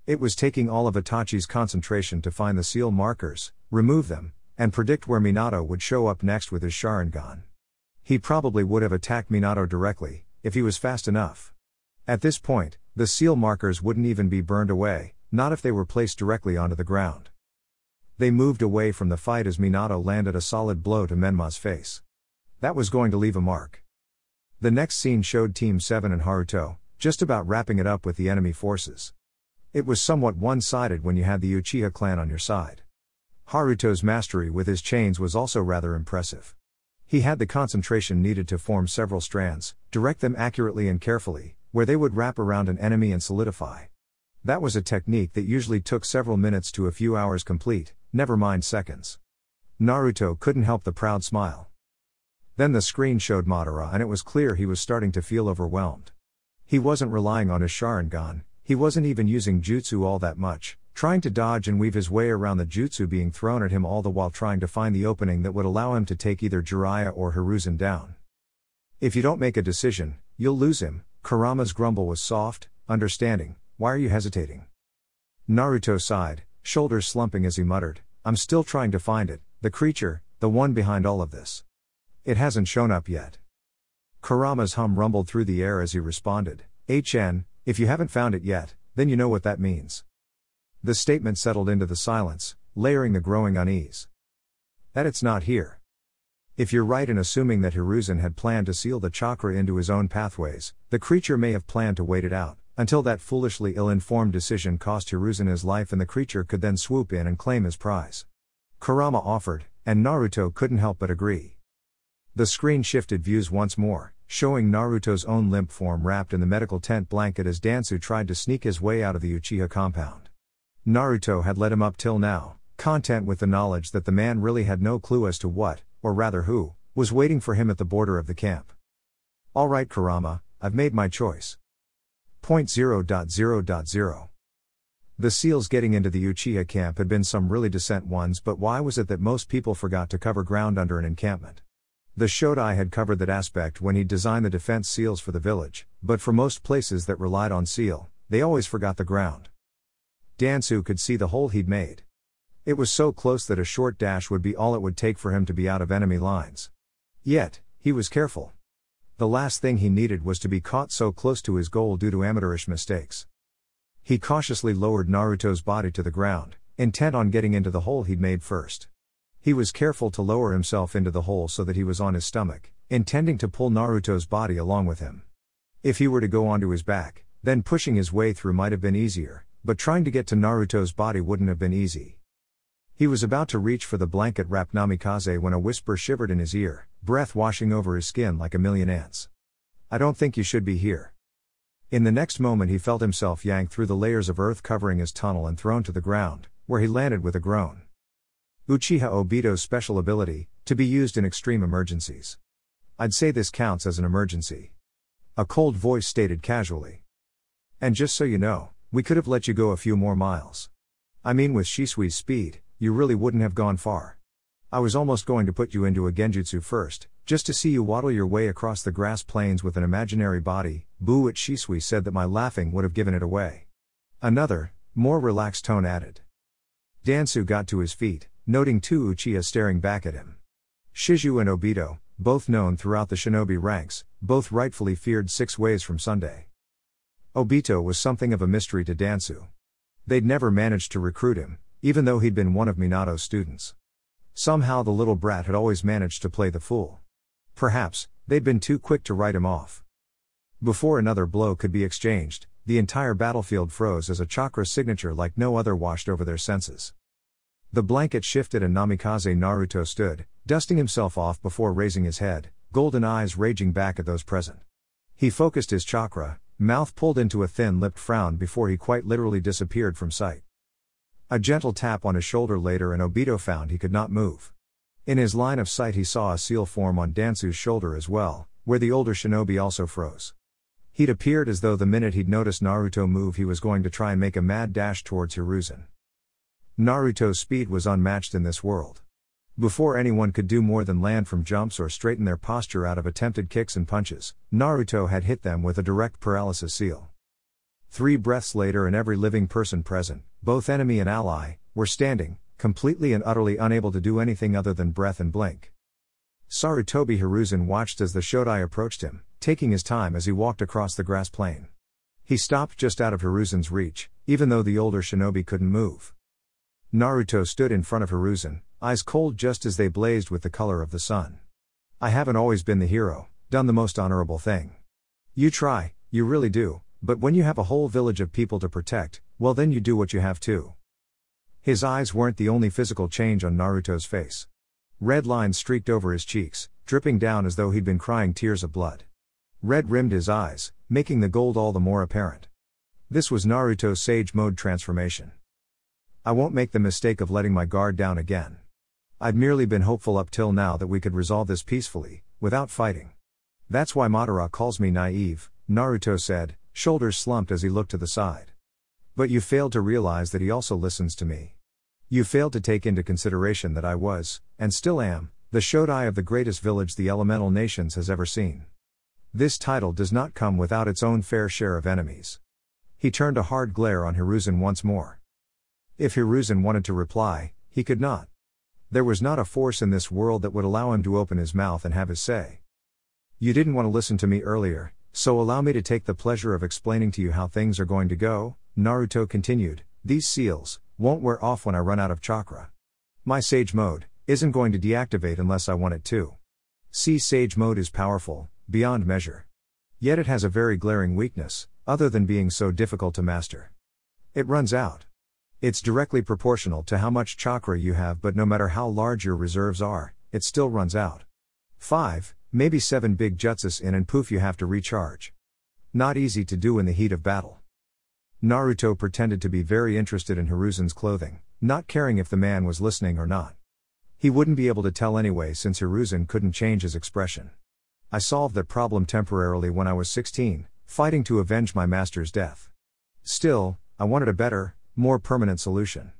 It was taking all of Itachi's concentration to find the seal markers, remove them, and predict where Minato would show up next with his Sharingan. He probably would have attacked Minato directly, if he was fast enough. At this point, the seal markers wouldn't even be burned away, not if they were placed directly onto the ground. They moved away from the fight as Minato landed a solid blow to Menma's face. That was going to leave a mark. The next scene showed Team 7 and Haruto, just about wrapping it up with the enemy forces. It was somewhat one-sided when you had the Uchiha clan on your side. Haruto's mastery with his chains was also rather impressive. He had the concentration needed to form several strands, direct them accurately and carefully, where they would wrap around an enemy and solidify. That was a technique that usually took several minutes to a few hours complete, never mind seconds. Naruto couldn't help the proud smile. Then the screen showed Madara and it was clear he was starting to feel overwhelmed. He wasn't relying on his Sharingan, he wasn't even using jutsu all that much, trying to dodge and weave his way around the jutsu being thrown at him all the while trying to find the opening that would allow him to take either Jiraiya or Hiruzen down. If you don't make a decision, you'll lose him. Kurama's grumble was soft, understanding. Why are you hesitating? Naruto sighed, shoulders slumping as he muttered, I'm still trying to find it, the creature, the one behind all of this. It hasn't shown up yet. Kurama's hum rumbled through the air as he responded, HN, if you haven't found it yet, then you know what that means. The statement settled into the silence, layering the growing unease. That it's not here. If you're right in assuming that Hiruzen had planned to seal the chakra into his own pathways, the creature may have planned to wait it out, until that foolishly ill-informed decision cost Hiruzen his life and the creature could then swoop in and claim his prize. Kurama offered, and Naruto couldn't help but agree. The screen shifted views once more, showing Naruto's own limp form wrapped in the medical tent blanket as Dansu tried to sneak his way out of the Uchiha compound. Naruto had let him up till now, content with the knowledge that the man really had no clue as to what, or rather who, was waiting for him at the border of the camp. All right Kurama, I've made my choice. .0.0.0 The seals getting into the Uchiha camp had been some really decent ones, but why was it that most people forgot to cover ground under an encampment? The Shodai had covered that aspect when he designed the defense seals for the village, but for most places that relied on seal, they always forgot the ground. Dansu could see the hole he'd made. It was so close that a short dash would be all it would take for him to be out of enemy lines. Yet, he was careful. The last thing he needed was to be caught so close to his goal due to amateurish mistakes. He cautiously lowered Naruto's body to the ground, intent on getting into the hole he'd made first. He was careful to lower himself into the hole so that he was on his stomach, intending to pull Naruto's body along with him. If he were to go onto his back, then pushing his way through might have been easier, but trying to get to Naruto's body wouldn't have been easy. He was about to reach for the blanket-wrapped namikaze when a whisper shivered in his ear, breath washing over his skin like a million ants. I don't think you should be here. In the next moment he felt himself yanked through the layers of earth covering his tunnel and thrown to the ground, where he landed with a groan. Uchiha Obito's special ability, to be used in extreme emergencies. I'd say this counts as an emergency. A cold voice stated casually. And just so you know, we could have let you go a few more miles. I mean with Shisui's speed, you really wouldn't have gone far. I was almost going to put you into a genjutsu first, just to see you waddle your way across the grass plains with an imaginary body. Boo at Shisui said that my laughing would have given it away. Another, more relaxed tone added. Dansu got to his feet, noting two Uchiha staring back at him. Shizu and Obito, both known throughout the shinobi ranks, both rightfully feared 6 ways from Sunday. Obito was something of a mystery to Dansu. They'd never managed to recruit him, even though he'd been one of Minato's students. Somehow the little brat had always managed to play the fool. Perhaps, they'd been too quick to write him off. Before another blow could be exchanged, the entire battlefield froze as a chakra signature like no other washed over their senses. The blanket shifted and Namikaze Naruto stood, dusting himself off before raising his head, golden eyes raging back at those present. He focused his chakra, mouth pulled into a thin-lipped frown before he quite literally disappeared from sight. A gentle tap on his shoulder later and Obito found he could not move. In his line of sight he saw a seal form on Dansu's shoulder as well, where the older shinobi also froze. He'd appeared as though the minute he'd noticed Naruto move he was going to try and make a mad dash towards Hiruzen. Naruto's speed was unmatched in this world. Before anyone could do more than land from jumps or straighten their posture out of attempted kicks and punches, Naruto had hit them with a direct paralysis seal. 3 breaths later and every living person present, both enemy and ally, were standing, completely and utterly unable to do anything other than breath and blink. Sarutobi Hiruzen watched as the Shodai approached him, taking his time as he walked across the grass plain. He stopped just out of Hiruzen's reach, even though the older shinobi couldn't move. Naruto stood in front of Hiruzen, eyes cold just as they blazed with the color of the sun. I haven't always been the hero, done the most honorable thing. You try, you really do, but when you have a whole village of people to protect, well then you do what you have to. His eyes weren't the only physical change on Naruto's face. Red lines streaked over his cheeks, dripping down as though he'd been crying tears of blood. Red rimmed his eyes, making the gold all the more apparent. This was Naruto's Sage Mode transformation. I won't make the mistake of letting my guard down again. I'd merely been hopeful up till now that we could resolve this peacefully, without fighting. That's why Madara calls me naive, Naruto said, shoulders slumped as he looked to the side. But you failed to realize that he also listens to me. You failed to take into consideration that I was, and still am, the Shodai of the greatest village the elemental nations has ever seen. This title does not come without its own fair share of enemies. He turned a hard glare on Hiruzen once more. If Hiruzen wanted to reply, he could not. There was not a force in this world that would allow him to open his mouth and have his say. You didn't want to listen to me earlier, so allow me to take the pleasure of explaining to you how things are going to go, Naruto continued. These seals won't wear off when I run out of chakra. My Sage Mode isn't going to deactivate unless I want it to. See, Sage Mode is powerful, beyond measure. Yet it has a very glaring weakness, other than being so difficult to master. It runs out. It's directly proportional to how much chakra you have, but no matter how large your reserves are, it still runs out. 5, maybe 7 big jutsus in and poof, you have to recharge. Not easy to do in the heat of battle. Naruto pretended to be very interested in Hiruzen's clothing, not caring if the man was listening or not. He wouldn't be able to tell anyway since Hiruzen couldn't change his expression. I solved that problem temporarily when I was 16, fighting to avenge my master's death. Still, I wanted a better, more permanent solution.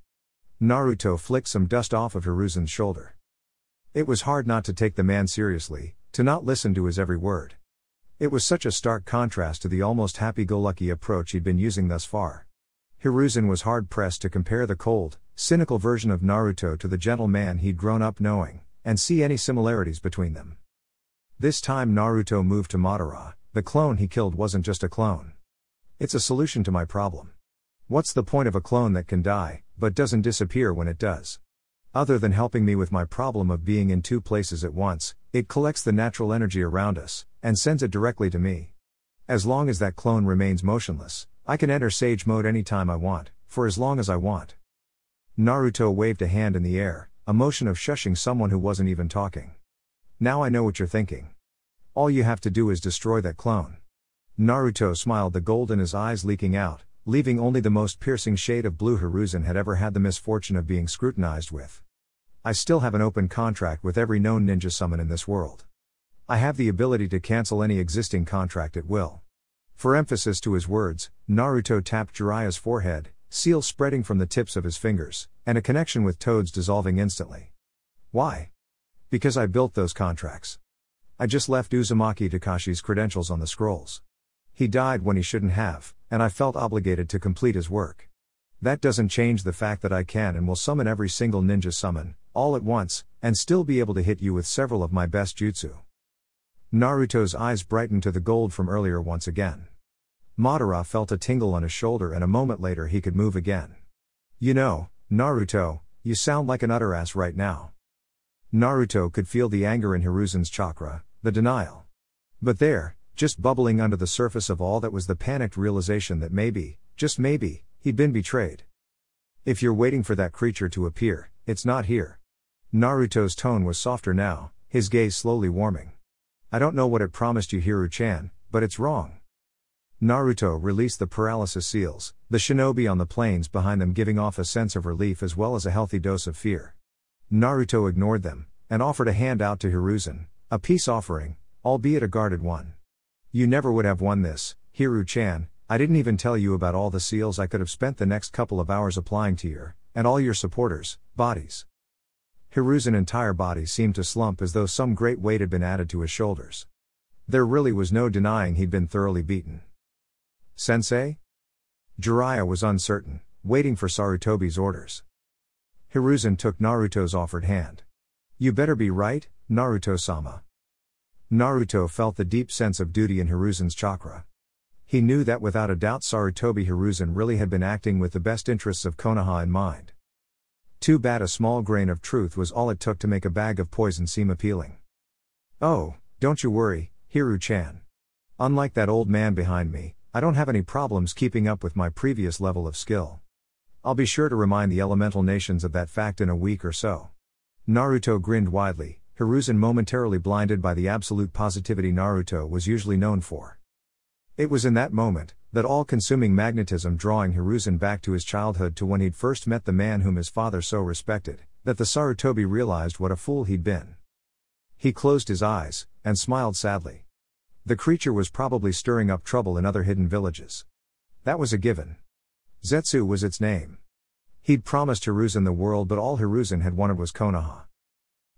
Naruto flicked some dust off of Hiruzen's shoulder. It was hard not to take the man seriously, to not listen to his every word. It was such a stark contrast to the almost happy-go-lucky approach he'd been using thus far. Hiruzen was hard-pressed to compare the cold, cynical version of Naruto to the gentle man he'd grown up knowing, and see any similarities between them. This time Naruto moved to Madara. The clone he killed wasn't just a clone. It's a solution to my problem. What's the point of a clone that can die, but doesn't disappear when it does? Other than helping me with my problem of being in 2 places at once, it collects the natural energy around us, and sends it directly to me. As long as that clone remains motionless, I can enter Sage Mode anytime I want, for as long as I want. Naruto waved a hand in the air, a motion of shushing someone who wasn't even talking. Now I know what you're thinking. All you have to do is destroy that clone. Naruto smiled, the gold in his eyes leaking out, leaving only the most piercing shade of blue Hiruzen had ever had the misfortune of being scrutinized with. I still have an open contract with every known ninja summon in this world. I have the ability to cancel any existing contract at will. For emphasis to his words, Naruto tapped Jiraiya's forehead, seals spreading from the tips of his fingers, and a connection with toads dissolving instantly. Why? Because I built those contracts. I just left Uzumaki Takashi's credentials on the scrolls. He died when he shouldn't have, and I felt obligated to complete his work. That doesn't change the fact that I can and will summon every single ninja summon, all at once, and still be able to hit you with several of my best jutsu. Naruto's eyes brightened to the gold from earlier once again. Madara felt a tingle on his shoulder, and a moment later he could move again. You know, Naruto, you sound like an utter ass right now. Naruto could feel the anger in Hiruzen's chakra, the denial. But there, just bubbling under the surface of all that, was the panicked realization that maybe, just maybe, he'd been betrayed. If you're waiting for that creature to appear, it's not here. Naruto's tone was softer now, his gaze slowly warming. I don't know what it promised you, Hiru-chan, but it's wrong. Naruto released the paralysis seals, the shinobi on the plains behind them giving off a sense of relief as well as a healthy dose of fear. Naruto ignored them, and offered a hand out to Hiruzen, a peace offering, albeit a guarded one. You never would have won this, Hiru-chan. I didn't even tell you about all the seals I could have spent the next couple of hours applying to your, and all your supporters, bodies. Hiruzen's entire body seemed to slump as though some great weight had been added to his shoulders. There really was no denying he'd been thoroughly beaten. Sensei? Jiraiya was uncertain, waiting for Sarutobi's orders. Hiruzen took Naruto's offered hand. You better be right, Naruto-sama. Naruto felt the deep sense of duty in Hiruzen's chakra. He knew that without a doubt Sarutobi Hiruzen really had been acting with the best interests of Konoha in mind. Too bad a small grain of truth was all it took to make a bag of poison seem appealing. Oh, don't you worry, Hiru-chan. Unlike that old man behind me, I don't have any problems keeping up with my previous level of skill. I'll be sure to remind the elemental nations of that fact in a week or so. Naruto grinned widely, Hiruzen momentarily blinded by the absolute positivity Naruto was usually known for. It was in that moment, that all-consuming magnetism drawing Hiruzen back to his childhood to when he'd first met the man whom his father so respected, that the Sarutobi realized what a fool he'd been. He closed his eyes, and smiled sadly. The creature was probably stirring up trouble in other hidden villages. That was a given. Zetsu was its name. He'd promised Hiruzen the world, but all Hiruzen had wanted was Konoha.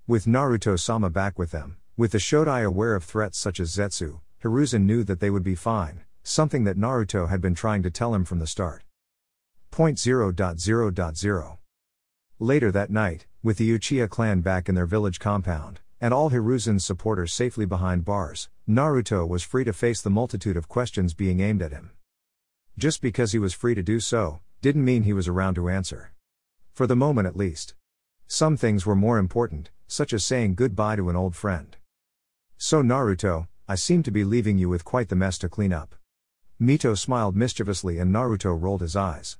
With Naruto-sama back with them, with the Shodai aware of threats such as Zetsu, Hiruzen knew that they would be fine, something that Naruto had been trying to tell him from the start. 0.0.0.0 Later that night, with the Uchiha clan back in their village compound, and all Hiruzen's supporters safely behind bars, Naruto was free to face the multitude of questions being aimed at him. Just because he was free to do so, didn't mean he was around to answer. For the moment at least. Some things were more important, such as saying goodbye to an old friend. So Naruto, I seem to be leaving you with quite the mess to clean up. Mito smiled mischievously and Naruto rolled his eyes.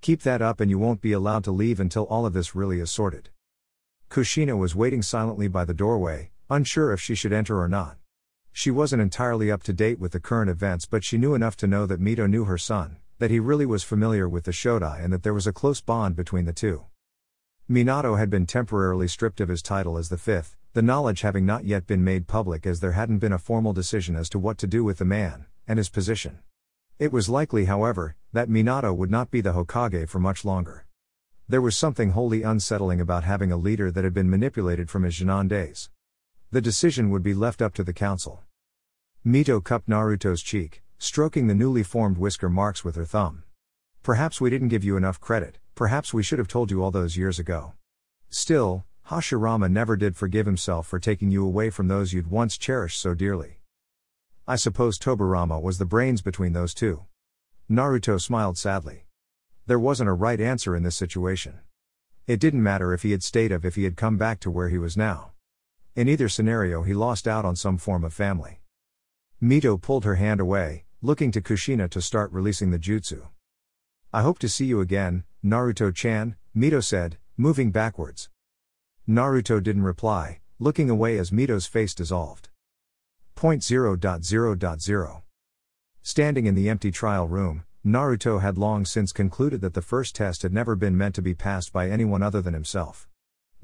Keep that up and you won't be allowed to leave until all of this really is sorted. Kushina was waiting silently by the doorway, unsure if she should enter or not. She wasn't entirely up to date with the current events, but she knew enough to know that Mito knew her son, that he really was familiar with the Shodai and that there was a close bond between the two. Minato had been temporarily stripped of his title as the fifth, the knowledge having not yet been made public as there hadn't been a formal decision as to what to do with the man, and his position. It was likely, however, that Minato would not be the Hokage for much longer. There was something wholly unsettling about having a leader that had been manipulated from his Genin days. The decision would be left up to the council. Mito cupped Naruto's cheek, stroking the newly formed whisker marks with her thumb. Perhaps we didn't give you enough credit, perhaps we should have told you all those years ago. Still, Hashirama never did forgive himself for taking you away from those you'd once cherished so dearly. I suppose Tobirama was the brains between those two. Naruto smiled sadly. There wasn't a right answer in this situation. It didn't matter if he had stayed if he had come back to where he was now. In either scenario he lost out on some form of family. Mito pulled her hand away, looking to Kushina to start releasing the jutsu. I hope to see you again, Naruto-chan, Mito said, moving backwards. Naruto didn't reply, looking away as Mito's face dissolved. 0.0.0.0 Standing in the empty trial room, Naruto had long since concluded that the first test had never been meant to be passed by anyone other than himself.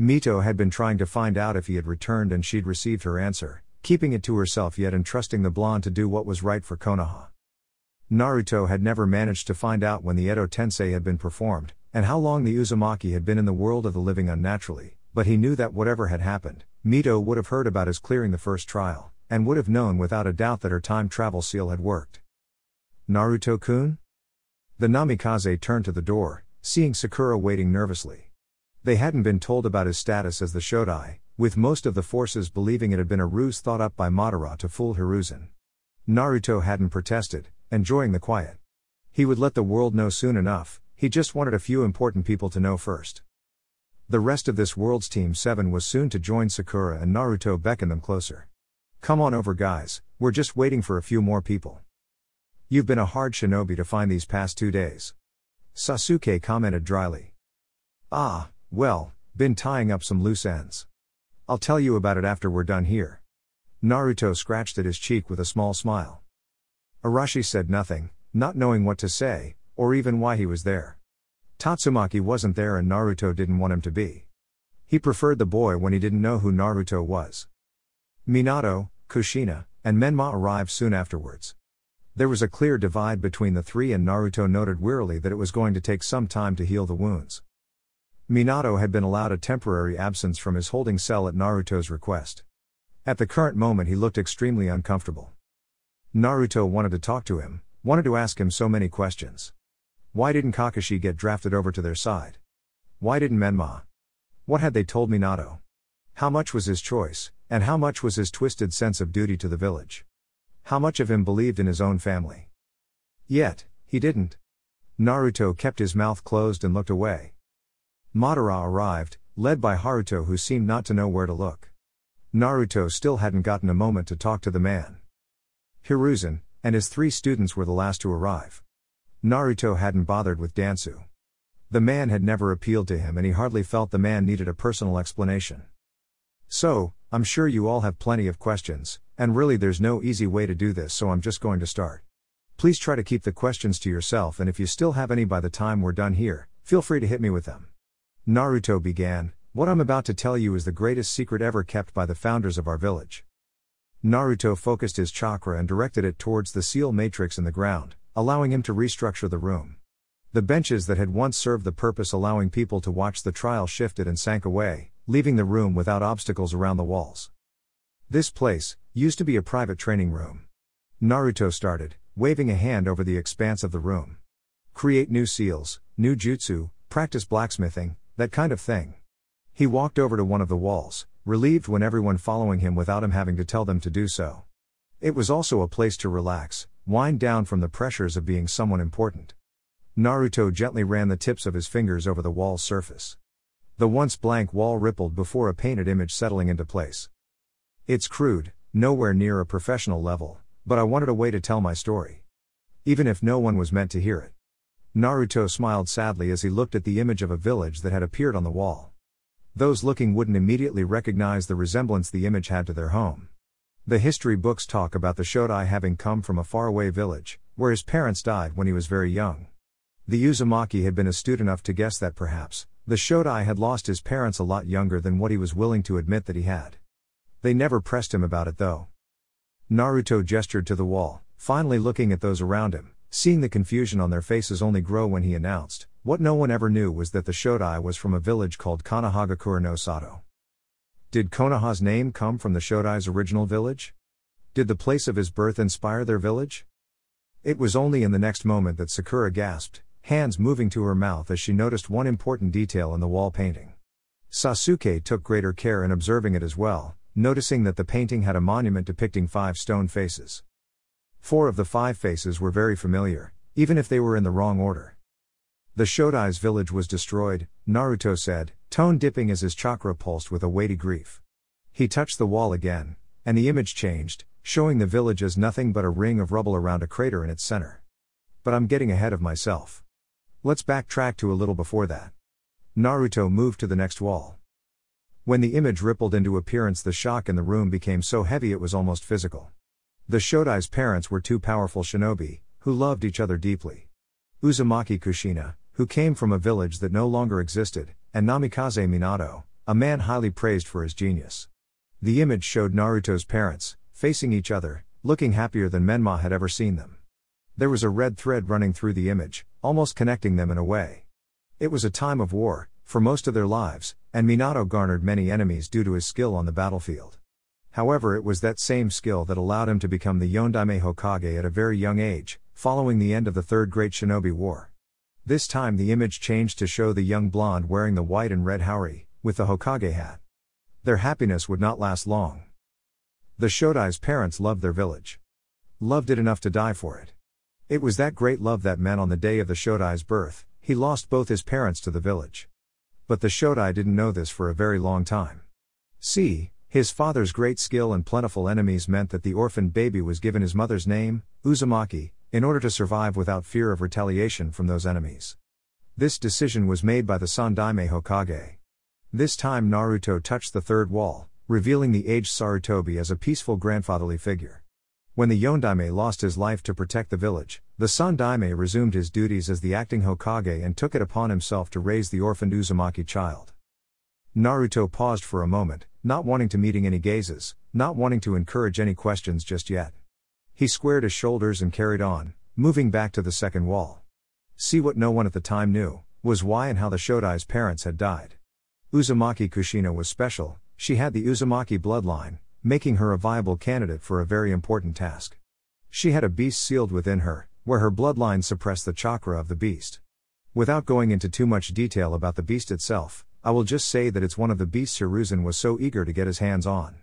Mito had been trying to find out if he had returned and she'd received her answer, keeping it to herself yet entrusting the blonde to do what was right for Konoha. Naruto had never managed to find out when the Edo Tensei had been performed, and how long the Uzumaki had been in the world of the living unnaturally, but he knew that whatever had happened, Mito would have heard about his clearing the first trial, and would have known without a doubt that her time travel seal had worked. Naruto-kun? The Namikaze turned to the door, seeing Sakura waiting nervously. They hadn't been told about his status as the Shodai, with most of the forces believing it had been a ruse thought up by Madara to fool Hiruzen. Naruto hadn't protested, enjoying the quiet. He would let the world know soon enough, he just wanted a few important people to know first. The rest of this world's Team 7 was soon to join Sakura and Naruto beckoned them closer. Come on over guys, we're just waiting for a few more people. You've been a hard shinobi to find these past 2 days. Sasuke commented dryly. Ah, well, been tying up some loose ends. I'll tell you about it after we're done here. Naruto scratched at his cheek with a small smile. Arashi said nothing, not knowing what to say, or even why he was there. Tatsumaki wasn't there and Naruto didn't want him to be. He preferred the boy when he didn't know who Naruto was. Minato, Kushina, and Menma arrived soon afterwards. There was a clear divide between the three and Naruto noted wearily that it was going to take some time to heal the wounds. Minato had been allowed a temporary absence from his holding cell at Naruto's request. At the current moment he looked extremely uncomfortable. Naruto wanted to talk to him, wanted to ask him so many questions. Why didn't Kakashi get drafted over to their side? Why didn't Menma? What had they told Minato? How much was his choice, and how much was his twisted sense of duty to the village? How much of him believed in his own family? Yet, he didn't. Naruto kept his mouth closed and looked away. Madara arrived, led by Haruto who seemed not to know where to look. Naruto still hadn't gotten a moment to talk to the man. Hiruzen, and his 3 students were the last to arrive. Naruto hadn't bothered with Dansu. The man had never appealed to him and he hardly felt the man needed a personal explanation. So, I'm sure you all have plenty of questions, and really there's no easy way to do this, so I'm just going to start. Please try to keep the questions to yourself, and if you still have any by the time we're done here, feel free to hit me with them. Naruto began, "What I'm about to tell you is the greatest secret ever kept by the founders of our village." Naruto focused his chakra and directed it towards the seal matrix in the ground, allowing him to restructure the room. The benches that had once served the purpose allowing people to watch the trial shifted and sank away, leaving the room without obstacles around the walls. This place used to be a private training room. Naruto started, waving a hand over the expanse of the room. "Create new seals, new jutsu, practice blacksmithing, that kind of thing." He walked over to one of the walls, relieved when everyone following him without him having to tell them to do so. It was also a place to relax, wind down from the pressures of being someone important. Naruto gently ran the tips of his fingers over the wall's surface. The once blank wall rippled before a painted image settling into place. "It's crude, nowhere near a professional level, but I wanted a way to tell my story. Even if no one was meant to hear it." Naruto smiled sadly as he looked at the image of a village that had appeared on the wall. Those looking wouldn't immediately recognize the resemblance the image had to their home. The history books talk about the Shodai having come from a faraway village, where his parents died when he was very young. The Uzumaki had been astute enough to guess that perhaps the Shodai had lost his parents a lot younger than what he was willing to admit that he had. They never pressed him about it though. Naruto gestured to the wall, finally looking at those around him, seeing the confusion on their faces only grow when he announced, "What no one ever knew was that the Shodai was from a village called Konohagakure no Sato." Did Konoha's name come from the Shodai's original village? Did the place of his birth inspire their village? It was only in the next moment that Sakura gasped, hands moving to her mouth as she noticed one important detail in the wall painting. Sasuke took greater care in observing it as well, noticing that the painting had a monument depicting 5 stone faces. 4 of the 5 faces were very familiar, even if they were in the wrong order. "The Shodai's village was destroyed," Naruto said, tone dipping as his chakra pulsed with a weighty grief. He touched the wall again, and the image changed, showing the village as nothing but a ring of rubble around a crater in its center. But I'm getting ahead of myself. Let's backtrack to a little before that. Naruto moved to the next wall. When the image rippled into appearance, the shock in the room became so heavy it was almost physical. The Shodai's parents were 2 powerful shinobi, who loved each other deeply. Uzumaki Kushina, who came from a village that no longer existed, and Namikaze Minato, a man highly praised for his genius. The image showed Naruto's parents, facing each other, looking happier than Menma had ever seen them. There was a red thread running through the image, almost connecting them in a way. It was a time of war, for most of their lives, and Minato garnered many enemies due to his skill on the battlefield. However, it was that same skill that allowed him to become the Yondaime Hokage at a very young age, following the end of the Third Great Shinobi War. This time the image changed to show the young blonde wearing the white and red haori, with the Hokage hat. Their happiness would not last long. The Shodai's parents loved their village. Loved it enough to die for it. It was that great love that meant on the day of the Shodai's birth, he lost both his parents to the village. But the Shodai didn't know this for a very long time. See, his father's great skill and plentiful enemies meant that the orphaned baby was given his mother's name, Uzumaki, in order to survive without fear of retaliation from those enemies. This decision was made by the Sandaime Hokage. This time Naruto touched the third wall, revealing the aged Sarutobi as a peaceful grandfatherly figure. When the Yondaime lost his life to protect the village, the Sandaime resumed his duties as the acting Hokage and took it upon himself to raise the orphaned Uzumaki child. Naruto paused for a moment, not wanting to meeting any gazes, not wanting to encourage any questions just yet. He squared his shoulders and carried on, moving back to the second wall. See, what no one at the time knew was why and how the Shodai's parents had died. Uzumaki Kushina was special. She had the Uzumaki bloodline, making her a viable candidate for a very important task. She had a beast sealed within her, where her bloodline suppressed the chakra of the beast. Without going into too much detail about the beast itself, I will just say that it's one of the beasts Hiruzen was so eager to get his hands on.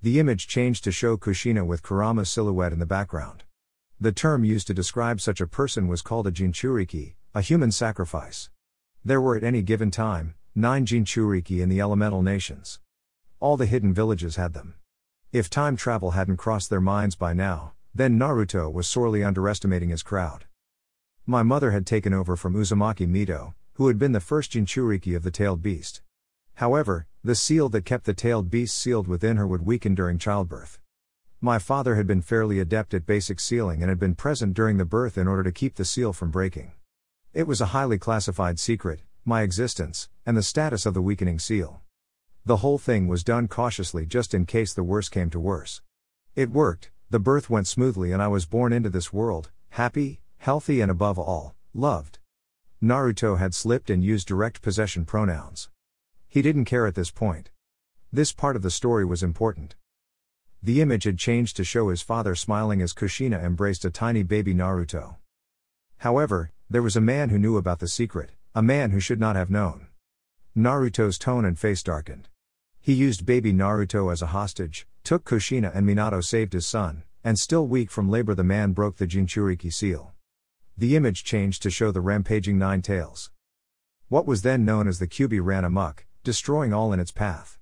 The image changed to show Kushina with Kurama's silhouette in the background. The term used to describe such a person was called a Jinchuriki, a human sacrifice. There were at any given time 9 Jinchuriki in the elemental nations. All the hidden villages had them. If time travel hadn't crossed their minds by now, then Naruto was sorely underestimating his crowd. My mother had taken over from Uzumaki Mito, who had been the first Jinchuriki of the tailed beast. However, the seal that kept the tailed beast sealed within her would weaken during childbirth. My father had been fairly adept at basic sealing and had been present during the birth in order to keep the seal from breaking. It was a highly classified secret, my existence, and the status of the weakening seal. The whole thing was done cautiously just in case the worst came to worse. It worked, the birth went smoothly and I was born into this world, happy, healthy and above all, loved. Naruto had slipped and used direct possession pronouns. He didn't care at this point. This part of the story was important. The image had changed to show his father smiling as Kushina embraced a tiny baby Naruto. However, there was a man who knew about the secret, a man who should not have known. Naruto's tone and face darkened. He used baby Naruto as a hostage, took Kushina and Minato saved his son, and still weak from labor the man broke the Jinchuriki seal. The image changed to show the rampaging nine tails. What was then known as the Kyuubi ran amok, destroying all in its path.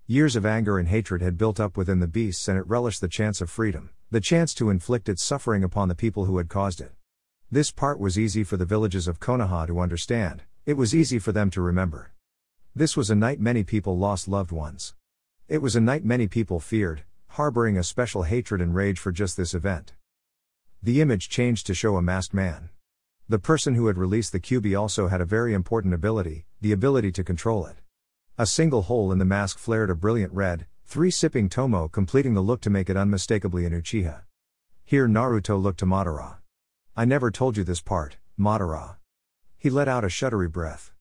Years of anger and hatred had built up within the beasts and it relished the chance of freedom, the chance to inflict its suffering upon the people who had caused it. This part was easy for the villages of Konoha to understand, it was easy for them to remember. This was a night many people lost loved ones. It was a night many people feared, harboring a special hatred and rage for just this event. The image changed to show a masked man. The person who had released the Kyuubi also had a very important ability, the ability to control it. A single hole in the mask flared a brilliant red, 3-sipping tomo completing the look to make it unmistakably an Uchiha. Here Naruto looked to Madara. I never told you this part, Madara. He let out a shuddery breath.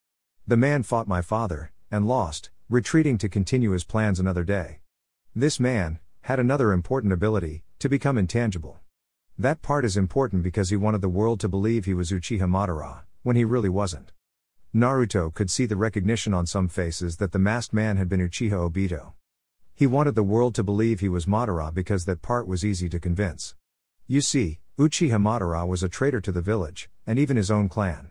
The man fought my father, and lost, retreating to continue his plans another day. This man had another important ability, to become intangible. That part is important because he wanted the world to believe he was Uchiha Madara, when he really wasn't. Naruto could see the recognition on some faces that the masked man had been Uchiha Obito. He wanted the world to believe he was Madara because that part was easy to convince. You see, Uchiha Madara was a traitor to the village, and even his own clan.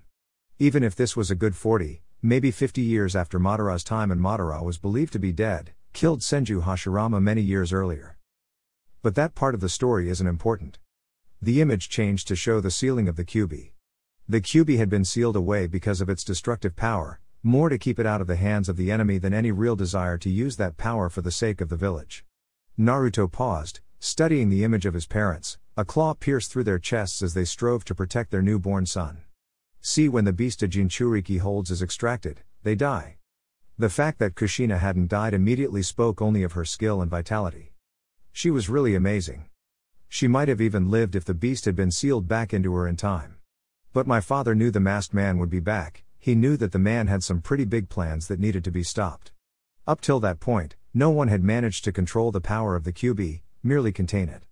Even if this was a good 40, maybe 50 years after Madara's time and Madara was believed to be dead, killed Senju Hashirama many years earlier. But that part of the story isn't important. The image changed to show the sealing of the Kyuubi. The Kyuubi had been sealed away because of its destructive power, more to keep it out of the hands of the enemy than any real desire to use that power for the sake of the village. Naruto paused, studying the image of his parents, a claw pierced through their chests as they strove to protect their newborn son. See, when the beast a Jinchuriki holds is extracted, they die. The fact that Kushina hadn't died immediately spoke only of her skill and vitality. She was really amazing. She might have even lived if the beast had been sealed back into her in time. But my father knew the masked man would be back, he knew that the man had some pretty big plans that needed to be stopped. Up till that point, no one had managed to control the power of the Kyuubi, merely contain it.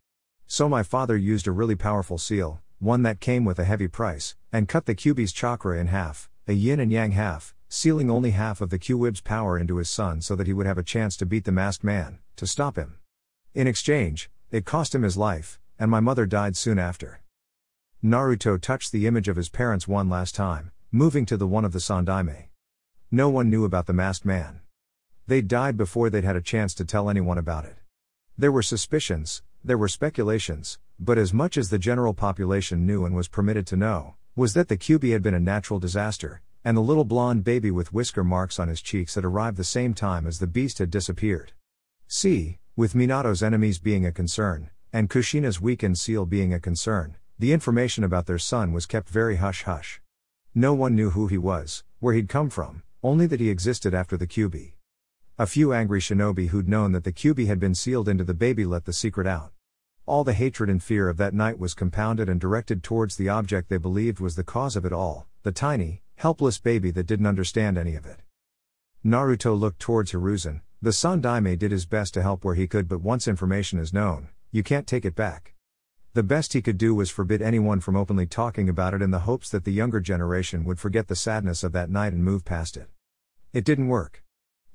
So my father used a really powerful seal, one that came with a heavy price, and cut the Kyuubi's chakra in half, a yin and yang half, sealing only half of the Kyuubi's power into his son so that he would have a chance to beat the masked man, to stop him. In exchange, it cost him his life, and my mother died soon after. Naruto touched the image of his parents one last time, moving to the one of the Sandaime. No one knew about the masked man. They died before they'd had a chance to tell anyone about it. There were suspicions, there were speculations, but as much as the general population knew and was permitted to know, was that the Kyuubi had been a natural disaster, and the little blonde baby with whisker marks on his cheeks had arrived the same time as the beast had disappeared. See, with Minato's enemies being a concern, and Kushina's weakened seal being a concern, the information about their son was kept very hush-hush. No one knew who he was, where he'd come from, only that he existed after the Kyuubi. A few angry shinobi who'd known that the Kyuubi had been sealed into the baby let the secret out. All the hatred and fear of that night was compounded and directed towards the object they believed was the cause of it all, the tiny, helpless baby that didn't understand any of it. Naruto looked towards Hiruzen. The Sandaime did his best to help where he could, but once information is known, you can't take it back. The best he could do was forbid anyone from openly talking about it in the hopes that the younger generation would forget the sadness of that night and move past it. It didn't work.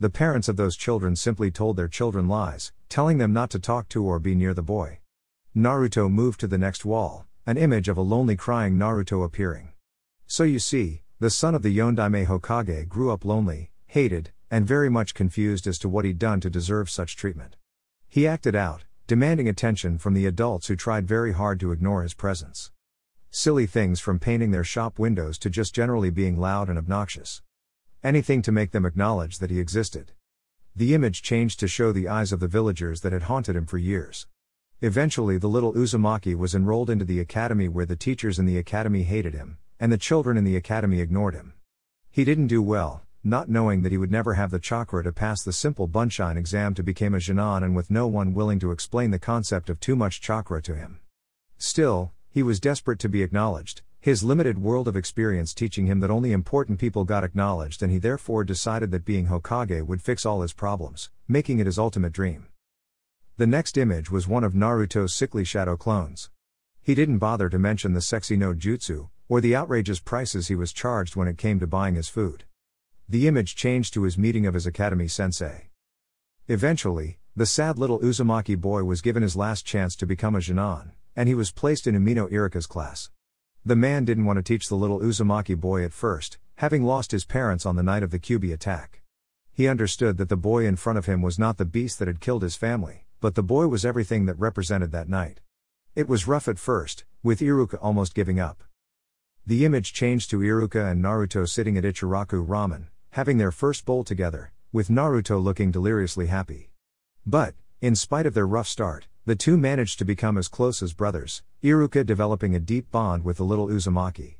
The parents of those children simply told their children lies, telling them not to talk to or be near the boy. Naruto moved to the next wall, an image of a lonely crying Naruto appearing. So you see, the son of the Yondaime Hokage grew up lonely, hated, and very much confused as to what he'd done to deserve such treatment. He acted out, demanding attention from the adults who tried very hard to ignore his presence. Silly things from painting their shop windows to just generally being loud and obnoxious. Anything to make them acknowledge that he existed. The image changed to show the eyes of the villagers that had haunted him for years. Eventually the little Uzumaki was enrolled into the academy where the teachers in the academy hated him, and the children in the academy ignored him. He didn't do well, not knowing that he would never have the chakra to pass the simple Bunshine exam to become a Genin, and with no one willing to explain the concept of too much chakra to him. Still, he was desperate to be acknowledged, his limited world of experience teaching him that only important people got acknowledged, and he therefore decided that being Hokage would fix all his problems, making it his ultimate dream. The next image was one of Naruto's sickly shadow clones. He didn't bother to mention the sexy no jutsu, or the outrageous prices he was charged when it came to buying his food. The image changed to his meeting of his academy sensei. Eventually, the sad little Uzumaki boy was given his last chance to become a Genin, and he was placed in Umino Iruka's class. The man didn't want to teach the little Uzumaki boy at first, having lost his parents on the night of the Kyuubi attack. He understood that the boy in front of him was not the beast that had killed his family, but the boy was everything that represented that night. It was rough at first, with Iruka almost giving up. The image changed to Iruka and Naruto sitting at Ichiraku Ramen, having their first bowl together, with Naruto looking deliriously happy. But, in spite of their rough start, the two managed to become as close as brothers, Iruka developing a deep bond with the little Uzumaki.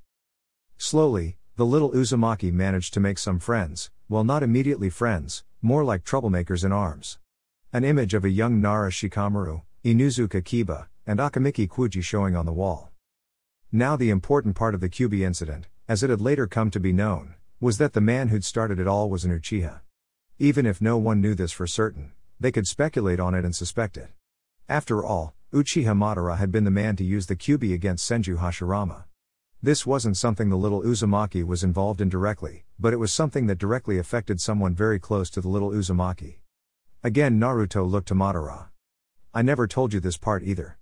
Slowly, the little Uzumaki managed to make some friends, well, not immediately friends, more like troublemakers in arms. An image of a young Nara Shikamaru, Inuzuka Kiba, and Akamiki Kuji showing on the wall. Now the important part of the Kyuubi incident, as it had later come to be known, was that the man who'd started it all was an Uchiha. Even if no one knew this for certain, they could speculate on it and suspect it. After all, Uchiha Madara had been the man to use the Kyuubi against Senju Hashirama. This wasn't something the little Uzumaki was involved in directly, but it was something that directly affected someone very close to the little Uzumaki. Again Naruto looked to Madara. I never told you this part either.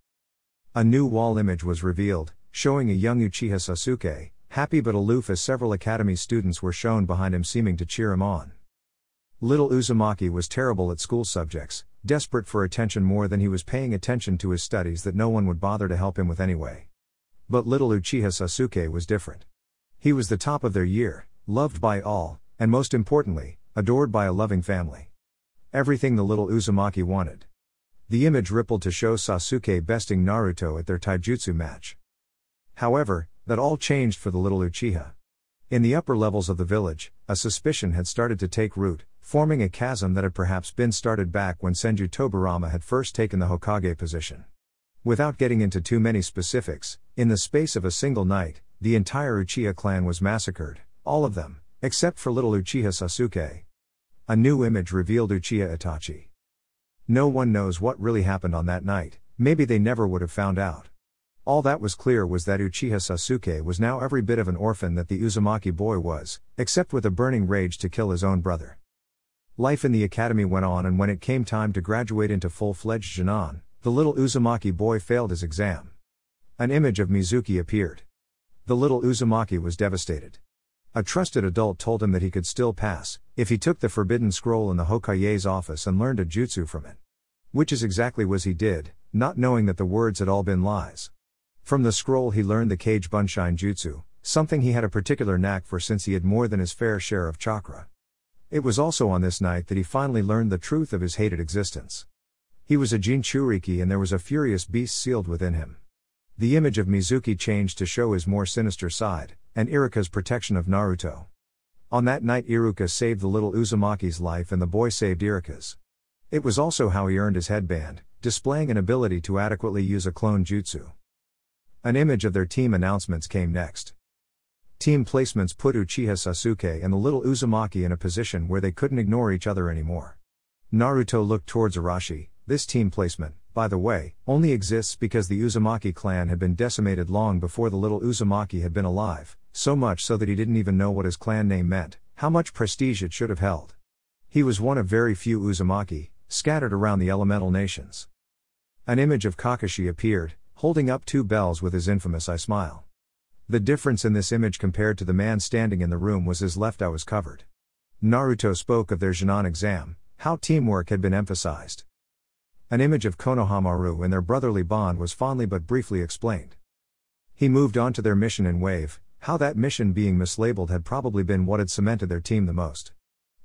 A new wall image was revealed, showing a young Uchiha Sasuke, happy but aloof as several academy students were shown behind him seeming to cheer him on. Little Uzumaki was terrible at school subjects, desperate for attention more than he was paying attention to his studies that no one would bother to help him with anyway. But little Uchiha Sasuke was different. He was the top of their year, loved by all, and most importantly, adored by a loving family. Everything the little Uzumaki wanted. The image rippled to show Sasuke besting Naruto at their taijutsu match. However, that all changed for the little Uchiha. In the upper levels of the village, a suspicion had started to take root, forming a chasm that had perhaps been started back when Senju Tobirama had first taken the Hokage position. Without getting into too many specifics, in the space of a single night, the entire Uchiha clan was massacred, all of them, except for little Uchiha Sasuke. A new image revealed Uchiha Itachi. No one knows what really happened on that night, maybe they never would have found out. All that was clear was that Uchiha Sasuke was now every bit of an orphan that the Uzumaki boy was, except with a burning rage to kill his own brother. Life in the academy went on, and when it came time to graduate into full-fledged Genin, the little Uzumaki boy failed his exam. An image of Mizuki appeared. The little Uzumaki was devastated. A trusted adult told him that he could still pass, if he took the forbidden scroll in the Hokage's office and learned a jutsu from it. Which is exactly what he did, not knowing that the words had all been lies. From the scroll he learned the Kage Bunshine Jutsu, something he had a particular knack for since he had more than his fair share of chakra. It was also on this night that he finally learned the truth of his hated existence. He was a Jinchuriki and there was a furious beast sealed within him. The image of Mizuki changed to show his more sinister side, and Iruka's protection of Naruto. On that night Iruka saved the little Uzumaki's life and the boy saved Iruka's. It was also how he earned his headband, displaying an ability to adequately use a clone jutsu. An image of their team announcements came next. Team placements put Uchiha Sasuke and the little Uzumaki in a position where they couldn't ignore each other anymore. Naruto looked towards Arashi. This team placement, by the way, only exists because the Uzumaki clan had been decimated long before the little Uzumaki had been alive, so much so that he didn't even know what his clan name meant, how much prestige it should have held. He was one of very few Uzumaki, scattered around the elemental nations. An image of Kakashi appeared, holding up two bells with his infamous I smile. The difference in this image compared to the man standing in the room was his left eye was covered. Naruto spoke of their Genin exam, how teamwork had been emphasized. An image of Konohamaru and their brotherly bond was fondly but briefly explained. He moved on to their mission in Wave. How that mission being mislabeled had probably been what had cemented their team the most.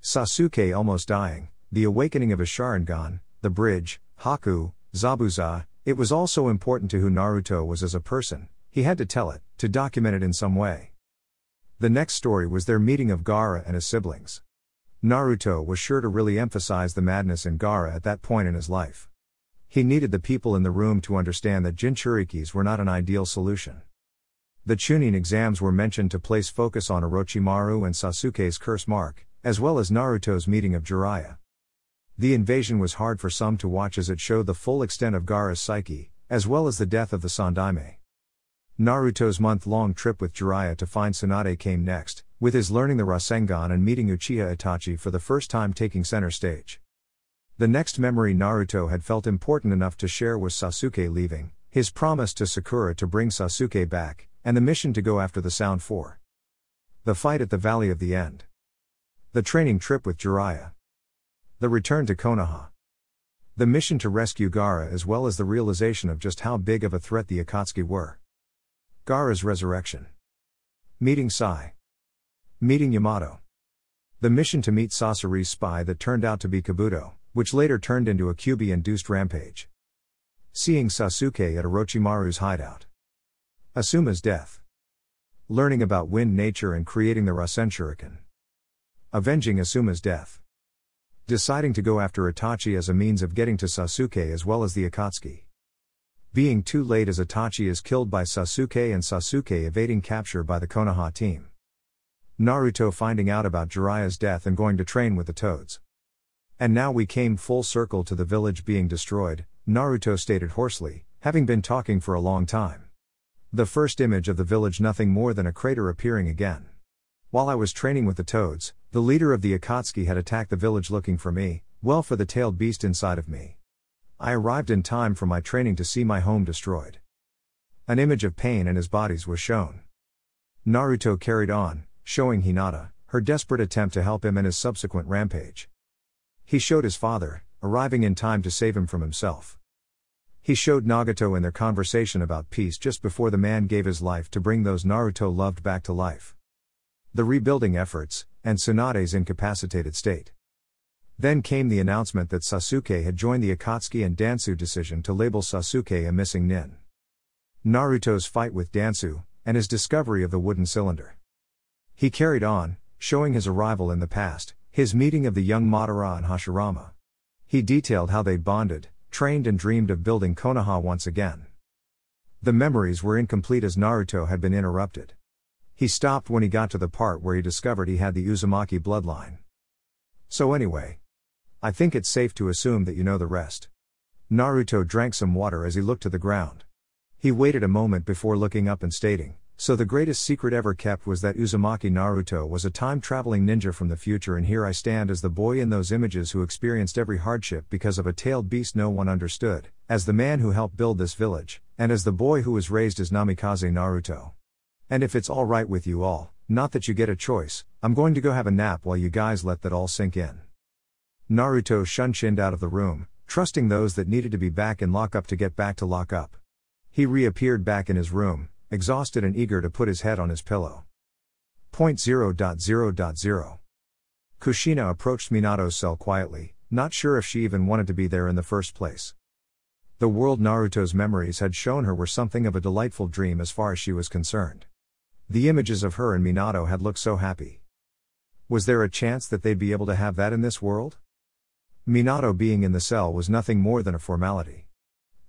Sasuke almost dying, the awakening of his Sharingan, the bridge, Haku, Zabuza. It was also important to who Naruto was as a person. He had to tell it, to document it in some way. The next story was their meeting of Gaara and his siblings. Naruto was sure to really emphasize the madness in Gaara at that point in his life. He needed the people in the room to understand that Jinchurikis were not an ideal solution. The Chunin exams were mentioned to place focus on Orochimaru and Sasuke's curse mark, as well as Naruto's meeting of Jiraiya. The invasion was hard for some to watch as it showed the full extent of Gaara's psyche, as well as the death of the Sandaime. Naruto's month-long trip with Jiraiya to find Tsunade came next, with his learning the Rasengan and meeting Uchiha Itachi for the first time taking center stage. The next memory Naruto had felt important enough to share was Sasuke leaving, his promise to Sakura to bring Sasuke back, and the mission to go after the Sound Four. The fight at the Valley of the End. The training trip with Jiraiya. The return to Konoha. The mission to rescue Gaara as well as the realization of just how big of a threat the Akatsuki were. Gaara's resurrection. Meeting Sai. Meeting Yamato. The mission to meet Sasori's spy that turned out to be Kabuto, which later turned into a Kyuubi-induced rampage. Seeing Sasuke at Orochimaru's hideout. Asuma's death. Learning about wind nature and creating the Rasen Shuriken. Avenging Asuma's death. Deciding to go after Itachi as a means of getting to Sasuke as well as the Akatsuki. Being too late as Itachi is killed by Sasuke and Sasuke evading capture by the Konoha team. Naruto finding out about Jiraiya's death and going to train with the Toads. And now we came full circle to the village being destroyed, Naruto stated hoarsely, having been talking for a long time. The first image of the village nothing more than a crater appearing again. While I was training with the Toads, the leader of the Akatsuki had attacked the village looking for me, well for the tailed beast inside of me. I arrived in time for my training to see my home destroyed. An image of pain and his bodies was shown. Naruto carried on, showing Hinata, her desperate attempt to help him in his subsequent rampage. He showed his father, arriving in time to save him from himself. He showed Nagato in their conversation about peace just before the man gave his life to bring those Naruto loved back to life. The rebuilding efforts, and Tsunade's incapacitated state. Then came the announcement that Sasuke had joined the Akatsuki and Dansu decision to label Sasuke a missing nin. Naruto's fight with Dansu, and his discovery of the wooden cylinder. He carried on, showing his arrival in the past, his meeting of the young Madara and Hashirama. He detailed how they'd bonded, trained and dreamed of building Konoha once again. The memories were incomplete as Naruto had been interrupted. He stopped when he got to the part where he discovered he had the Uzumaki bloodline. So anyway, I think it's safe to assume that you know the rest. Naruto drank some water as he looked to the ground. He waited a moment before looking up and stating, so the greatest secret ever kept was that Uzumaki Naruto was a time-traveling ninja from the future, and here I stand as the boy in those images who experienced every hardship because of a tailed beast no one understood, as the man who helped build this village, and as the boy who was raised as Namikaze Naruto. And if it's alright with you all, not that you get a choice, I'm going to go have a nap while you guys let that all sink in. Naruto shunshined out of the room, trusting those that needed to be back in lockup to get back to lockup. He reappeared back in his room, exhausted and eager to put his head on his pillow. 0.0.0.0 Kushina approached Minato's cell quietly, not sure if she even wanted to be there in the first place. The world Naruto's memories had shown her were something of a delightful dream as far as she was concerned. The images of her and Minato had looked so happy. Was there a chance that they'd be able to have that in this world? Minato being in the cell was nothing more than a formality.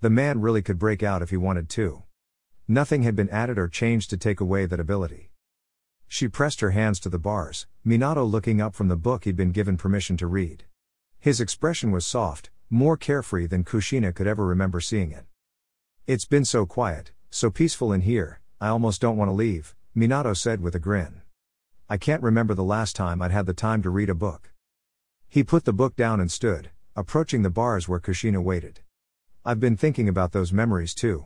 The man really could break out if he wanted to. Nothing had been added or changed to take away that ability. She pressed her hands to the bars, Minato looking up from the book he'd been given permission to read. His expression was soft, more carefree than Kushina could ever remember seeing it. It's been so quiet, so peaceful in here, I almost don't want to leave, Minato said with a grin. I can't remember the last time I'd had the time to read a book. He put the book down and stood, approaching the bars where Kushina waited. I've been thinking about those memories too.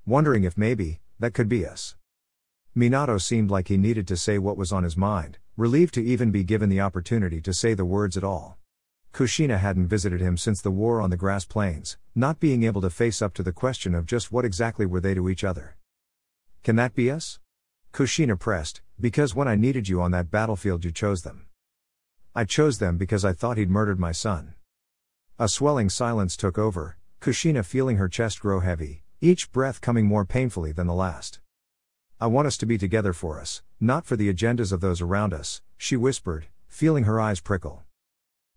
Wondering if maybe, that could be us. Minato seemed like he needed to say what was on his mind, relieved to even be given the opportunity to say the words at all. Kushina hadn't visited him since the war on the grass plains, not being able to face up to the question of just what exactly were they to each other. Can that be us? Kushina pressed, because when I needed you on that battlefield you chose them. I chose them because I thought he'd murdered my son. A swelling silence took over, Kushina feeling her chest grow heavy, each breath coming more painfully than the last. I want us to be together for us, not for the agendas of those around us, she whispered, feeling her eyes prickle.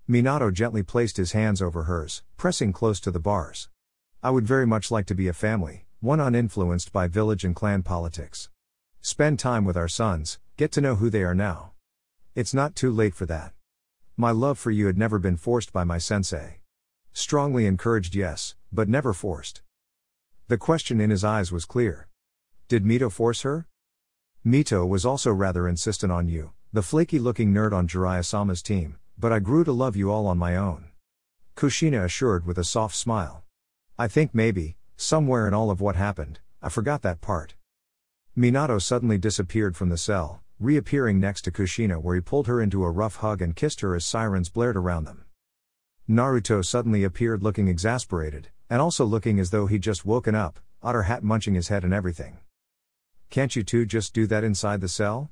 Minato gently placed his hands over hers, pressing close to the bars. I would very much like to be a family, one uninfluenced by village and clan politics. Spend time with our sons, get to know who they are now. It's not too late for that. My love for you had never been forced by my sensei. Strongly encouraged, yes, but never forced. The question in his eyes was clear. Did Mito force her? Mito was also rather insistent on you, the flaky-looking nerd on Jiraiya-sama's team, but I grew to love you all on my own. Kushina assured with a soft smile. I think maybe, somewhere in all of what happened, I forgot that part. Minato suddenly disappeared from the cell, reappearing next to Kushina where he pulled her into a rough hug and kissed her as sirens blared around them. Naruto suddenly appeared looking exasperated, and also looking as though he'd just woken up, otter hat munching his head and everything. Can't you two just do that inside the cell?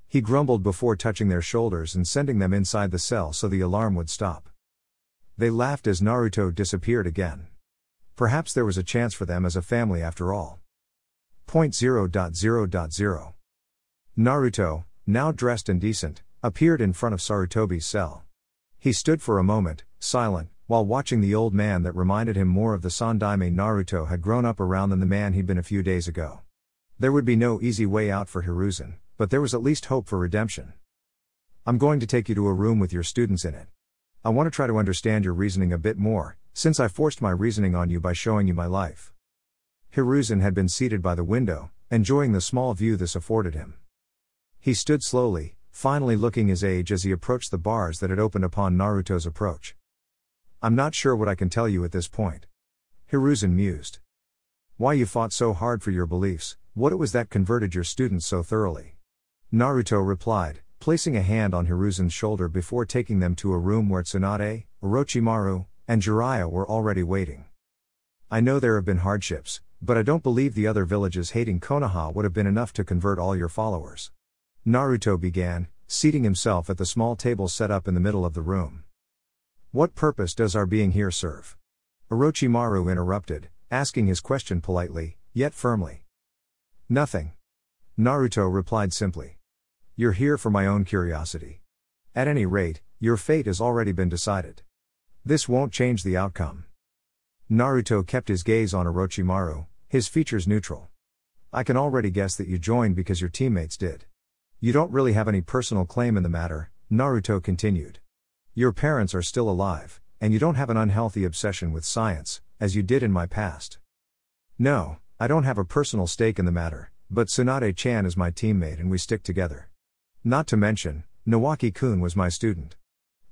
He grumbled before touching their shoulders and sending them inside the cell so the alarm would stop. They laughed as Naruto disappeared again. Perhaps there was a chance for them as a family after all. 0.0.0. Naruto, now dressed and decent, appeared in front of Sarutobi's cell. He stood for a moment, silent, while watching the old man that reminded him more of the Sandaime Naruto had grown up around than the man he'd been a few days ago. There would be no easy way out for Hiruzen, but there was at least hope for redemption. I'm going to take you to a room with your students in it. I want to try to understand your reasoning a bit more, since I forced my reasoning on you by showing you my life. Hiruzen had been seated by the window, enjoying the small view this afforded him. He stood slowly, finally looking his age as he approached the bars that had opened upon Naruto's approach. I'm not sure what I can tell you at this point. Hiruzen mused. Why you fought so hard for your beliefs, what it was that converted your students so thoroughly. Naruto replied, placing a hand on Hiruzen's shoulder before taking them to a room where Tsunade, Orochimaru, and Jiraiya were already waiting. I know there have been hardships, but I don't believe the other villages hating Konoha would have been enough to convert all your followers. Naruto began, seating himself at the small table set up in the middle of the room. What purpose does our being here serve? Orochimaru interrupted, asking his question politely, yet firmly. Nothing. Naruto replied simply. You're here for my own curiosity. At any rate, your fate has already been decided. This won't change the outcome. Naruto kept his gaze on Orochimaru, his features neutral. I can already guess that you joined because your teammates did. You don't really have any personal claim in the matter, Naruto continued. Your parents are still alive, and you don't have an unhealthy obsession with science, as you did in my past. No, I don't have a personal stake in the matter, but Tsunade-chan is my teammate and we stick together. Not to mention, Nawaki-kun was my student.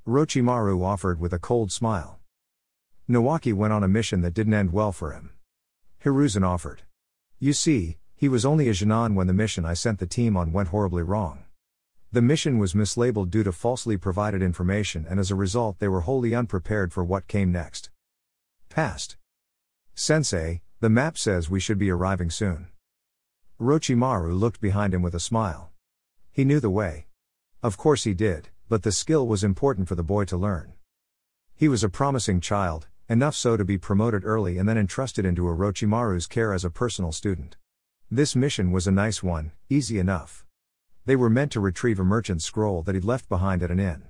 Orochimaru offered with a cold smile. Nawaki went on a mission that didn't end well for him. Hiruzen offered. You see, he was only a Genin when the mission I sent the team on went horribly wrong. The mission was mislabeled due to falsely provided information and as a result they were wholly unprepared for what came next. Past. Sensei, the map says we should be arriving soon. Orochimaru looked behind him with a smile. He knew the way. Of course he did, but the skill was important for the boy to learn. He was a promising child, enough so to be promoted early and then entrusted into Orochimaru's care as a personal student. This mission was a nice one, easy enough. They were meant to retrieve a merchant's scroll that he'd left behind at an inn.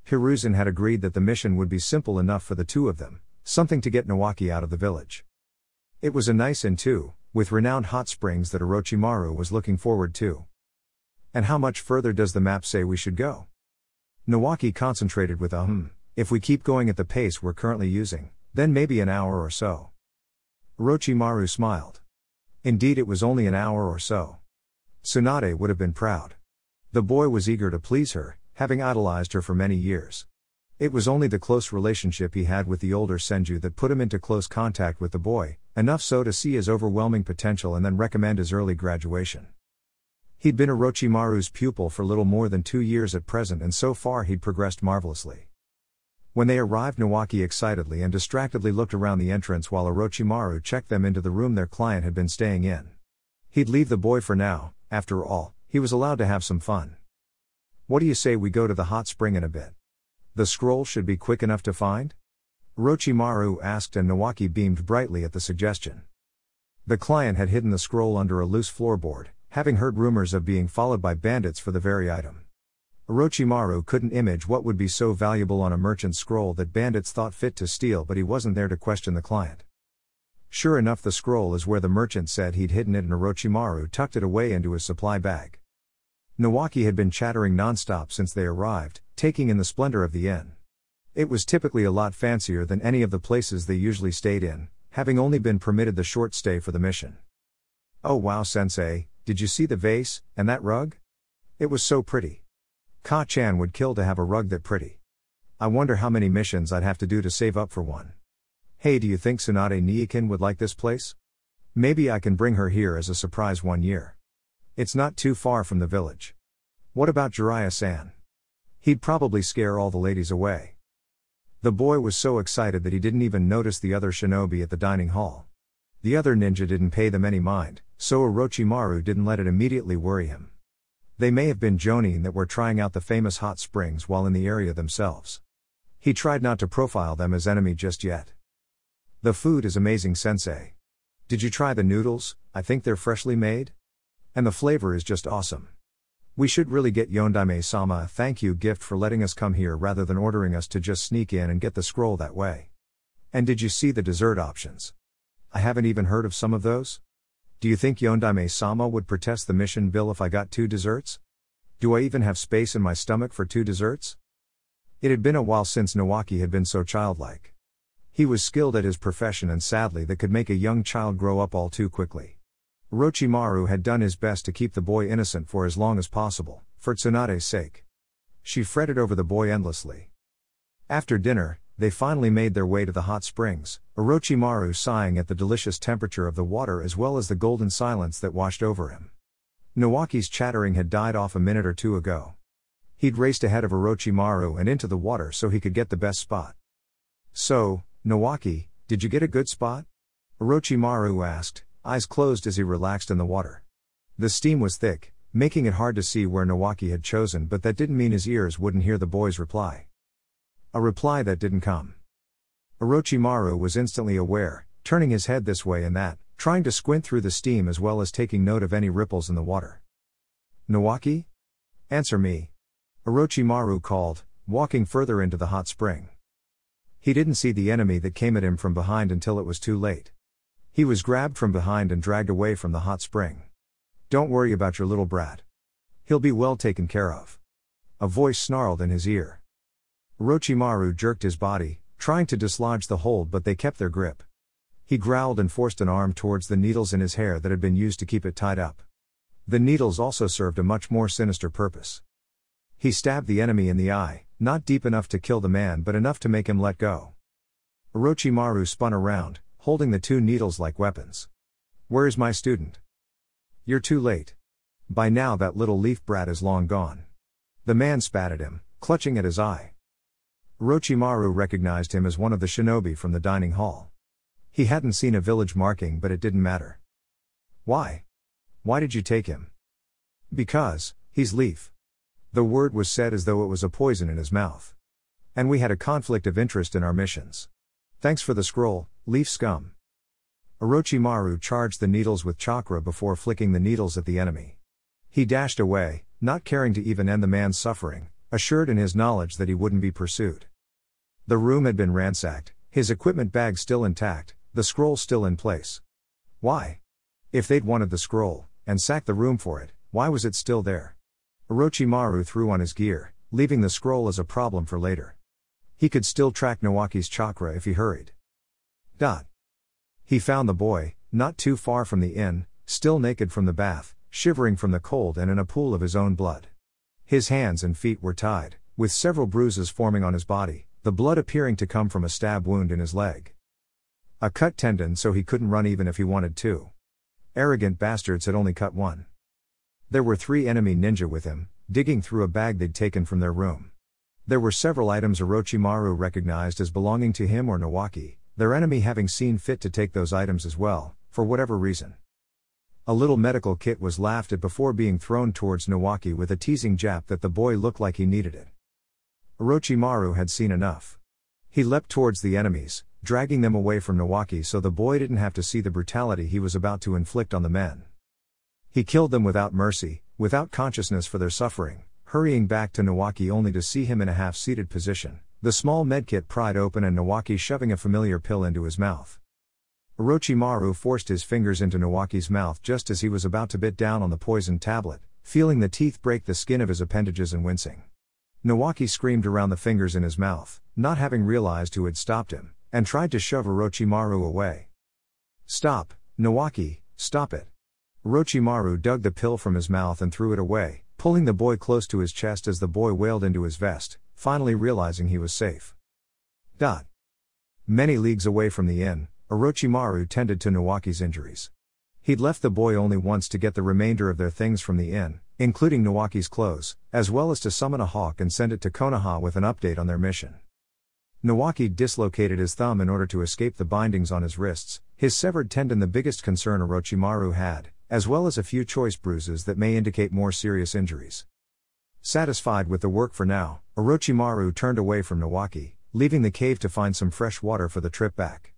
Hiruzen had agreed that the mission would be simple enough for the two of them, something to get Nawaki out of the village. It was a nice inn too, with renowned hot springs that Orochimaru was looking forward to. And how much further does the map say we should go? Nawaki concentrated with a if we keep going at the pace we're currently using, then maybe an hour or so. Orochimaru smiled. Indeed it was only an hour or so. Tsunade would have been proud. The boy was eager to please her, having idolized her for many years. It was only the close relationship he had with the older Senju that put him into close contact with the boy, enough so to see his overwhelming potential and then recommend his early graduation. He'd been Orochimaru's pupil for little more than 2 years at present and so far he'd progressed marvelously. When they arrived, Nawaki excitedly and distractedly looked around the entrance while Orochimaru checked them into the room their client had been staying in. He'd leave the boy for now, after all, he was allowed to have some fun. What do you say we go to the hot spring in a bit? The scroll should be quick enough to find? Orochimaru asked, and Nawaki beamed brightly at the suggestion. The client had hidden the scroll under a loose floorboard, having heard rumors of being followed by bandits for the very item. Orochimaru couldn't imagine what would be so valuable on a merchant's scroll that bandits thought fit to steal, but he wasn't there to question the client. Sure enough, the scroll is where the merchant said he'd hidden it, and Orochimaru tucked it away into his supply bag. Nawaki had been chattering nonstop since they arrived, taking in the splendor of the inn. It was typically a lot fancier than any of the places they usually stayed in, having only been permitted the short stay for the mission. Oh wow, sensei, did you see the vase, and that rug? It was so pretty. Ka-chan would kill to have a rug that pretty. I wonder how many missions I'd have to do to save up for one. Hey, do you think Tsunade Niikin would like this place? Maybe I can bring her here as a surprise one year. It's not too far from the village. What about Jiraiya-san? He'd probably scare all the ladies away. The boy was so excited that he didn't even notice the other shinobi at the dining hall. The other ninja didn't pay them any mind, so Orochimaru didn't let it immediately worry him. They may have been jonin that were trying out the famous hot springs while in the area themselves. He tried not to profile them as enemy just yet. The food is amazing, sensei. Did you try the noodles? I think they're freshly made. And the flavor is just awesome. We should really get Yondaime-sama a thank you gift for letting us come here rather than ordering us to just sneak in and get the scroll that way. And did you see the dessert options? I haven't even heard of some of those. Do you think Yondaime-sama would protest the mission bill if I got 2 desserts? Do I even have space in my stomach for 2 desserts? It had been a while since Nawaki had been so childlike. He was skilled at his profession, and sadly that could make a young child grow up all too quickly. Orochimaru had done his best to keep the boy innocent for as long as possible, for Tsunade's sake. She fretted over the boy endlessly. After dinner, they finally made their way to the hot springs, Orochimaru sighing at the delicious temperature of the water as well as the golden silence that washed over him. Nawaki's chattering had died off a minute or two ago. He'd raced ahead of Orochimaru and into the water so he could get the best spot. So, Nawaki, did you get a good spot? Orochimaru asked, eyes closed as he relaxed in the water. The steam was thick, making it hard to see where Nawaki had chosen, but that didn't mean his ears wouldn't hear the boy's reply. A reply that didn't come. Orochimaru was instantly aware, turning his head this way and that, trying to squint through the steam as well as taking note of any ripples in the water. Nawaki? Answer me. Orochimaru called, walking further into the hot spring. He didn't see the enemy that came at him from behind until it was too late. He was grabbed from behind and dragged away from the hot spring. Don't worry about your little brat. He'll be well taken care of. A voice snarled in his ear. Orochimaru jerked his body, trying to dislodge the hold, but they kept their grip. He growled and forced an arm towards the needles in his hair that had been used to keep it tied up. The needles also served a much more sinister purpose. He stabbed the enemy in the eye, not deep enough to kill the man but enough to make him let go. Orochimaru spun around, holding the 2 needles like weapons. Where's my student? You're too late. By now that little leaf brat is long gone. The man spat at him, clutching at his eye. Orochimaru recognized him as one of the shinobi from the dining hall. He hadn't seen a village marking, but it didn't matter. Why? Why did you take him? Because, he's Leaf. The word was said as though it was a poison in his mouth. And we had a conflict of interest in our missions. Thanks for the scroll, Leaf scum. Orochimaru charged the needles with chakra before flicking the needles at the enemy. He dashed away, not caring to even end the man's suffering, assured in his knowledge that he wouldn't be pursued. The room had been ransacked, his equipment bag still intact, the scroll still in place. Why? If they'd wanted the scroll, and sacked the room for it, why was it still there? Orochimaru threw on his gear, leaving the scroll as a problem for later. He could still track Nawaki's chakra if he hurried. He found the boy, not too far from the inn, still naked from the bath, shivering from the cold and in a pool of his own blood. His hands and feet were tied, with several bruises forming on his body, the blood appearing to come from a stab wound in his leg. A cut tendon so he couldn't run even if he wanted to. Arrogant bastards had only cut one. There were 3 enemy ninja with him, digging through a bag they'd taken from their room. There were several items Orochimaru recognized as belonging to him or Nawaki, their enemy having seen fit to take those items as well, for whatever reason. A little medical kit was laughed at before being thrown towards Nawaki with a teasing jab that the boy looked like he needed it. Orochimaru had seen enough. He leapt towards the enemies, dragging them away from Nawaki so the boy didn't have to see the brutality he was about to inflict on the men. He killed them without mercy, without consciousness for their suffering, hurrying back to Nawaki only to see him in a half-seated position, the small medkit pried open and Nawaki shoving a familiar pill into his mouth. Orochimaru forced his fingers into Nawaki's mouth just as he was about to bit down on the poisoned tablet, feeling the teeth break the skin of his appendages and wincing. Nawaki screamed around the fingers in his mouth, not having realized who had stopped him, and tried to shove Orochimaru away. "Stop, Nawaki, stop it." Orochimaru dug the pill from his mouth and threw it away, pulling the boy close to his chest as the boy wailed into his vest, finally realizing he was safe. Many leagues away from the inn, Orochimaru tended to Nawaki's injuries. He'd left the boy only once to get the remainder of their things from the inn, including Nawaki's clothes, as well as to summon a hawk and send it to Konoha with an update on their mission. Nawaki dislocated his thumb in order to escape the bindings on his wrists, his severed tendon the biggest concern Orochimaru had, as well as a few choice bruises that may indicate more serious injuries. Satisfied with the work for now, Orochimaru turned away from Nawaki, leaving the cave to find some fresh water for the trip back.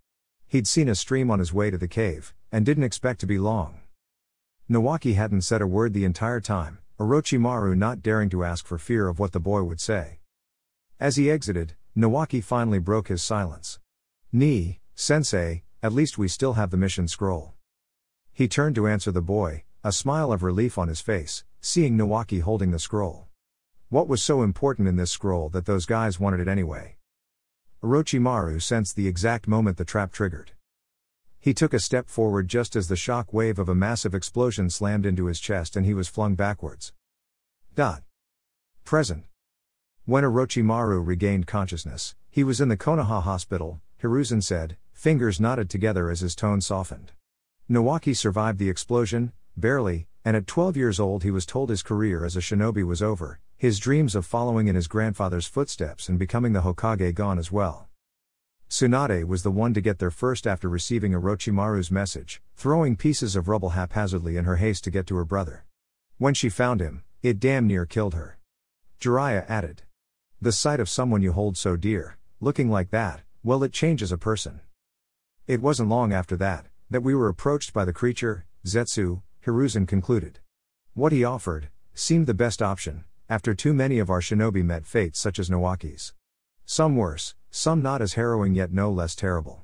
He'd seen a stream on his way to the cave, and didn't expect to be long. Nawaki hadn't said a word the entire time, Orochimaru not daring to ask for fear of what the boy would say. As he exited, Nawaki finally broke his silence. "Sensei, at least we still have the mission scroll." He turned to answer the boy, a smile of relief on his face, seeing Nawaki holding the scroll. What was so important in this scroll that those guys wanted it anyway? Orochimaru sensed the exact moment the trap triggered. He took a step forward just as the shock wave of a massive explosion slammed into his chest and he was flung backwards. Present. When Orochimaru regained consciousness, he was in the Konoha hospital, Hiruzen said, fingers knotted together as his tone softened. Nawaki survived the explosion, barely, and at 12 years old he was told his career as a shinobi was over, his dreams of following in his grandfather's footsteps and becoming the Hokage gone as well. Tsunade was the one to get there first after receiving Orochimaru's message, throwing pieces of rubble haphazardly in her haste to get to her brother. When she found him, it damn near killed her. Jiraiya added. The sight of someone you hold so dear, looking like that, well, it changes a person. It wasn't long after that we were approached by the creature, Zetsu, Hiruzen concluded. What he offered seemed the best option, after too many of our shinobi met fates such as Nawaki's. Some worse, some not as harrowing yet no less terrible.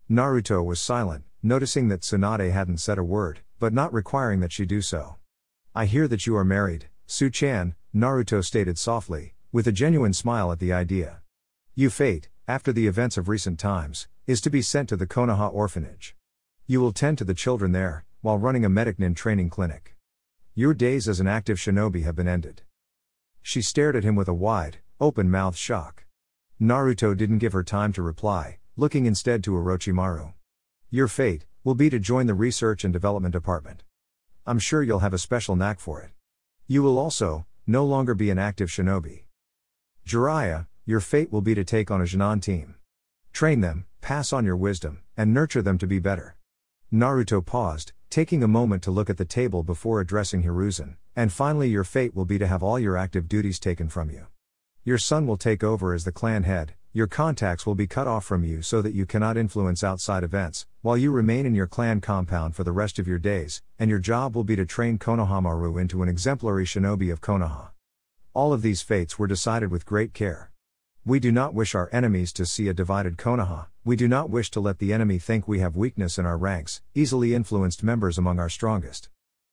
Naruto was silent, noticing that Tsunade hadn't said a word, but not requiring that she do so. I hear that you are married, Su-chan, Naruto stated softly, with a genuine smile at the idea. Your fate, after the events of recent times, is to be sent to the Konoha orphanage. You will tend to the children there, while running a medic-nin training clinic. Your days as an active shinobi have been ended. She stared at him with a wide, open-mouthed shock. Naruto didn't give her time to reply, looking instead to Orochimaru. Your fate will be to join the research and development department. I'm sure you'll have a special knack for it. You will also no longer be an active shinobi. Jiraiya, your fate will be to take on a Genin team. Train them, pass on your wisdom, and nurture them to be better. Naruto paused, taking a moment to look at the table before addressing Hiruzen, and finally your fate will be to have all your active duties taken from you. Your son will take over as the clan head, your contacts will be cut off from you so that you cannot influence outside events, while you remain in your clan compound for the rest of your days, and your job will be to train Konohamaru into an exemplary shinobi of Konoha. All of these fates were decided with great care. We do not wish our enemies to see a divided Konoha, we do not wish to let the enemy think we have weakness in our ranks, easily influenced members among our strongest.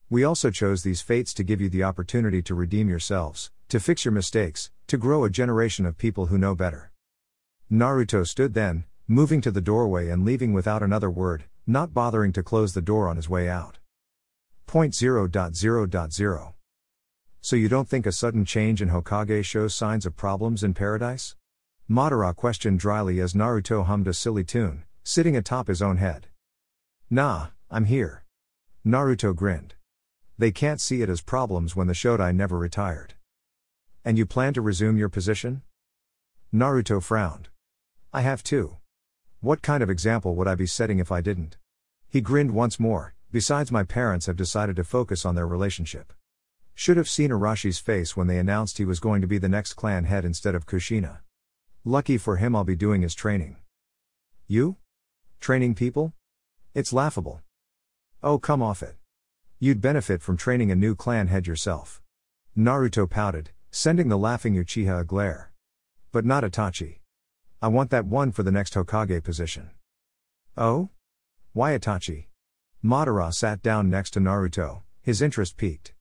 We also chose these fates to give you the opportunity to redeem yourselves, to fix your mistakes, to grow a generation of people who know better. Naruto stood then, moving to the doorway and leaving without another word, not bothering to close the door on his way out. 0.0.0.0 So you don't think a sudden change in Hokage shows signs of problems in paradise? Madara questioned dryly as Naruto hummed a silly tune, sitting atop his own head. Nah, I'm here. Naruto grinned. They can't see it as problems when the Shodai never retired. And you plan to resume your position? Naruto frowned. I have to. What kind of example would I be setting if I didn't? He grinned once more, Besides, my parents have decided to focus on their relationship. Should have seen Arashi's face when they announced he was going to be the next clan head instead of Kushina. Lucky for him, I'll be doing his training. You? Training people? It's laughable. Oh, come off it. You'd benefit from training a new clan head yourself. Naruto pouted, sending the laughing Uchiha a glare. But not Itachi. I want that one for the next Hokage position. Oh? Why Itachi? Madara sat down next to Naruto, his interest piqued.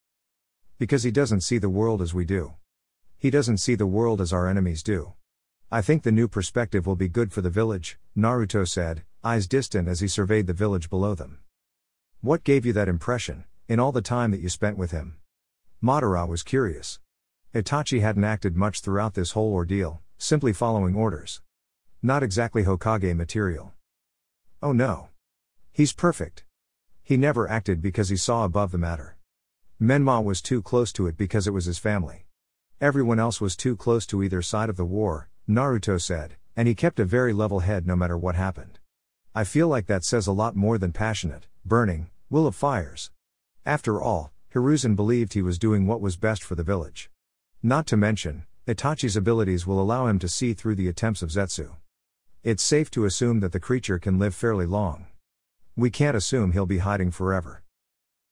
Because he doesn't see the world as we do. He doesn't see the world as our enemies do. I think the new perspective will be good for the village, Naruto said, eyes distant as he surveyed the village below them. What gave you that impression, in all the time that you spent with him? Madara was curious. Itachi hadn't acted much throughout this whole ordeal, simply following orders. Not exactly Hokage material. Oh no. He's perfect. He never acted because he saw above the matter. Menma was too close to it because it was his family. Everyone else was too close to either side of the war, Naruto said, and he kept a very level head no matter what happened. I feel like that says a lot more than passionate, burning, will of fires. After all, Hiruzen believed he was doing what was best for the village. Not to mention, Itachi's abilities will allow him to see through the attempts of Zetsu. It's safe to assume that the creature can live fairly long. We can't assume he'll be hiding forever.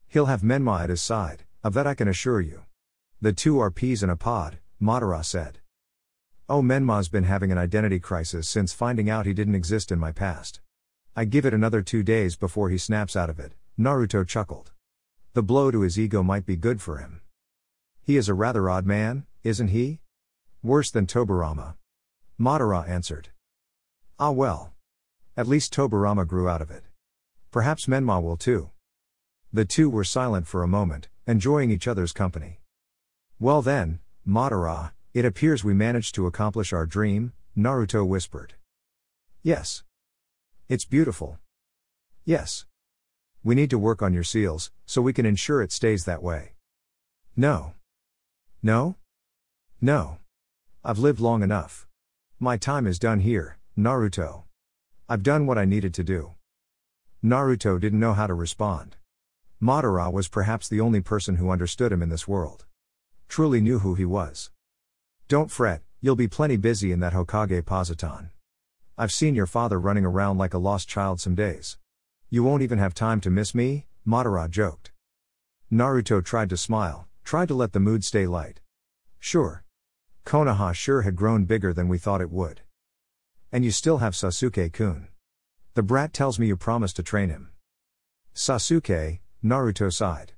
He'll have Menma at his side, of that I can assure you. The two are peas in a pod, Madara said. Oh, Menma's been having an identity crisis since finding out he didn't exist in my past. I give it another 2 days before he snaps out of it, Naruto chuckled. The blow to his ego might be good for him. He is a rather odd man, isn't he? Worse than Tobirama. Madara answered. Ah well. At least Tobirama grew out of it. Perhaps Menma will too. The two were silent for a moment, enjoying each other's company. Well then, Madara, it appears we managed to accomplish our dream, Naruto whispered. Yes. It's beautiful. Yes. We need to work on your seals, so we can ensure it stays that way. No. No? No. I've lived long enough. My time is done here, Naruto. I've done what I needed to do. Naruto didn't know how to respond. Madara was perhaps the only person who understood him in this world. Truly knew who he was. Don't fret, you'll be plenty busy in that Hokage Positron. I've seen your father running around like a lost child some days. You won't even have time to miss me, Madara joked. Naruto tried to smile, tried to let the mood stay light. Sure. Konoha sure had grown bigger than we thought it would. And you still have Sasuke-kun. The brat tells me you promised to train him. Sasuke, Naruto sighed.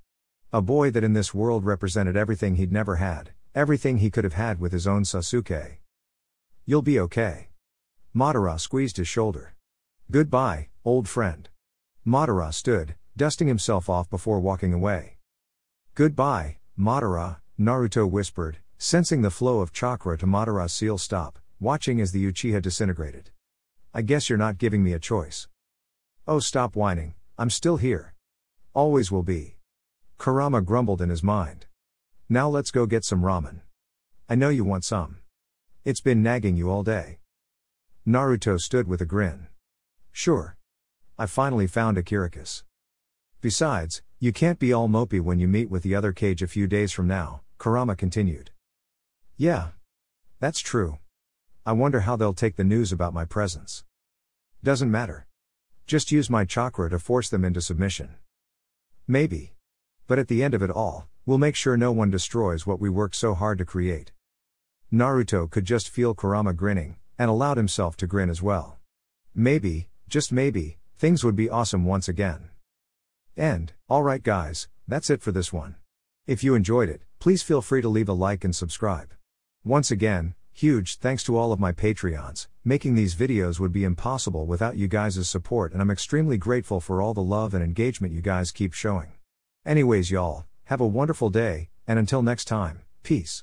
A boy that in this world represented everything he'd never had, everything he could have had with his own Sasuke. You'll be okay. Madara squeezed his shoulder. Goodbye, old friend. Madara stood, dusting himself off before walking away. Goodbye, Madara, Naruto whispered, sensing the flow of chakra to Madara's seal stop, watching as the Uchiha disintegrated. I guess you're not giving me a choice. Oh, stop whining, I'm still here. Always will be. Kurama grumbled in his mind. Now let's go get some ramen. I know you want some. It's been nagging you all day. Naruto stood with a grin. Sure. I finally found a Kirikis. Besides, you can't be all mopey when you meet with the other Kage a few days from now, Kurama continued. Yeah. That's true. I wonder how they'll take the news about my presence. Doesn't matter. Just use my chakra to force them into submission. Maybe. But at the end of it all, we'll make sure no one destroys what we worked so hard to create. Naruto could just feel Kurama grinning, and allowed himself to grin as well. Maybe, just maybe, things would be awesome once again. Alright guys, that's it for this one. If you enjoyed it, please feel free to leave a like and subscribe. Once again, huge thanks to all of my Patreons. Making these videos would be impossible without you guys' support, and I'm extremely grateful for all the love and engagement you guys keep showing. Anyways y'all, have a wonderful day, and until next time, peace.